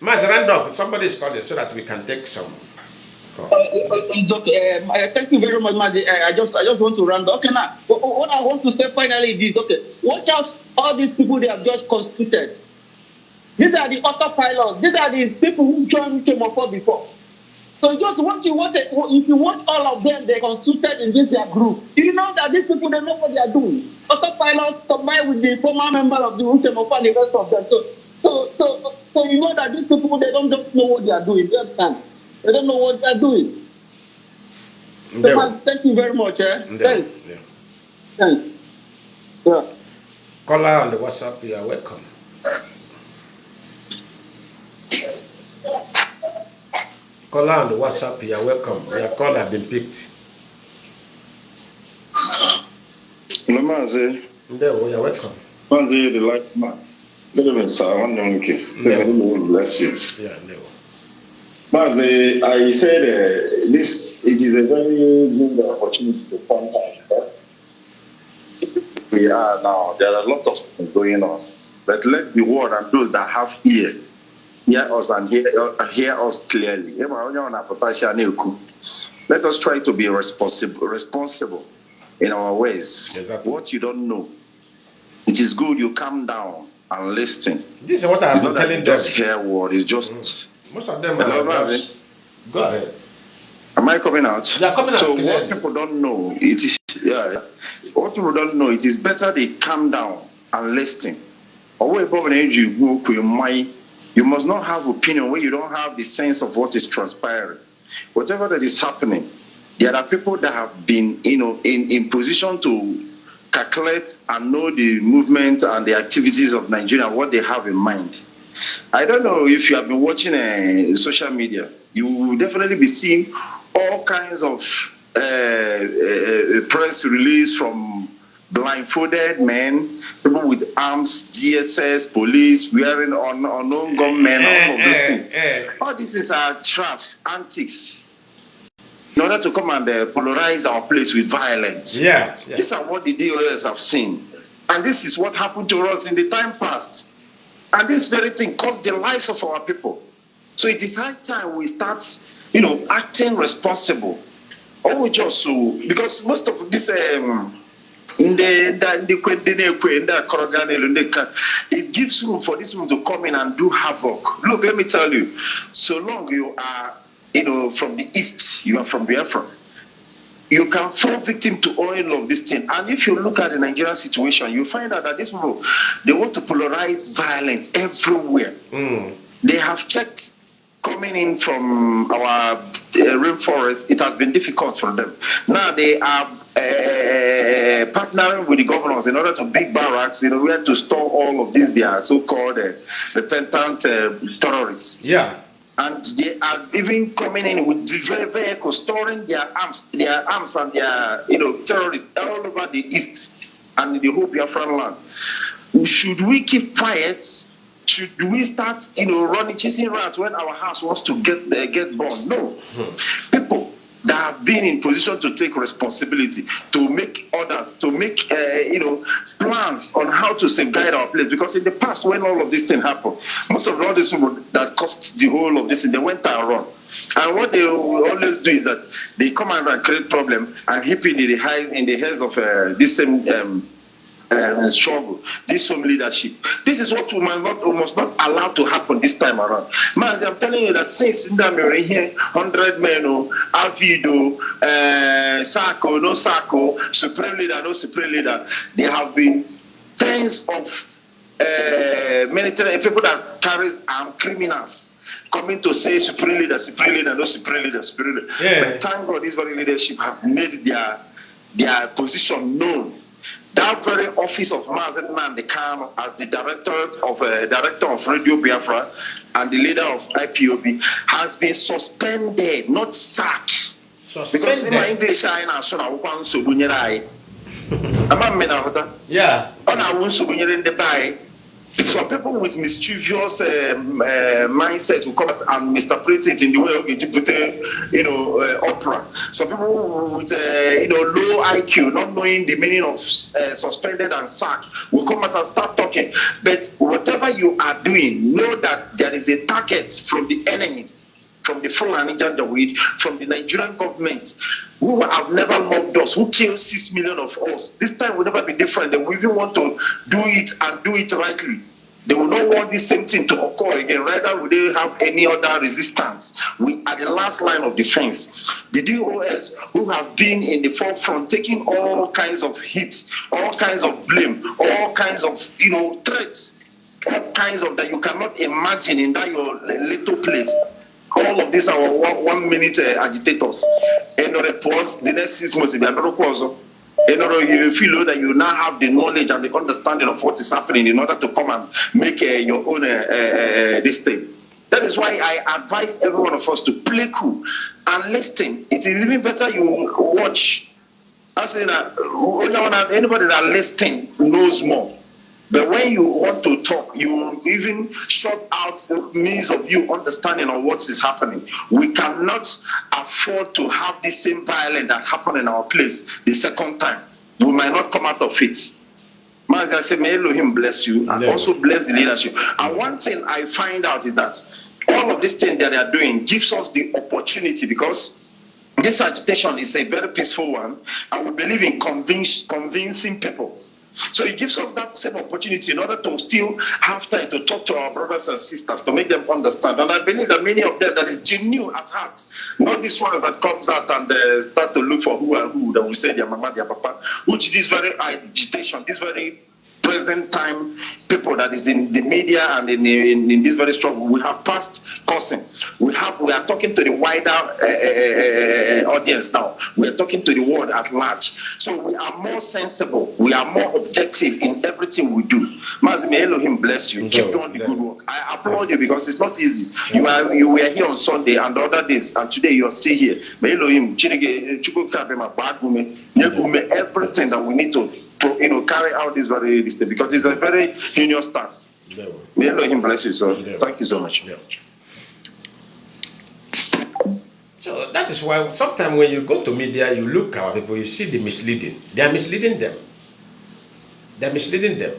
Mazi, round up. Somebody is calling so that we can take some. It's okay. Thank you very much, Mazi. I just want to round up. Okay, now, what I want to say finally is, okay, watch out all these people they have just constituted. These are the autopilots. These are the people who joined Chemofo before. So just if you want all of them, they constituted in this their group. You know that these people, they know what they are doing. Autopilots combined with the former member of the Chemofo and the rest of them. So you know that these people, they don't just know what they are doing. They understand? They don't know what they are doing. So man, thank you very much. Thanks. Yeah. Thanks. Yeah. Caller on the WhatsApp, you are welcome. Caller on the WhatsApp, you are welcome. Your call has been picked. Mazi. There, you are welcome. Mazi, the light man. Good evening, sir. Bless you. Yeah, no. Mazi, I said it is a very good opportunity to contact us. We are now, there are a lot of things going on. But let the world and those that have ear hear us and hear us clearly. Let us try to be responsible in our ways. Exactly. What you don't know, it is good you calm down and listen. This is what I've been telling them. It's not that you just hear word, it's just... Most of them are just... Go ahead. Am I coming out? They are coming out. So what people don't know, it is... Yeah. What people don't know, it is better they calm down and listen. You must not have opinion where you don't have the sense of what is transpiring. Whatever that is happening, there are people that have been, in position to calculate and know the movement and the activities of Nigeria, what they have in mind. I don't know if you have been watching social media. You will definitely be seeing all kinds of press release from blindfolded men, people with arms, DSS, police, wearing unknown gunmen, all of those things. All this is traps, antics, in order to come and polarize our place with violence. Yeah. These are what the DOS have seen. And this is what happened to us in the time past. And this very thing cost the lives of our people. So it is high time we start, acting responsible. Or we just because most of this it gives room for this one to come in and do havoc. Look, let me tell you, so long you are, from the east, you are from Biafra, you can fall victim to all of this thing. And if you look at the Nigerian situation, you find out that these people, they want to polarize violence everywhere. They have checked coming in from our rainforest. It has been difficult for them. Now they are partnering with the governors in order to build barracks, where to store all of these their so-called repentant terrorists. Yeah. And they are even coming in with vehicles, storing their arms and their terrorists all over the east and the whole Biafran land. Should we keep quiet? Should we start, chasing rats when our house wants to get burned? No. People that have been in position to take responsibility, to make orders, to make, plans on how to safeguard our place. Because in the past, when all of this thing happened, most of all these people that caused the whole of this, they went and run. And what they will always do is that they come out and create problem and heap in the heads of this same struggle, this home leadership. This is what we must not allow to happen this time around. Mazi, I'm telling you that since Nnamdi here, 100 men, Avido, Sako, no Sako, Supreme Leader, no Supreme Leader, there have been tens of military people that carries armed criminals coming to say supreme leader, no supreme leader, supreme leader. Yeah. But thank God, this very leadership have made their position known. That very office of Mazi Nnamdi Kanu as the director of Radio Biafra and the leader of IPOB has been suspended, not sacked. Because in my English, I know so now one so bunyerai. Am I Yeah. On our own so in the bay. Some people with mischievous mindsets will come out and misinterpret it in the way of interpreting, opera. Some people with, low IQ, not knowing the meaning of suspended and sacked, will come out and start talking. But whatever you are doing, know that there is a target from the enemies, from the Fulani Janjaweed, from the Nigerian government, who have never loved us, who killed 6 million of us. This time will never be different. They will even want to do it and do it rightly. They will not want this same thing to occur again. Rather, will they have any other resistance? We are the last line of defense. The DOS, who have been in the forefront, taking all kinds of hits, all kinds of blame, all kinds of threats, all kinds of that you cannot imagine in that your little place. All of these are 1 minute agitators. And the reports, the next 6 months, they are not also. You feel that you now have the knowledge and the understanding of what is happening in order to come and make your own this thing. That is why I advise every one of us to play cool and listen. It is even better you watch. As in, anybody that listens knows more. But when you want to talk, you even shut out means of you understanding on what is happening. We cannot afford to have the same violence that happened in our place the second time. We might not come out of it. Mazi, I say, may Elohim bless you and also bless the leadership. And one thing I find out is that all of these things that they are doing gives us the opportunity, because this agitation is a very peaceful one, and we believe in convincing people. So it gives us that same opportunity in order to still have time to talk to our brothers and sisters, to make them understand. And I believe that many of them that is genuine at heart, not these ones that comes out and start to look for who and who, that will say their mama, their papa, which this very agitation, this very present time people that is in the media and in this very struggle, we have passed cursing. We are talking to the wider audience now. We are talking to the world at large. So we are more sensible. We are more objective in everything we do. Mazi, may Elohim bless you. Keep doing the good work. I applaud you because it's not easy. You were here on Sunday and the other days, and today you are still here. May Elohim everything that we need to carry out this thing, because it's a very heinous task. May Elohim bless you, sir. Thank you so much. So that is why sometimes when you go to media, you look at our people, you see the misleading. They are misleading them. They're misleading them.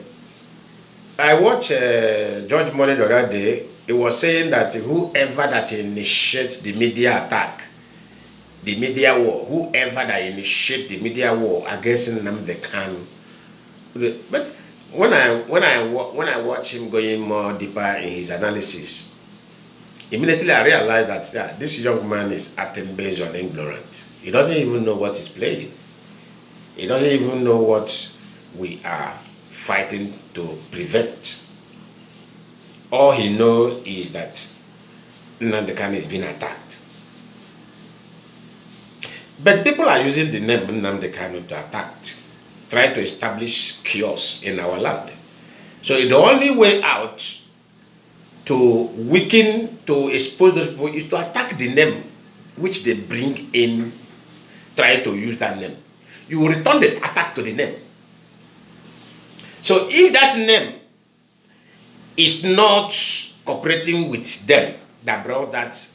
I watched George Money the other day. He was saying that whoever that initiates the media attack, the media war, whoever that initiate the media war against Nnamdi Kanu. But when I watch him going more deeper in his analysis, immediately I realized that this young man is acting based on ignorance. He doesn't even know what he's playing. He doesn't even know what we are fighting to prevent. All he knows is that Nnamdi Kanu is being attacked. But people are using the name Nnamdi Kanu to attack, try to establish chaos in our land. So the only way out to weaken, to expose those people is to attack the name which they bring in, try to use that name. You will return the attack to the name. So if that name is not cooperating with them that brought that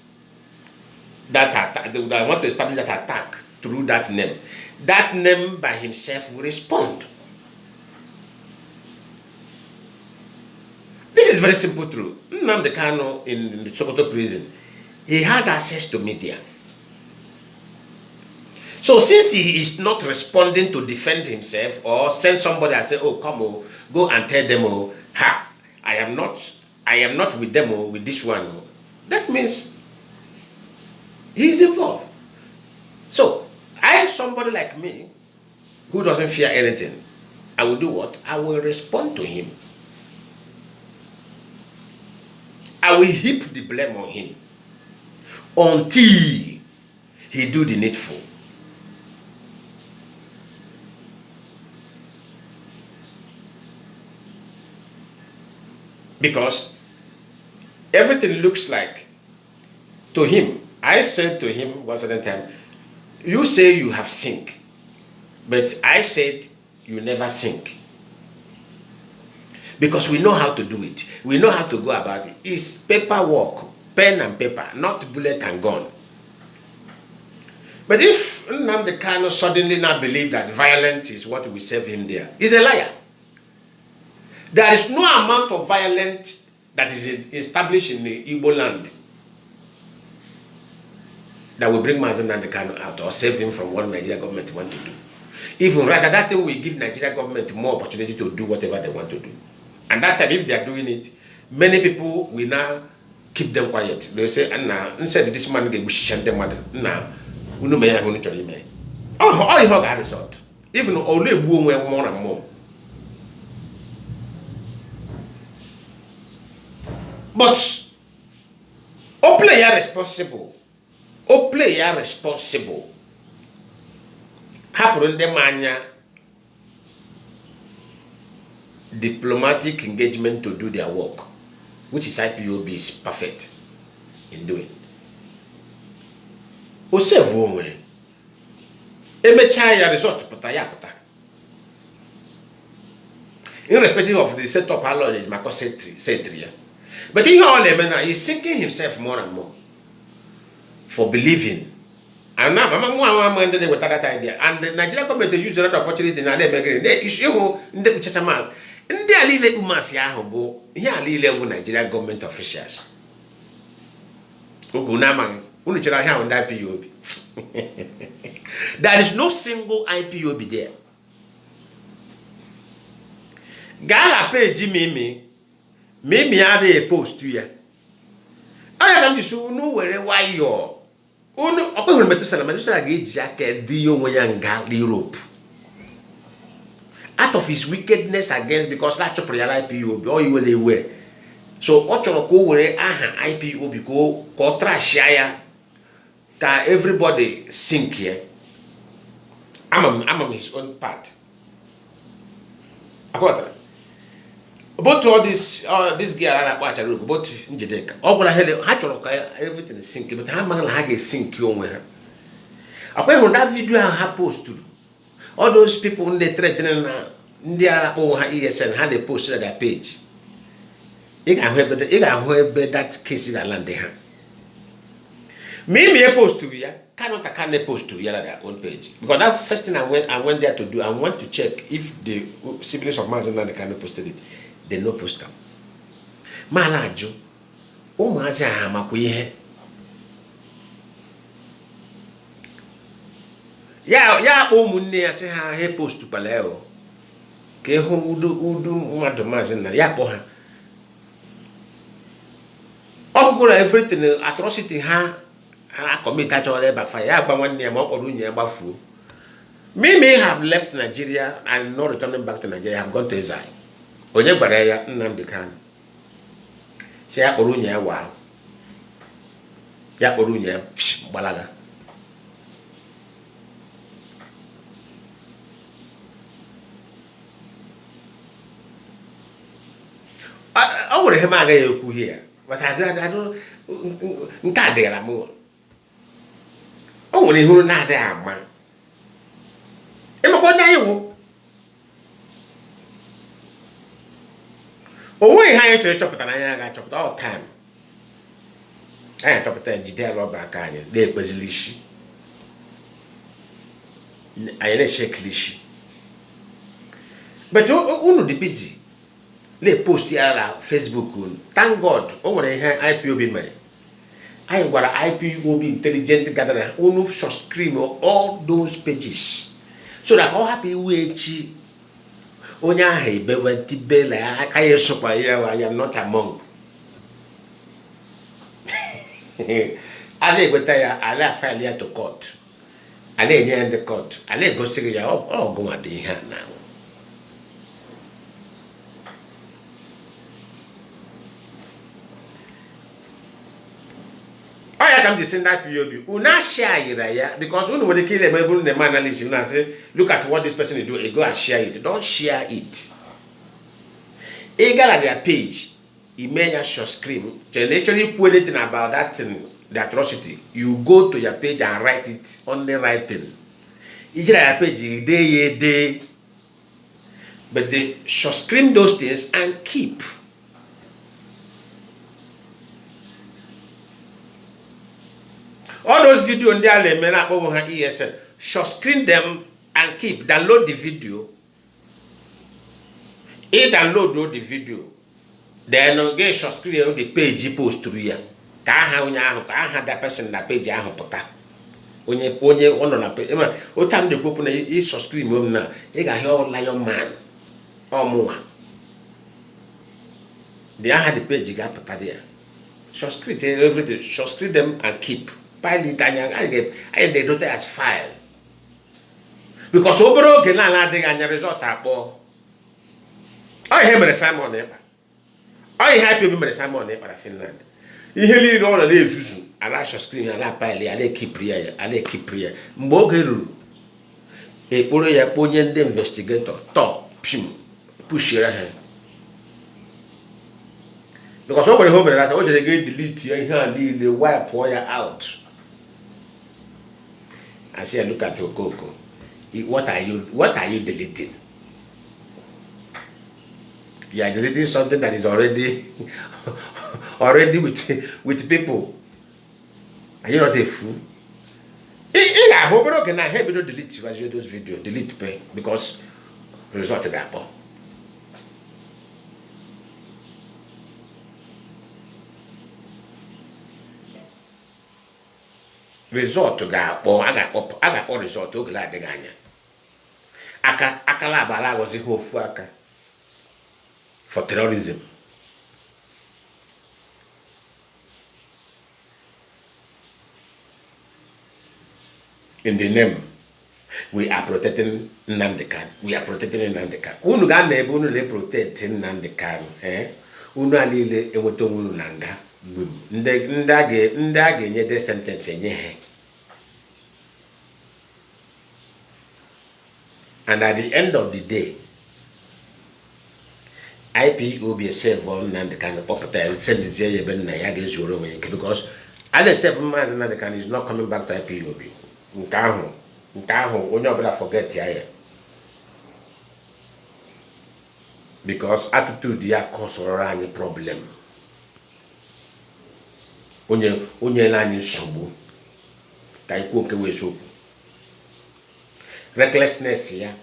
attack, they want to establish that attack through that name by himself will respond. This is very simple truth. Nnamdi Kanu in the Sokoto prison, he has access to media. So since he is not responding to defend himself or send somebody and say, oh, come on, go and tell them, I am not with them, with this one. That means he's involved. So, somebody like me, who doesn't fear anything, I will do what? I will respond to him. I will heap the blame on him until he do the needful. Because everything looks like, to him, I said to him once at a time, you say you have sink, but I said you never sink. Because we know how to do it. We know how to go about it. It's paperwork, pen and paper, not bullet and gun. But if Nnamdi Kanu suddenly now believe that violence is what will save him there, he's a liar. There is no amount of violence that is established in the Igbo land that will bring Mazi Nnamdi Kanu out or save him from what Nigeria government want to do. Even rather, that thing will give Nigeria government more opportunity to do whatever they want to do. And that time, if they are doing it, many people will now keep them quiet. They say, "Anna, instead this man get wished them mother. Now, we know me I want to tell you me. Oh, you have result. Even only more and more. But, all player responsible. All player responsible. Happen the mania diplomatic engagement to do their work, which is IPOB is perfect in doing. Osevu onwe. Emecha ya result pụta ya pụta. Irrespective of the setup how long is Mako Setria. But in all now, he's sinking himself more and more for believing. And now, Mama ended with that idea. And the Nigerian government used that opportunity and they issue in the Chachamas. In the Alile Umas Yahobo, here Alile Nigerian government officials. Ukunaman, Unichara here on the IPOB. There is no single IPOB there. Gala pay Jimmy, maybe I a post to you. I am just know why you're. Ono okwe metusala ga-eji aka di onwe ya nga Europe out of his wickedness against, because that chọpụrụ ya IPOB o iwele ewe, so ọ chọrọ ka o were aha IPOB ka ọ trash ya ka everybody sink here. I'm his own part. Akwata both all this girl na akpa achara ogo both Njideka ọ gwara hele ha chọrọ ka everything sink, but ha magala ha ga-sink onwe ha. Akwa hụrụ that video ha post all those people in the threatening na ndị akpọ ha ESN ha dey post na their page. Ị ga-ahụ ebe that case ga land ha. Me post to ya cannot post to ya na their own page, because that first thing I went there to do, I want to check if the siblings of Mazi Nnamdi Kanu posted it. They no post them. Malaju, Mazi amakwa ihe. Ya ụmụnne ya sị ha he post paleo. Ka ịhụ udu mmadụ Mazi Nnamdi ya kpọ ha. Ọ gwara everything atrocity ha commit actually backfire. Ya gba nwanne ya ma ọ kpọrọ unyi ya gbafuo. Me have left Nigeria and not returning back to Nigeria. I have gone to exile. Onye gbara ya Nnamdi Kanu si ya kpọrọ unyi ya wa ya kpọrọ unyi ya gbalaga. I would have had a coup here, but I don't get more. Only who not there, man. What are you? Oh, we hire to chop it and I got chopped all time. I chop it and Jidea Robert Canyon, they was lishi. I let shake lishi. But you the busy. They post here on Facebook. Thank God, over here IPOB man. I got an IPOB intelligent gatherer who subscribe all those pages, so that all happy way Onya hebe wenti bela akaye sopa here I am not among. Ale gwetaya ala file here to court. Ale near the court. Ale go see ya oh go at the hand now. Oh, yeah, come to send that POB. Una share it, yeah, because when they kill them, able to analyze, you know, say, look at what this person is doing, go and share it. Don't share it. Eagle at their page, you may just short screen. They literally put anything about that thing, the atrocity. You go to your page and write it on the right thing. Each at your page, day, but they short screen those things and keep. All those videos there, they may not over ESN. Short screen them and keep. Download the video. Download the video. Then get short screen the page post through here. That person that page onye ono na page. O time the people na short screen mom na. You got hear Lion Man. Or more. They had the page got there. Short screen everything. Short screen them and keep. Pilot and they do that as file. Because overall can not get result apo. I have Simon Epa. I happy with Simon Epa Finland. He really all the leaves and I shall screen and I pile and they keep prayer and they keep prayer. Mbogeru a Poloya Ponian the investigator top push your hand. Because over the home that I want to get delete here and the wipe wire out. I say, look at your Coco. What are you deleting? You are deleting something that is already with people. Are you not a fool? I hope I can help you to delete those videos. Delete pay because result to that point. Resort to go, I got resort to glad the Ganya. Akalabala was the whole fucker for terrorism. In the name, we are protecting Nnamdi. We are protecting Nnamdi. Unu ga na ebe unu le protect Nnamdi. Unu alile enweto unu nanga. Ndị a ga-enye the sentence enye ha. And at the end of the day, IPOB save on Nnamdi Kanu property send it here because other 7 months Nnamdi Kanu is not coming back to IPOB. Nkahu, onye obula forget ya. Because attitude ya cause any problem. Onye na anyị nsogbu ka ikwu nke wezo recklessness ya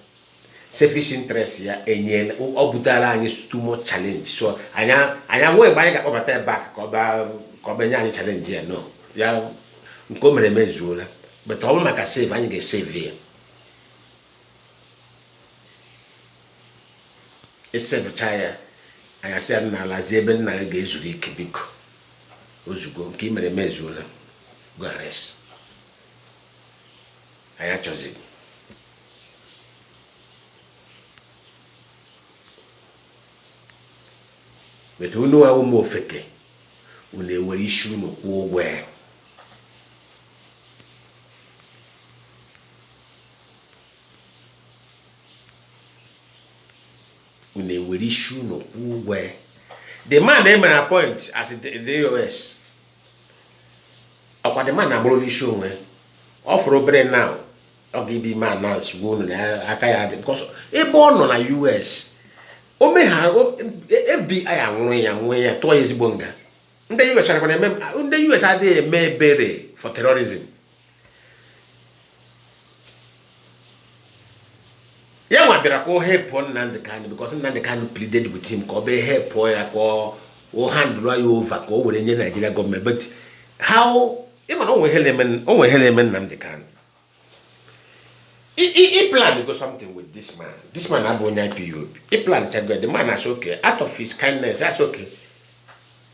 selfish interest ya enye o butara anyị too much challenge so anya nwe gbanye ga kpọbata back ka ọba nye anyị challenge ya no ya nke o mere mezuola but ọ bụrụ maka save anyị ga-save ya esave chaya anya sị na alazi ebe nna ya ga-ezuru ike biko ozugo nke mere mezuola go arrest anya chozi but unu awu mo feke unu ewere issue no kwuo ụgwọ ya unu ewere issue no kwuo ụgwọ ya. The man they made a point as the US. Or the man I'm really showing off Robert now. I'll give you man now. Because a born on a US. O may have FBI and when 2 years bonga. In the US, in the US, are they may bury for terrorism? Yeah, what better call help on Nnamdi Kanu because Nnamdi Kanu pleaded with him. Kobe help or hand you over go with the Nigeria government. But how even only Heleman Nnamdi Kanu. He planned to go something with this man. This man Abonai PU. He planned to go. The man is okay. Out of his kindness, that's okay.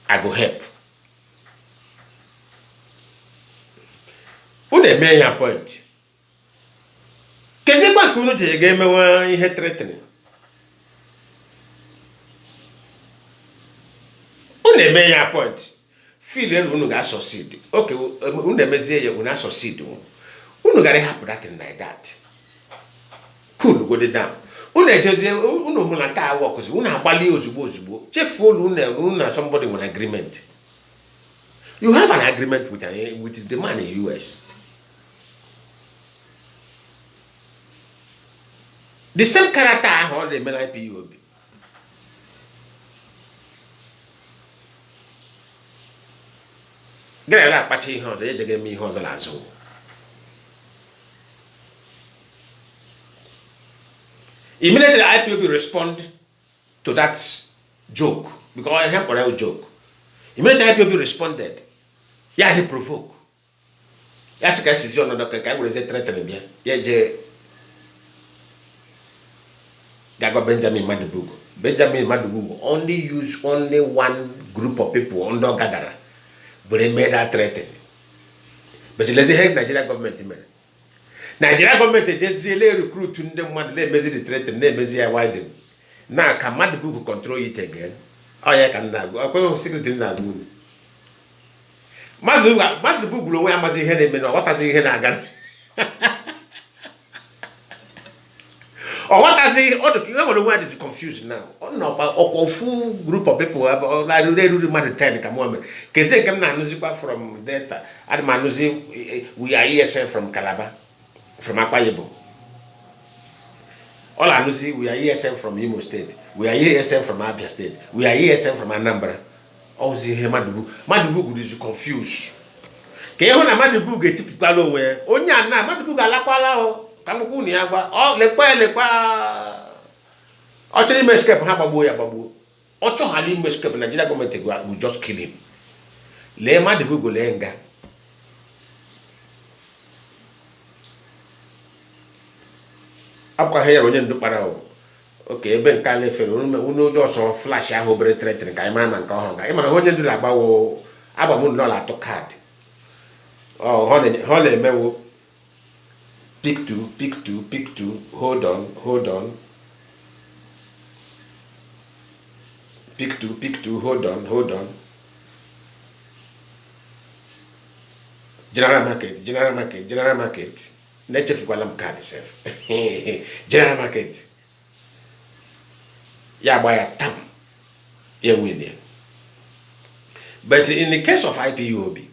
I go help. Who the main point? Kese kwa kunu je game wa ihe threatening. Who the main point? feel unu ga succeed. Okay, unu emezie ya unu succeed. Unu ga happen that thing like that. Cool, go down. Unu ejezie unu hụ na ka work unu agbali ozugbo. Chefuo unu na somebody with an agreement. You have an agreement with the man in US. The same character ahụ the men IPOB. Gara la akpacha ihe ọzọ ejege eme ihe ọzọ n'azụ. Immediately IPOB respond to that joke because I have a joke. Immediately IPOB responded. Yeah, they provoke. Yes, guys, is your another guy will say threatening me. Yeah, Gago Benjamin Madubugu. Benjamin Madubugu only use only one group of people under gatherer, but they made that threaten. But let's say Nigeria government. Nigeria government just recruit to them one they measure the threaten, they measure widen. Now can Madubugu control it again? Oh yeah, can now go. I'm secret in that room. Madubugu lo wa Mazi hele me no what has he hele again? Or what has he? Oh, the word is confused now. Oh no, but a full group of people. Like they really matter ten. Come on, because they come now. Nuzipa from Delta. And Manuzi, we are ESL from Calabar, from Akwa Ibom. All I know see, we are ESL from Imo State. We are ESL from Abia State. We are ESL from Anambra. All the Madubugu is confused. Can you na Madubugu get typical where? Onya na Madubugu alakwala o. Kamuku ni agba. Oh lekwa. Actually me escape ha babu ya babu. Ocho hali me escape Nigeria government will just kill him. Le Madubugu lenga. Akwa here onye ndu para o. Okay, ebe nka lefere unu just flash ahụ obere threatening ka ịmara ma nke ọhụrụ ga ịmara onye ndu na-agbawo agbamu nọ la to card. Oh, ho na-emewo pick two, hold on. Pick two, hold on. General market. Nechefukwala m card self. General market. Ya buy a tam. Ya win. But in the case of IPOB,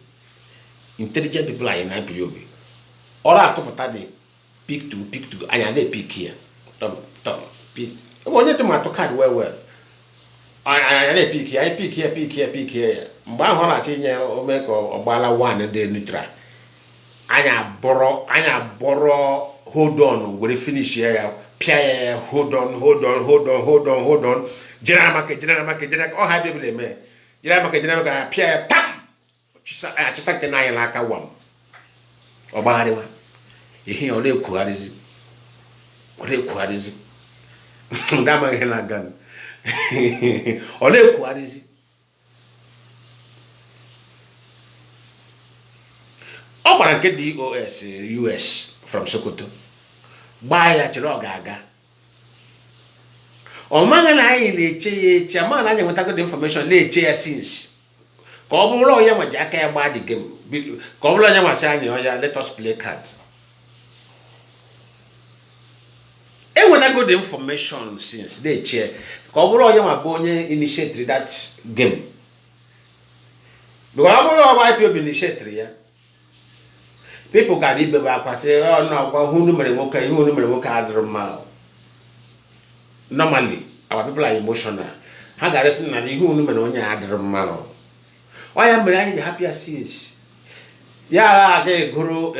intelligent people are in IPOB. All I talk about the pick two, and they pick here. Tom, pick. When you do my card well. I pick here. Mba hola tinye o make o gbala one and the neutral. Anya borrow, hold on, we finish here. Pia, hold on. General market. Oh, hi, baby, me. General market, Pia, tam. Just like the nine like a one. Or Bariwa. You hear only quarism. That man hella gun. Only quarism. Oh, but I get the US from Sokoto. Buy a Chirogaga. O man I leche, Chaman, I want to get information leche since. Cobble Yama Jacka buy the game. Cobble Yama Sani, let us play card. And when I got the information since they chair, Cobble Yama Bonnie initiated that game. Because I will initiate. People can even back say, oh no, who number normally, our people are emotional. How got us na who number on your adremal. Why am I happy since? Yeah, they grow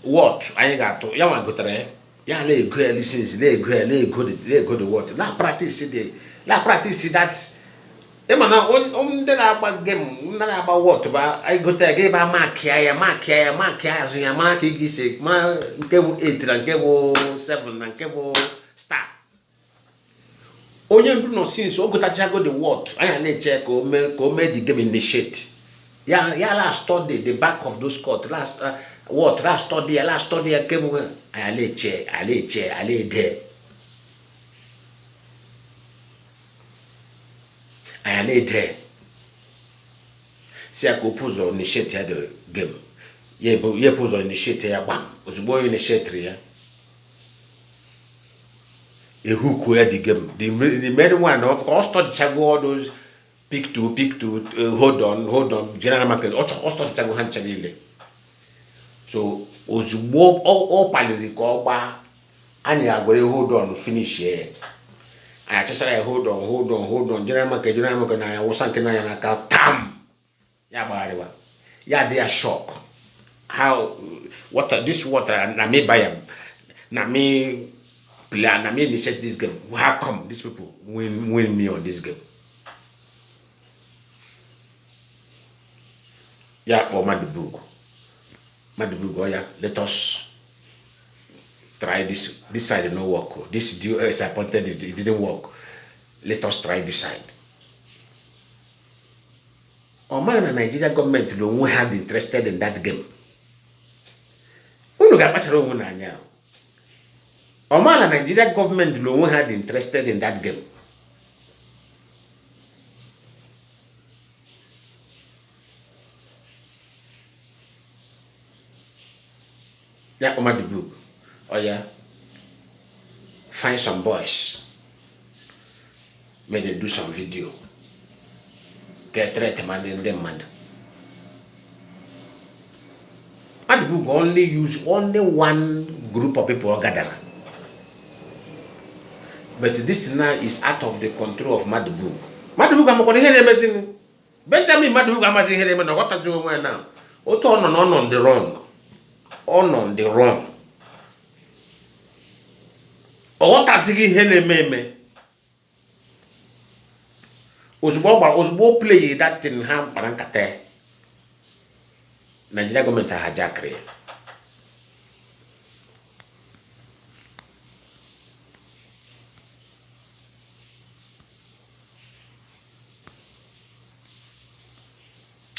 what I got to Yama go there. Yeah, they go listen, they go to what. La practice that. Emana on the about game, not about what, but I got a game about mark as in a mark, he said, cable 8 and cable 7 and cable star. Only do not since so good at go the what I need check or make the game initiate. Yeah, last study the back of those court last study a cable. I lay there. I lay there. si ya ka opuzo initiate ya the game. Ye puzo initiate ya bam. Ozugbo initiate ya. Who create the game? The main one, all start to go all those pick to, hold on, general market, all start to go hand channel. So, ozugbo all paliri ko ba, and you are going to hold on, finish here. I just say hold on, general market, na ya wasan kena ya naka tam. Ya bariwa. Ya they are shocked. How this water na me buy am. Na me plan, I mean, initiate this game. How come these people win me on this game? Yeah, or Madibug. Oh yeah, let us try this. This side did not work. This is appointed, it didn't work. Let us try this side. Or man, the Nigerian government don't have interested in that game. Who got better on now? Omala Nigeria government alone had interested in that game. Yeah, Omar the book. Oh yeah. Find some boys. May they do some video. Get ready demanding them mad. And the book only use only one group of people gather. But this now is out of the control of Madibu. Madibu I'm going to hear him. Benjamin Madibu I'm asking him what are you doing now? What on the run? On the run. Or what are you hearing me? Osbo play that in Ham Parankate. Nigeria government hijack.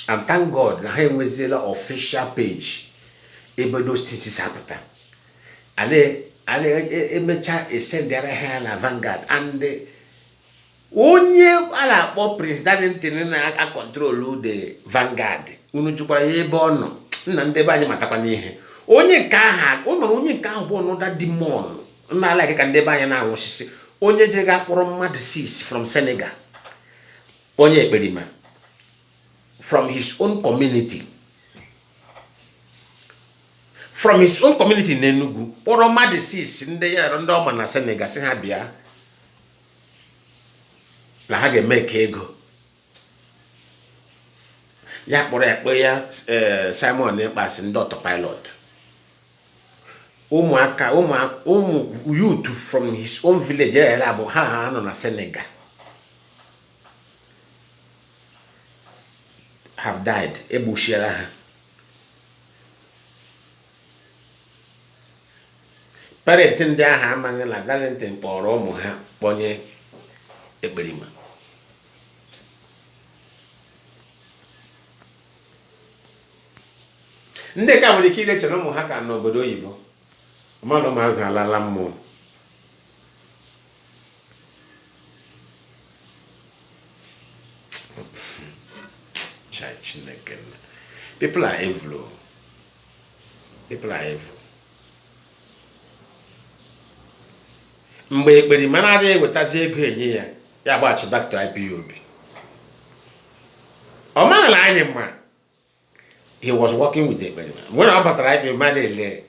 And thank God, na him was the official page. Able those things is happening. Ale emecha send their hand na Vanguard and onye ala kpo president na control the Vanguard. Unu chukwara ebe ono. Nna ndebe anyị matakwa n'ihe. Onye nke aha, onye nke ahụ bụ another demon. Nna like ka ndebe anyị na anwụsisi. Onye jere ga kpọrọ mmadụ 6 from Senegal. Onye ekperima. From his own community. From his own community in Enugu. Poro mmadụ 6 ndị ya ndị ọma na Senegal si ha bịa. Na ha ga-eme ka ego. Ya kpọrọ ya kpọ ya Simon Ekpas ndị autopilot. Ụmụ youth from his own village ya bụ ha nọ na Senegal. Have died. Ebushiela ha. Parent ndị ahụ amaghị na Galantin kpọrọ ụmụ ha kpọnye ekperima. Ndị ka nwere ike ilechere ụmụ ha ka n'obodo oyibo. Mmadụ maazị alala mmụọ. People are evil. People are evil. Mgbe ekperima na-adịghị ewetazi ego enye ya, ya gbaghachi back to IPOB. Ọ maghịla anyị mma. He was working with the ekperima. When I batara IPOB,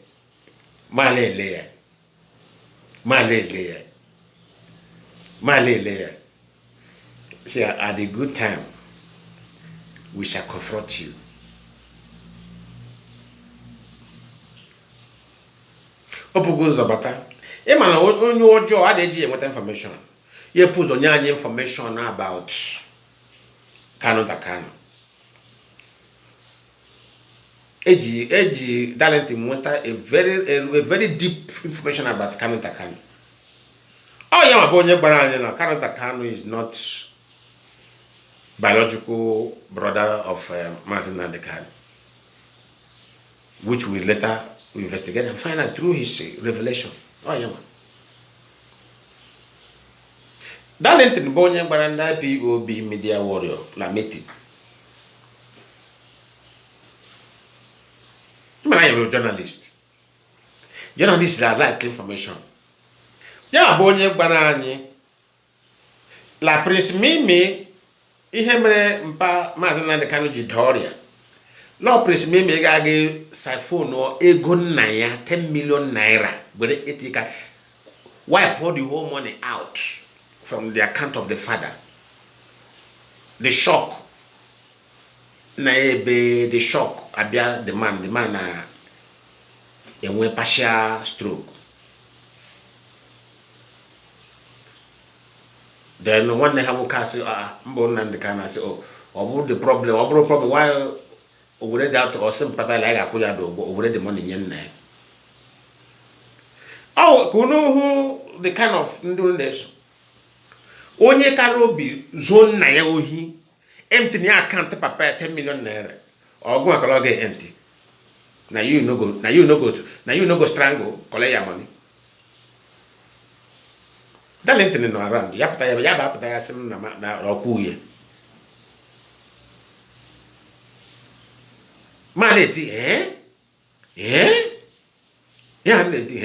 Malele. See, at a good time, we shall confront you. Opugo Zabata. Emana onye ọjọọ adịghị enweta information. Ye pụzụ onye anyị information about Kanu. Eji Darlington nweta a very deep information about Kanu. Oh yeah, my boy, Kanu is not biological brother of Mazi Nnamdi, which we later investigate and find out through his revelation. Oh yeah, man. Darlington Bonye Baranda POB media warrior, la meeting. I am a journalist. Journalists that like information. Ya bụ onye gbara anyị la Prince Mimi ihe mere mpa Mazi Nnamdi Kanu ji daa ọrịa. Lọ Prince Mimi ga-aga siphon ego nna ya 10 million naira were etika wipe all the whole money out from the account of the father. The shock na ebe the shock abia the man na enwe partial stroke. Then one day I will cast Mbo Nnamdi Kanu say, oh, about the problem, why over that or some papa like I put out over the money in there. Oh, you know who the kind of doing this? Onye karobi zone na ya ohi empty ni account papa 10 million naira. Or go and get empty. Now you no go strangle collect your money. That ain't no around. Yapata sim na okuye. Maleti Ya maleti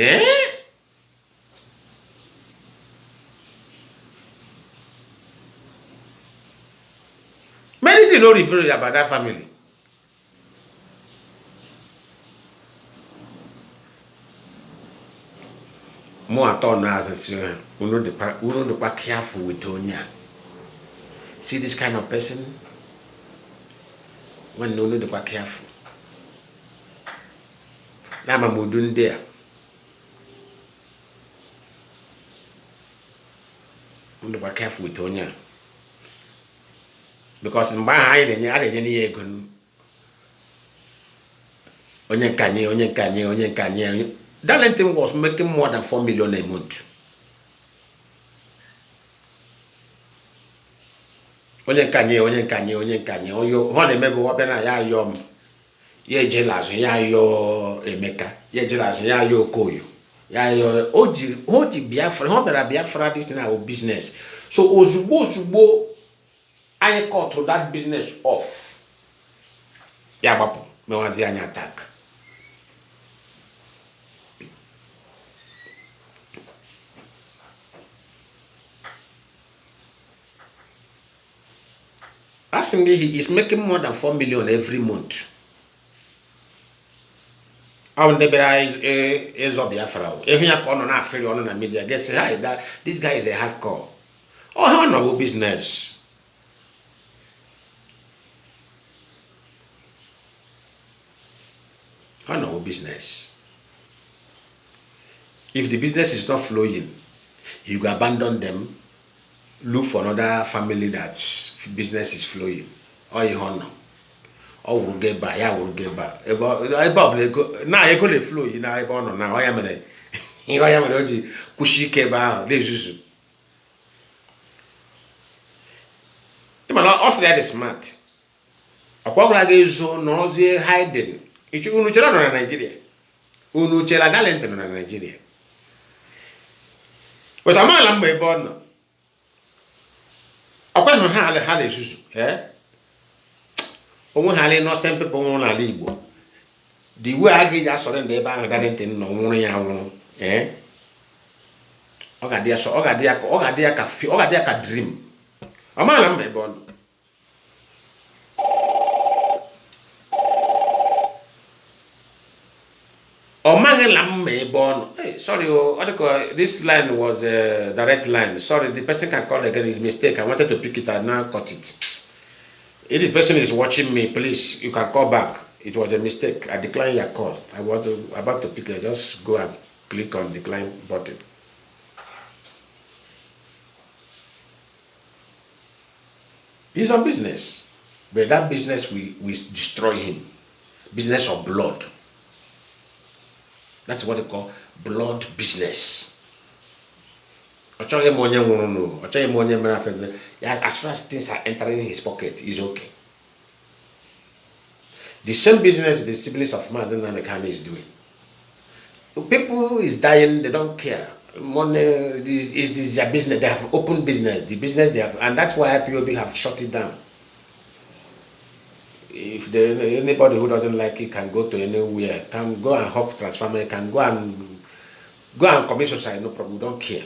Many things no reveal about that family. More at all now as uno the careful with Tonya. See this kind of person? When no the careful. Now I'm mudun there. Uno the careful with Tonya. Because in my high then you added any egon. Onye kanye. That Lenton was making more than 4 million a month. Onye kanye. Oyo, one remember what ben I yom. Ye jealous, ya yo emeka. Ye jealous, ya yo koyo. Ya yo oji Biafra. How better Biafra this in our business. So ozubo. I cut to that business off. Ya bapu, me wazi anya attack. Asingly, he is making more than 4 million every month. I will never is of Biafra. If you are on a free on the media, guess hi that this guy is a hardcore. Oh, how no business. How no business. If the business is not flowing, you abandon them. Look for another family that business is flowing. Or you honor. Or will get by. I will get by. Now I go to flow. You know I honor now. I am a kushi keba. This also that is smart. A quagga is so noisy hiding. It's unuchela na Nigeria. Unuchela talent na Nigeria. But I'm not my born. Akwa no ha le susu omo ha le no sem people won na Igbo the way agi ja sore nde ba ga dente no won ya won o ga dia ka dream amala mbe bon Hey, sorry, this line was a direct line. Sorry, the person can call again. His mistake. I wanted to pick it. I now cut it. If the person is watching me, please, you can call back. It was a mistake. I declined your call. I was about to pick it. Just go and click on the decline button. He's on business, but that business we destroy him. Business of blood. That's what they call blood business. As far as things are entering his pocket, is okay. The same business the siblings of Mazi Nnamdi Kanu is doing. People is dying, they don't care. Money is their business. They have open business. The business they have, and that's why IPOB have shut it down. if there anybody who doesn't like it can go to anywhere, can go and hop transformer, can go and commit suicide, no problem, we don't care.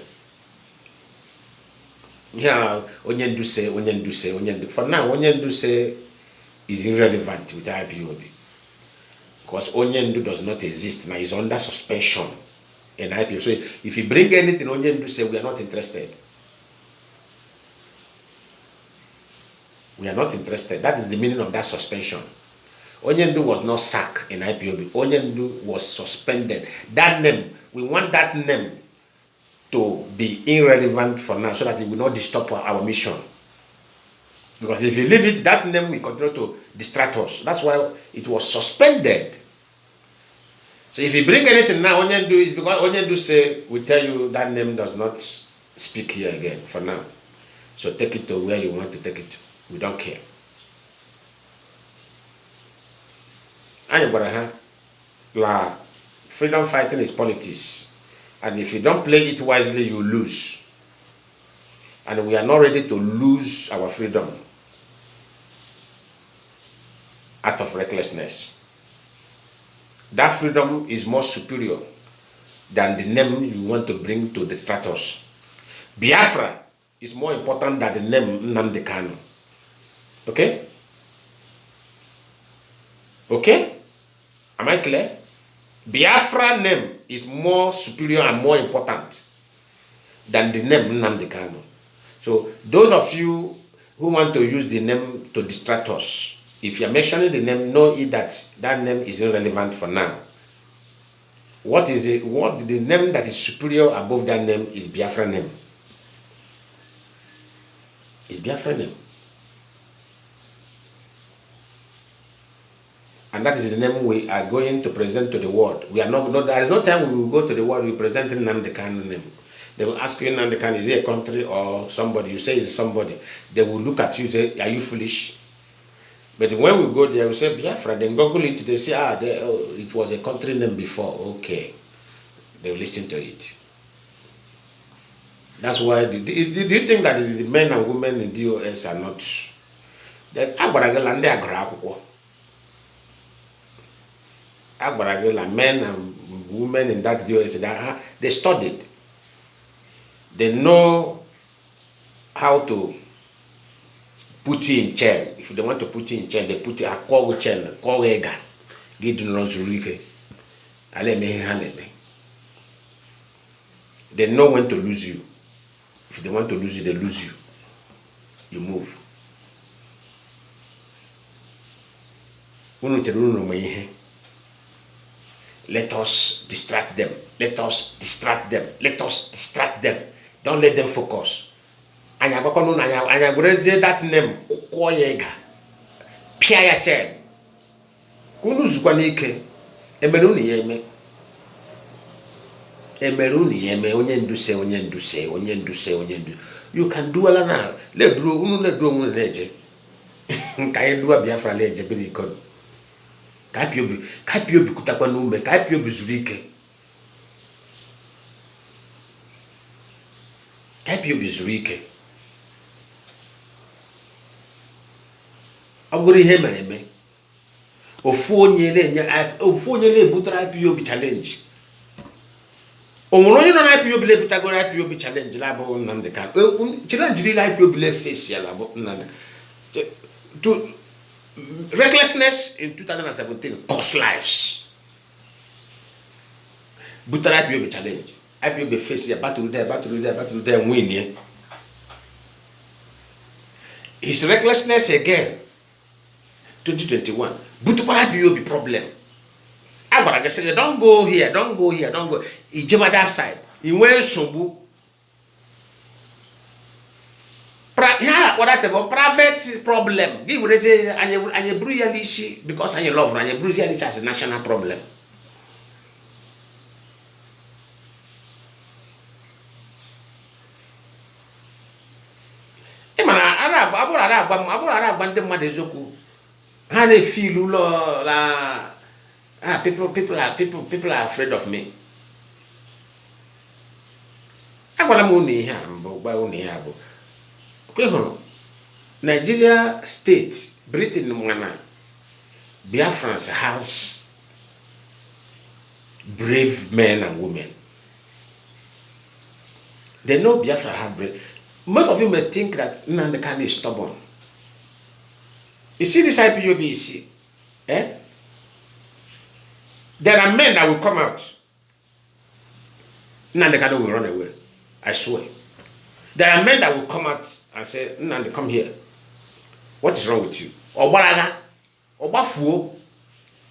Yeah, Onyendu say, for now, Onyendu say is irrelevant with IPOB. Because Onyendu does not exist now, he's under suspension in IPOB. So if you bring anything, Onyendu say we are not interested. We are not interested. That is the meaning of that suspension. Onyendu was not sacked in IPOB. Onyendu was suspended. That name, we want that name to be irrelevant for now so that it will not disturb our mission. Because if you leave it, that name will continue to distract us. That's why it was suspended. So if you bring anything now, Onyendu is because Onyendu say, we tell you that name does not speak here again for now. So take it to where you want to take it to. We don't care. La freedom fighting is politics. And if you don't play it wisely, you lose. And we are not ready to lose our freedom out of recklessness. That freedom is more superior than the name you want to bring to distract us. Biafra is more important than the name Nnamdi Kanu. Okay? Okay? Am I clear? Biafra name is more superior and more important than the name Nnamdi Kanu. So those of you who want to use the name to distract us, if you are mentioning the name, know that that name is irrelevant for now. What is it? What the name that is superior above that name is Biafra name. It's Biafra name. And that is the name we are going to present to the world. We are not, there is no time we will go to the world, we present Nnamdi Kanu name. They will ask you, Nnamdi Kanu, is he a country or somebody? You say it's somebody. They will look at you and say, are you foolish? But when we go there, we say Biafra, then Google it, they say, it was a country name before. Okay. They will listen to it. That's why, do you think that the men and women in DOS are not, men and women in that DOS, they studied. They know how to put you in chair. If they want to put you in chair, they put you a call chair, call ega. They know when to lose you. If they want to lose you, they lose you. You move. Let us distract them. Let us distract them. Let us distract them. Don't let them focus. Anya gureze that name Okoyega. Pia che. Kunu zukwanike. Emeruni yeme. Emeruni yeme onye. You can do all now. Let do leje. Can do a Biafra leje be ikon. Kapiobi kutakwa nume, kapiobi zurike. Kapiobi zurike. Aburi ihe mere eme. Ofu onye le butra IPOB challenge. Onwere onye nọ na IPOB le butagoro IPOB challenge la bụ Nnamdi Kanu. Challenge ri la IPOB le face ya la bụ Nnamdi. Recklessness in 2017 cost lives. Butra IPOB challenge. IPOB face ya battle there, win here. His recklessness again. 2021. Butra IPOB problem. I say, don't go here. He jump that side. He went sombu. Private problem. Give and you brew because I love and you brew as a national problem. How they feel people are afraid of me. Nigeria state, Britain, Biafrans has brave men and women. They know Biafra have brave. Most of you may think that Nnamdi Kanu is stubborn. You see this IPOB, eh? There are men that will come out. Nnamdi Kanu will run away. I swear. There are men that will come out and say, Nnamdi, come here. What is wrong with you? Obaraga, Obafuo.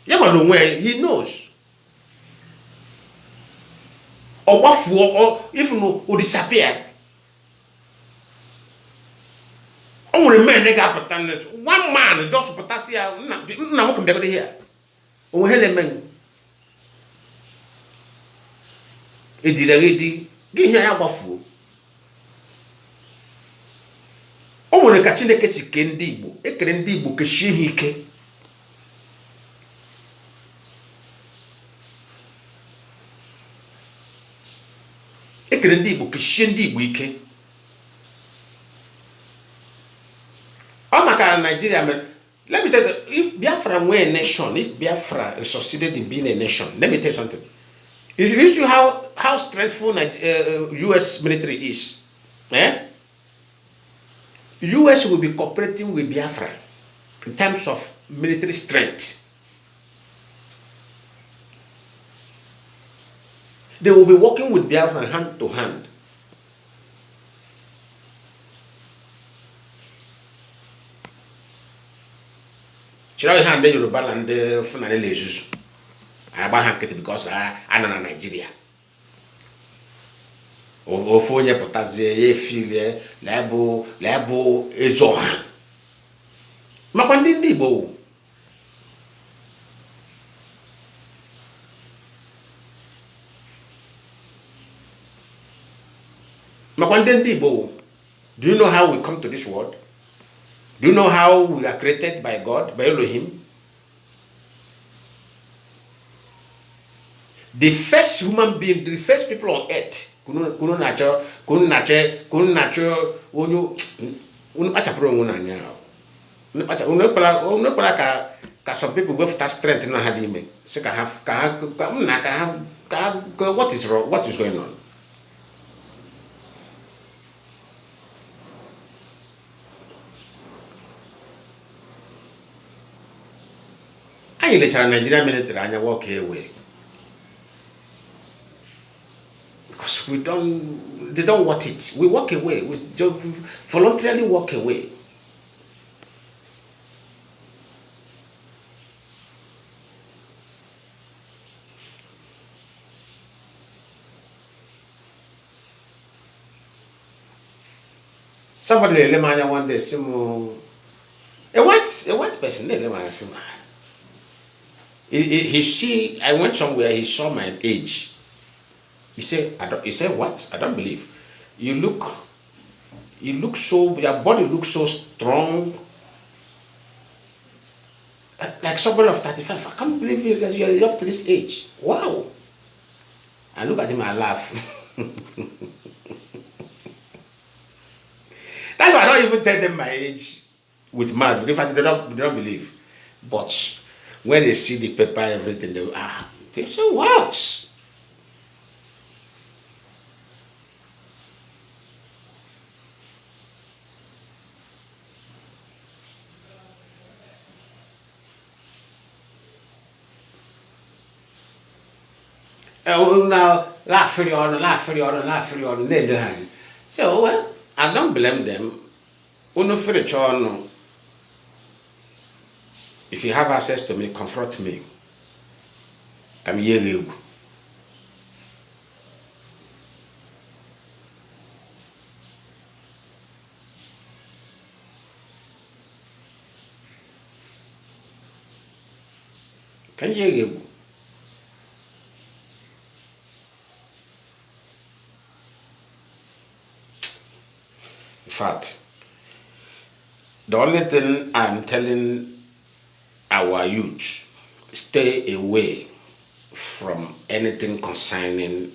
He knows. Obafuo, or if no, will disappear. Only men they got pretenders. One man just potassium. Now come back here. Oh, hele men. It did already. Give here Obafuo. O nwere ka Chineke si ke ndị Igbo, ekere ndị Igbo keshie ha ike. Ekere ndị Igbo keshie ndị Igbo ike. Ọ maka Nigeria, let me tell you, if Biafra were a nation, if Biafra succeeded in being a nation, let me tell you something. If you see how strengthful US military is, eh? US will be cooperating with Biafra in terms of military strength. They will be working with Biafra hand to hand. Chirawi hand the Yoruba land Funani Lezus. I buy hand because I'm in Nigeria. Ofonye potazie ye filie lebo ezoha makwandi ndị Igbo do you know how we come to this world? Do you know how we are created by God, by Elohim? The first human being, the first people on earth, kunu nacho onyo pachapro nguna nya. Unepala ka some people with that strength na had ime. So what is wrong? What is going on? I let Nigeria military anya walk away. Because they don't want it. We walk away. We just voluntarily walk away. Somebody let me one day a white person let me he see I went somewhere, he saw my age. He said, what? I don't believe. You look so, your body looks so strong. Like somebody of 35. I can't believe you're up to this age. Wow. I look at him and laugh. That's why I don't even tell them my age with mad. In fact, they don't believe. But when they see the paper, everything, they say, what? Now laughing on, so well, I don't blame them. If you have access to me, confront me. I'm here. Can you? In fact, the only thing I'm telling our youth, stay away from anything concerning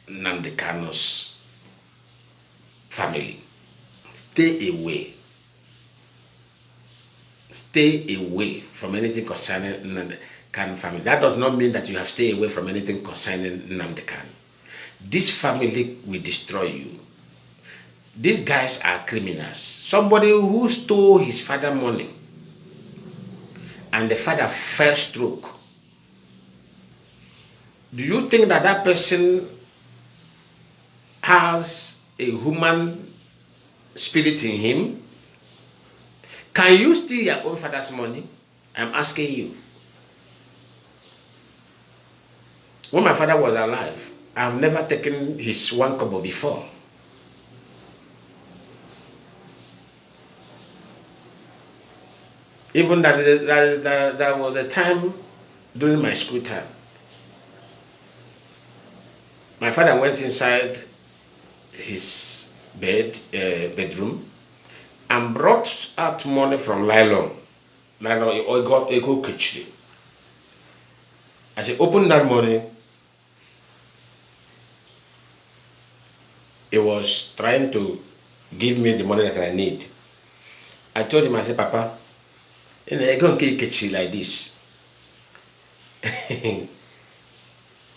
Nnamdi Kanu's family. Stay away. stay away from anything concerning Nnamdi Kanu family. That does not mean that you have stayed away from anything concerning Nnamdi Kanu. This family will destroy you. These guys are criminals. Somebody who stole his father's money and the father fell stroke. Do you think that that person has a human spirit in him? Can you steal your own father's money? I'm asking you. When my father was alive, I've never taken his 1 kobo before. Even that there was a time during my school time. My father went inside his bedroom and brought out money from Leaen. I got a good kitchen. As he opened that money, he was trying to give me the money that I need. I told him, I said, Papa, I go and kill kitchen like this.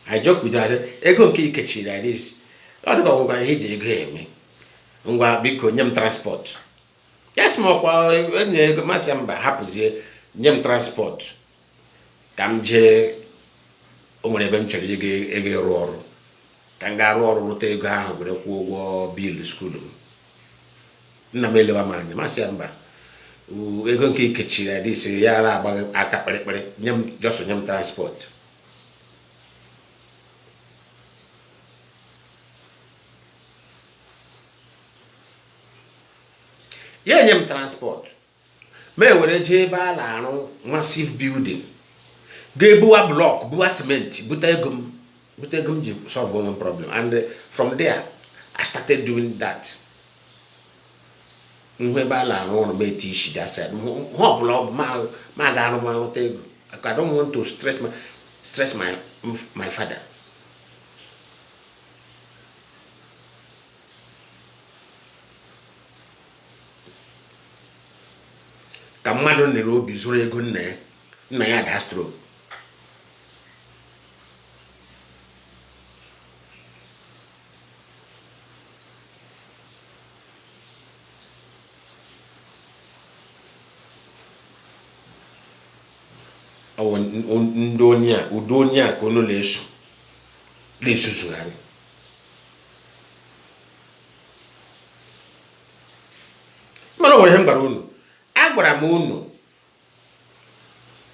I joked with her, I said, I go and kill kitchen like this. I don't know what he did. Because nyam transport. Yes, more when you go Masamba happens here, nyam transport. Kamje eventually a roar. Kangaroo rote ga go bill school. Namelewa man, Masamba. We're going to kitchen like this, yara about a couple just nyam transport. Yeah, nyam transport. Me were a massive building. They bua block, bua cement, butegum solve one problem. And from there, I started doing that. I don't want to stress my father. Kamado Nairobi zoro ego nna ya da stroke. Udonia kono lesu sugari. Mana were hembara unu. Agbara m unu.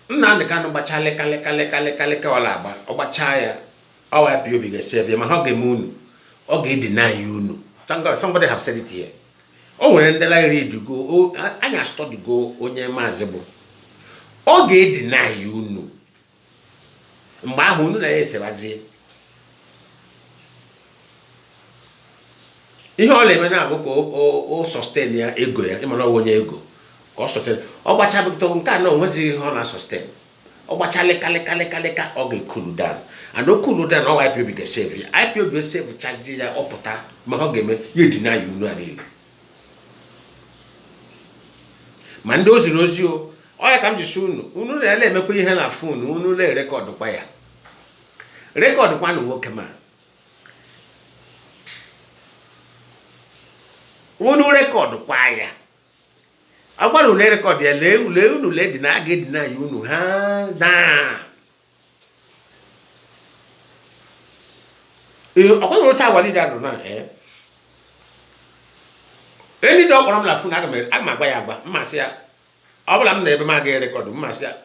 Nnamdi Kanu gbachale kale wala agba. Ogbacha ya. Owa POB ga-save ma ha ga-eme unu. O ga-deny unu. Thank God somebody have said it here. O nwere ndela read go anya study go onye Mazi bụ. O ga-deny unu. Mgbe ahụ unu na-esebazie. Ihe ọ na-eme na abụ ka o sustain ya ego ya, ịma na onye ego. Ka o sustain. Ọ gbacha bụto nke a na onwezi ihe ọ na sustain. Ọ gbacha leka ọ ga-cool down. And o cool down ọ IPOB ga-save ya. IPOB save charge ya ọpụta ma ọ ga-eme ya deny unu adịghị. Ma ndị oziri ozi o ya ka m ji sụ unu na-emekwa ihe na phone unu na-erekọdụ kwa ya. Rekọdụ kwa na nwoke ma. Unu rekọdụ kwa ya. Agbara unu rekọdụ ya lee unu lee dị na aga edina ya unu ha na. Ọkwa unu taa wali da nọ na Eni dị ọkpọrọ m na phone aga m agba ya agba mmasị ya. Ọ bụla m na ebe m aga rekọdụ mmasị ya.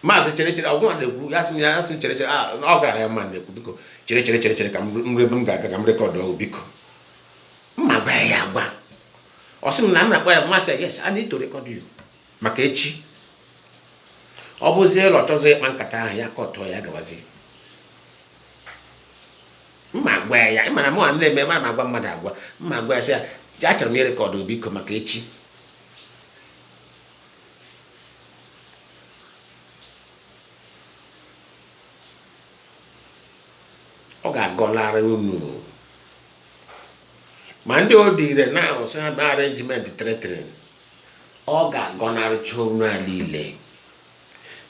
Mazi chere ọgwụ na-ekwu ya sị chere ọ gara ya ma na-ekwu biko chere ka m rebe m ga-aga ka m rekọdụ ọgwụ biko. Mma gba ya agba. Ọ sị m na m na-akpọ ya mmasị ya yes I need to record you maka echi. Ọ bụzie ụlọ chọzọ ịkpa nkata ahụ ya kọtọ ya gawazi. Mma gba ya ịmana mụ na-eme ma agwa mmadụ agwa mma gba ya sị ya achọrọ m irekọdụ biko maka echi. Ọ ga-agọlarị unu. Ma ndị o dịre na ọsọ arrangement tretre ọ ga-agọnarịcha unu a niile.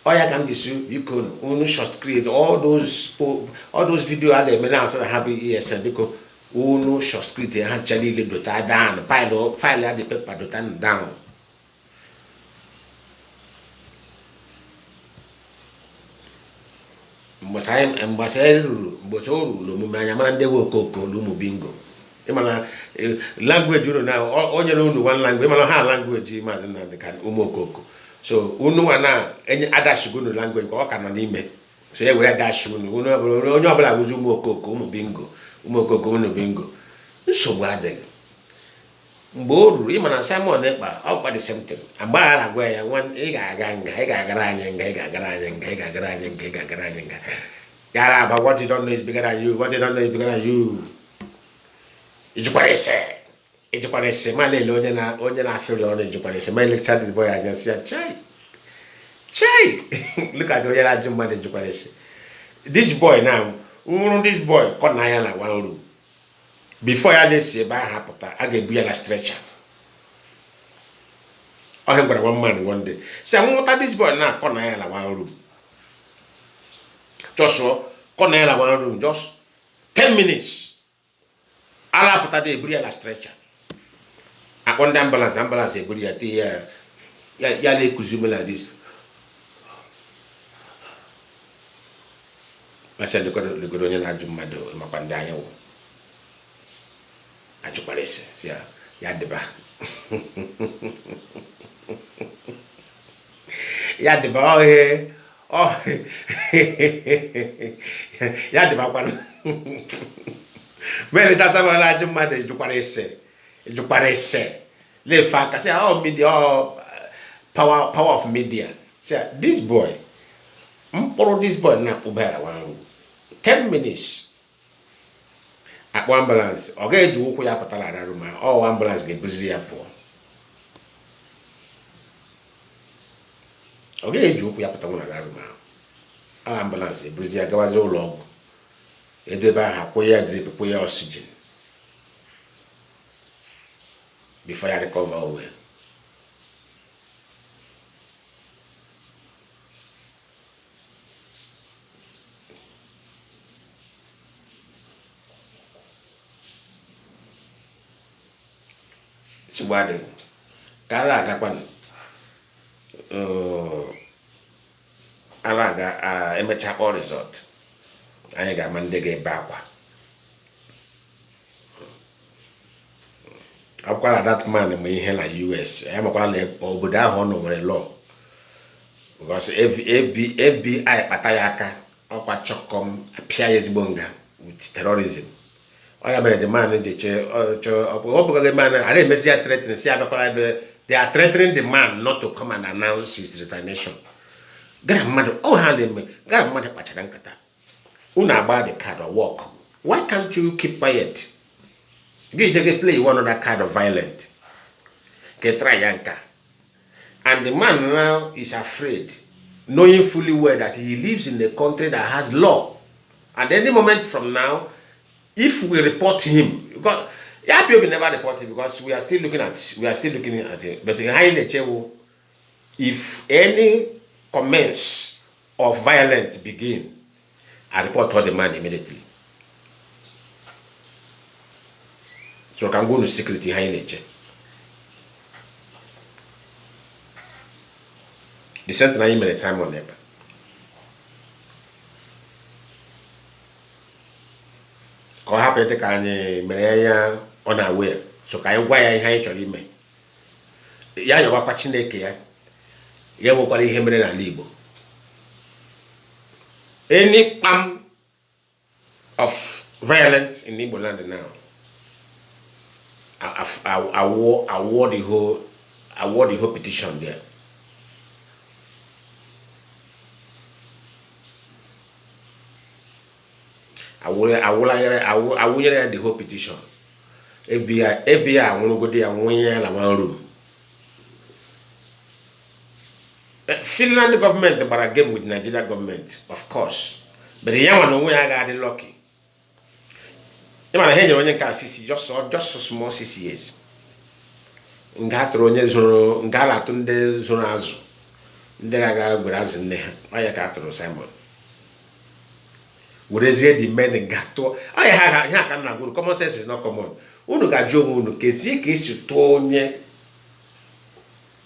Ọ ya ka m jisi biko unu short create all those video a na-eme na asị na ha bụ ESN, biko unu short create ha ncha niile dota down file ya dị pepa dota down. mgbe o ruru omume anya mara ndị nwe okoko ụmụ bingo ịmana language unu na o nyere unu one language ịmana ha language Mazi Nnamdi ka ụmụ okoko. So unu nwa na enye adashigo unu language ka ọ ka nọ n'ime, so ya were adashi unu onye ọbụla bụzi ụmụ okoko ụmụ bingo ụmụ okoko ụmụ bingo. Nsogbu adịghị. Mgbe o ruru ịmana Simon Ekpa ọkwa the same thing. Mgbe a na-agwa ya ị ga-aga nga, ị ga-agara anyị nga, ị ga-agara anyị nga, ị ga-agara anyị nga, ị ga-agara anyị nga. Yara aba what you don't know is bigger than you, what you don't know is bigger than you. Ijukwara ese ma lele onye na-afịrị ọrụ ijukwara ese ma lecture the boy anya si ya chai look at onye na-ajụ mmadụ ijukwara ese. This boy now nwụrụ this boy kọ na ya na one room. Before ya na-esi ebe ahụ apụta a ga-ebu ya na stretcher. Ọ gwara one man one day si nwụta this boy na akọ na ya na one room. Just kọ na ya na one room just 10 minutes. Ala pụta dị eburu ya na stretcher. Akpọ ndị ambulance eburu ya tee ya na-ekuzi ume like this. Masị legodo onye na-ajụ mmadụ makwa ndị anya wụ ajụkwara ese si ya dịba ya dịba ya dịbakwana mere tata wala ajụ mmadụ ejukwara ese lefe aka sị media power of media. Sị this boy mkpụrụ this boy na-akpụbara 10 minutes. Akpọ ambulance ọ ga-eji ụkwụ ya pụtara ararụ ma ambulance ga-ebuziri ya pụọ. Ọ ga-eji ụkwụ ya pụta nwụrụ ararụ ma ambulance ebuzi ya gawazi ụlọ ọgwụ edebe ahụ akwụ ya drip pụ ya oxygen before ya recover well. Chibade kala agakwana ala ga emecha kpọ resort anyị ga-ama ndị ga-ebe akwa. Akwara that man ma ihe na US ya makwala obodo ahụ ọ nọ nwere law because FBI kpata ya aka ọkwa chọkọm apịa ya ezigbo nga with terrorism. Ọ ya mere the man ji ọ bụghị man a na-emesi ya threatening si abakwara ebe they are threatening the man not to come and announce his resignation. Gara mmadụ ha na-eme gara mmadụ kpachara nkata unu agba the card or work. Why can't you keep quiet? You just play one other card of violence. Get try yanka. And the man now is afraid, knowing fully well that he lives in a country that has law. And any moment from now, if we report him, because people will never report him because we are still looking at it. But in high nature, if any comments of violence begin, I report to the man immediately. So I can go to security high nature. The same thing I time on them. Ko happen to can mere unaware. So can why I hide your email. Ya yo wakwa Chineke ya. Ya nwekwara ihe mere na Igbo. Any palm of violence in Igbo land now. I wore the whole petition there. I will hear the whole petition. FBI, I want to go there and 1 year in one room. Finland government but again with Nigeria government, of course. But the young one I got lucky. You man, I hear you CC, just so small CCs. nga tụrụ onye zụrụ nga alatụ ndị zụrụ azụ ndị ga-aga gwere azụ nne ha ọya ka atụrụ Simon werezie the men nga tụọ ọya ha ka nna gwuru common sense is not common unu ga-ajụ onwe unu kezie ka esi tụọ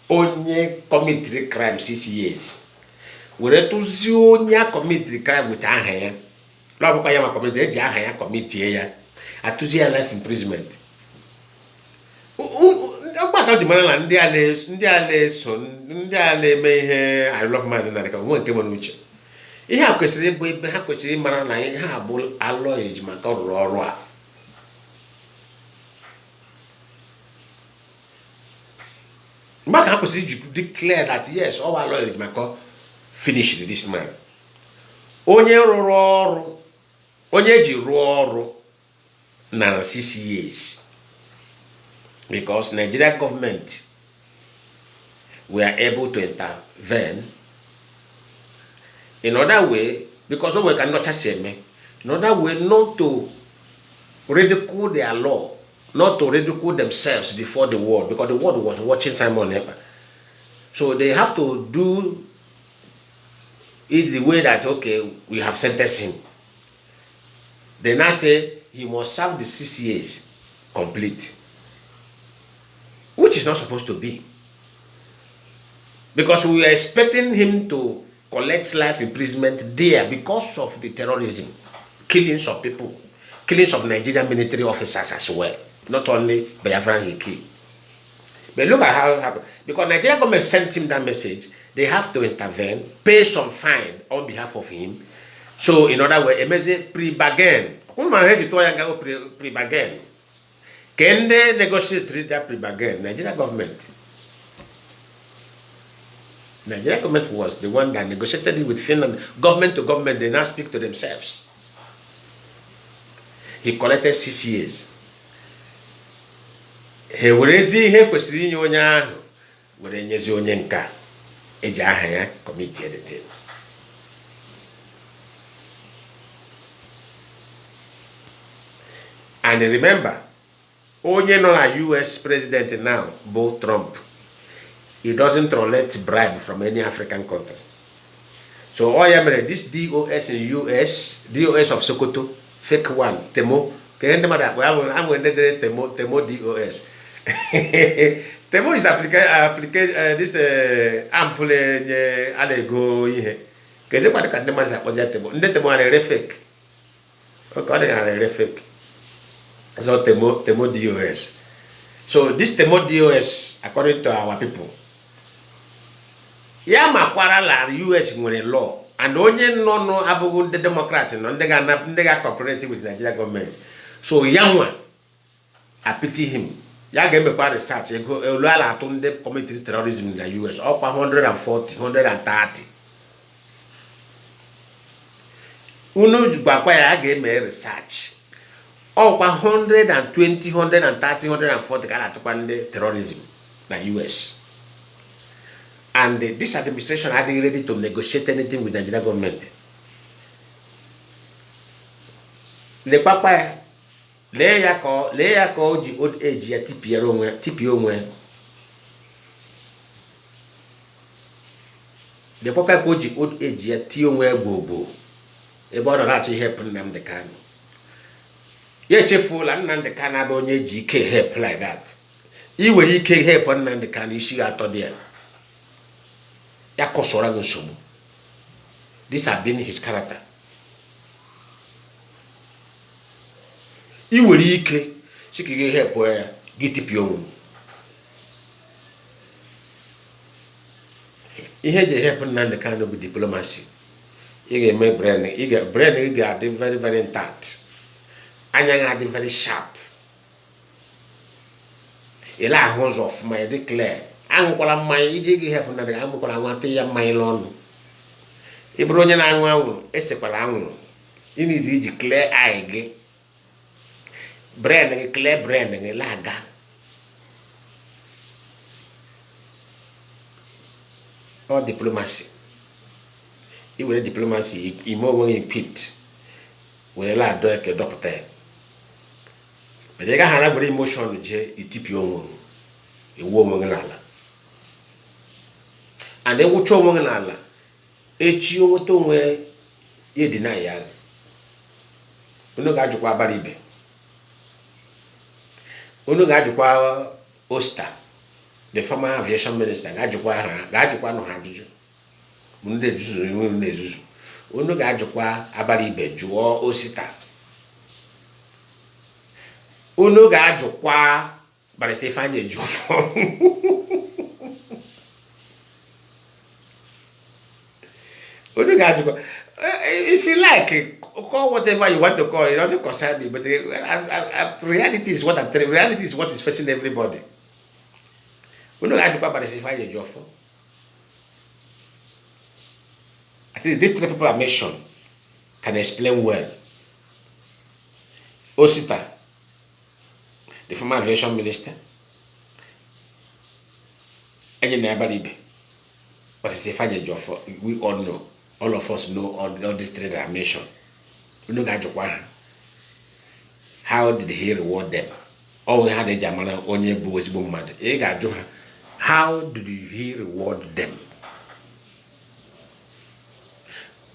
onye committed crime 6 years were tụzie onye a committed crime with aha ya lọbụkwa ya ma committed eji aha ya committed ya atụzie ya life imprisonment ọgbakọ ji mara na ndị a na-eme ihe I love Mazi Nnamdi ka nwe nke nwere uche ihe a kwesịrị ịbụ ebe ha kwesịrị ịmara na ihe a bụ alọ eji maka ọrụrụ ọrụ a mgbe ka ha kwesịrị iji declare that yes all alọ eji maka finish this man onye rụrụ ọrụ onye eji rụọ ọrụ na 6 years because Nigeria government were able to intervene in other way because we cannot just say me in other way not to ridicule their law, not to ridicule themselves before the world because the world was watching Simon Ekpa. So they have to do it the way that okay we have sentenced him. They now say he must serve the 6 years complete. Which is not supposed to be. Because we were expecting him to collect life imprisonment there because of the terrorism, killings of people, killings of Nigerian military officers as well. Not only Biafran he killed. But look at how it happened. Because Nigerian government sent him that message, they have to intervene, pay some fine on behalf of him. So in other words, Emeze pre-bargain. Pre-bargain. Can they negotiate that pre-bargain? Nigeria government. Nigeria government was the one that negotiated it with Finland. Government to government, they now speak to themselves. He collected 6 years. He werezi he kwesịrị inye onye ahụ were nyezi onye nka eji aha ya committee edited. And remember, onye nọ na US president now, Bo Trump, he doesn't tolerate bribe from any African country. So all I mean, this DOS in US, DOS of Sokoto, fake one, Temo, I'm going to Temo DOS. Temo is application this ample alego ihe. Keze kwa ka ndema za koja Temo. Nde Temo are fake. Okay, they are fake. So Temo DOS. So this Temo DOS, according to our people, ya makwara la US nwere law, and onye no abụghị ndị Democrat no ndị ga cooperate with Nigeria government. So yanwa I pity him. Ya ga-emekwa research ego elu ala atụ ndị committed terrorism na US ọkwa 140 130. Unu jụkwakwa ya ga-eme research ọkwa 120 130 140 ka atụkwa ndị terrorism na US. And this administration are they ready to negotiate anything with the Nigerian government? Le papa le ya ko ji old age ya tipi onwe. Le papa ko ji old age ya ti onwe gbogbo. Ebe ọ nọ na-achọ help Nnamdi Kanu. Ya chefu la Nnamdi Kanu abụ onye ji ike help like that. I nwere ike help Nnamdi Kanu isi atọ dị ya. This has been his character. I nwere ike sikige help ya gitipi onwe. Ihe je help Nnamdi Kanu bụ diplomacy. Ị ga-eme brain ị ga-adị very very intact. Anya ga-adị very sharp. Ila ahụ ụzọ ọfụma dị clear. Anwụkwala mmanya iji gị hepụ na dịga amụkwala nwata ya mmanya n'ọnụ. Ị bụrụ onye na-aṅụ anwụrụ esekwala anwụrụ. Ị nidi iji clear eye gị. Brain gị clear brain gị laga. All diplomacy. I were diplomacy ime onwe equipped. Were la adọ eke dọpụta ya. But ị gaghị anagbere emotion je itipi onwe. ewu onwe n'ala. And then wucho onwe n'ala, echi onweta onwe ye deny ya. Unu ga-ajụkwa abara ibe. Unu ga-ajụkwa Osta, the former aviation minister, ga-ajụkwa nụ ha ajụjụ. Unu na-ezuzu. Unu ga-ajụkwa abara ibe jụọ Osita. Unu ga-ajụkwa Barrister Ifeanyi Ejiofor. Unu ga-ajụkwa. If you like, call whatever you want to call it. It doesn't concern me. But reality is what I'm telling you. Reality is what is facing everybody. Unu ga-ajụkwa Barrister Ifeanyi Ejiofor. At least these 3 people I mentioned can explain well. Osita, the former aviation minister, and your neighbor Ibe. But it's Ifeanyi Ejiofor. We all know. All of us know all these 3 that I mentioned. We know how did he reward them? Oh, we had a Jamana onye buwesibu mad. How did he reward them?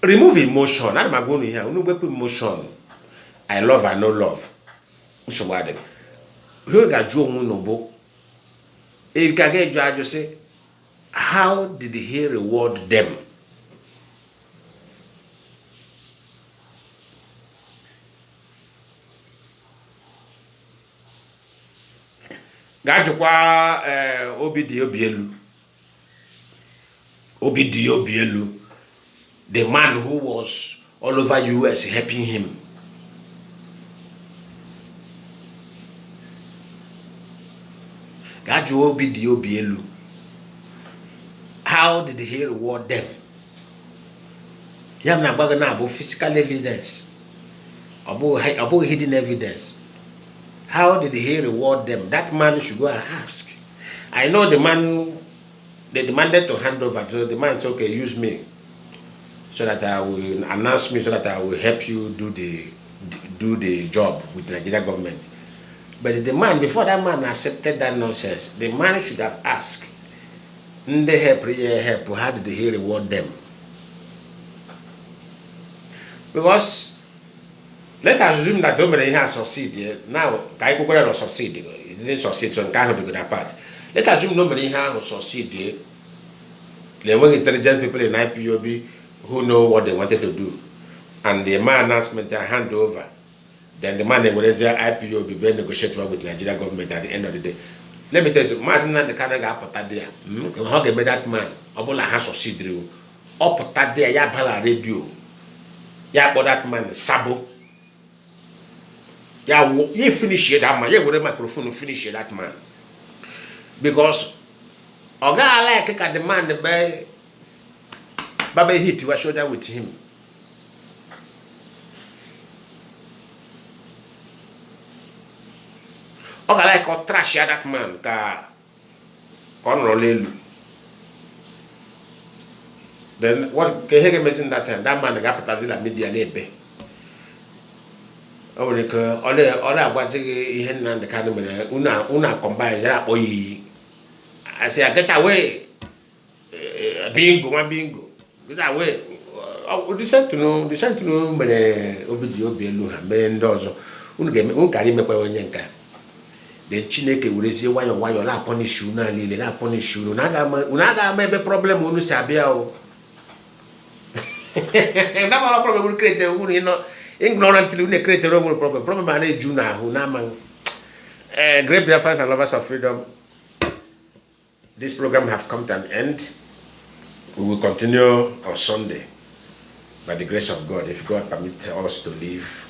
Remove emotion. I'm not going here. Emotion. I love, I no love. So what them? You got Joe Munobo. If you can get judge, say, how did he reward them? Gajukwa Obielu, the man who was all over US helping him. Gaju Obielu, how did he reward them? Yam na bagana about physical evidence, about hidden evidence. How did he reward them? That man should go and ask. I know the man, they demanded to hand over. So the man said, okay, use me. So that I will announce me, so that I will help you do the job with the Nigerian government. But the man, before that man accepted that nonsense, the man should have asked, how did he reward them? Because let us assume that Dominic has succeeded. Now, Kaikukura will succeed. It didn't succeed, so Kai will be good apart. Let us assume Dominic has succeeded. There were intelligent people in IPOB who know what they wanted to do. And the man announcement I hand over. Then the man they will say IPOB will negotiate with the Nigerian government at the end of the day. Let me tell you, imagine that the Canada got put there. How they made that man? Obola has succeeded. Up there, ya bala radio. Ya got that man Sabo. Yeah, you finish it, that man. You with a microphone finish that man. Because Oga like a demand the bay Baba hit you shoulder with him. Oga like a trash that man ka control. Then what can he mention that time? That man got Patazilla media lebe. Oh, all was in the Kanu, una combines that boy. I say, I get away. Bingo. Get away. Oh, decide to know, Obidio Belu, Mendoza, Unkari Mepawanyanka. The Chineke will say, why you la punish you, na lily, la punish you. Unaga may be problem when you sabia. That problem will create a know. Ignorantly, we create a problem. Problem is Juna, who naman. Great Biafrans and lovers of freedom. This program have come to an end. We will continue on Sunday, by the grace of God, if God permits us to live,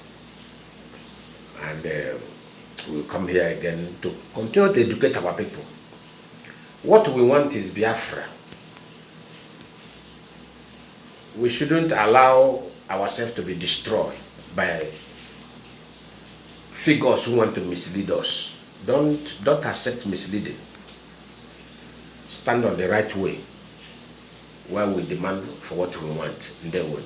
and we will come here again to continue to educate our people. What we want is Biafra. We shouldn't allow ourselves to be destroyed by figures who want to mislead us. Don't accept misleading. Stand on the right way, where we demand for what we want, and then we'll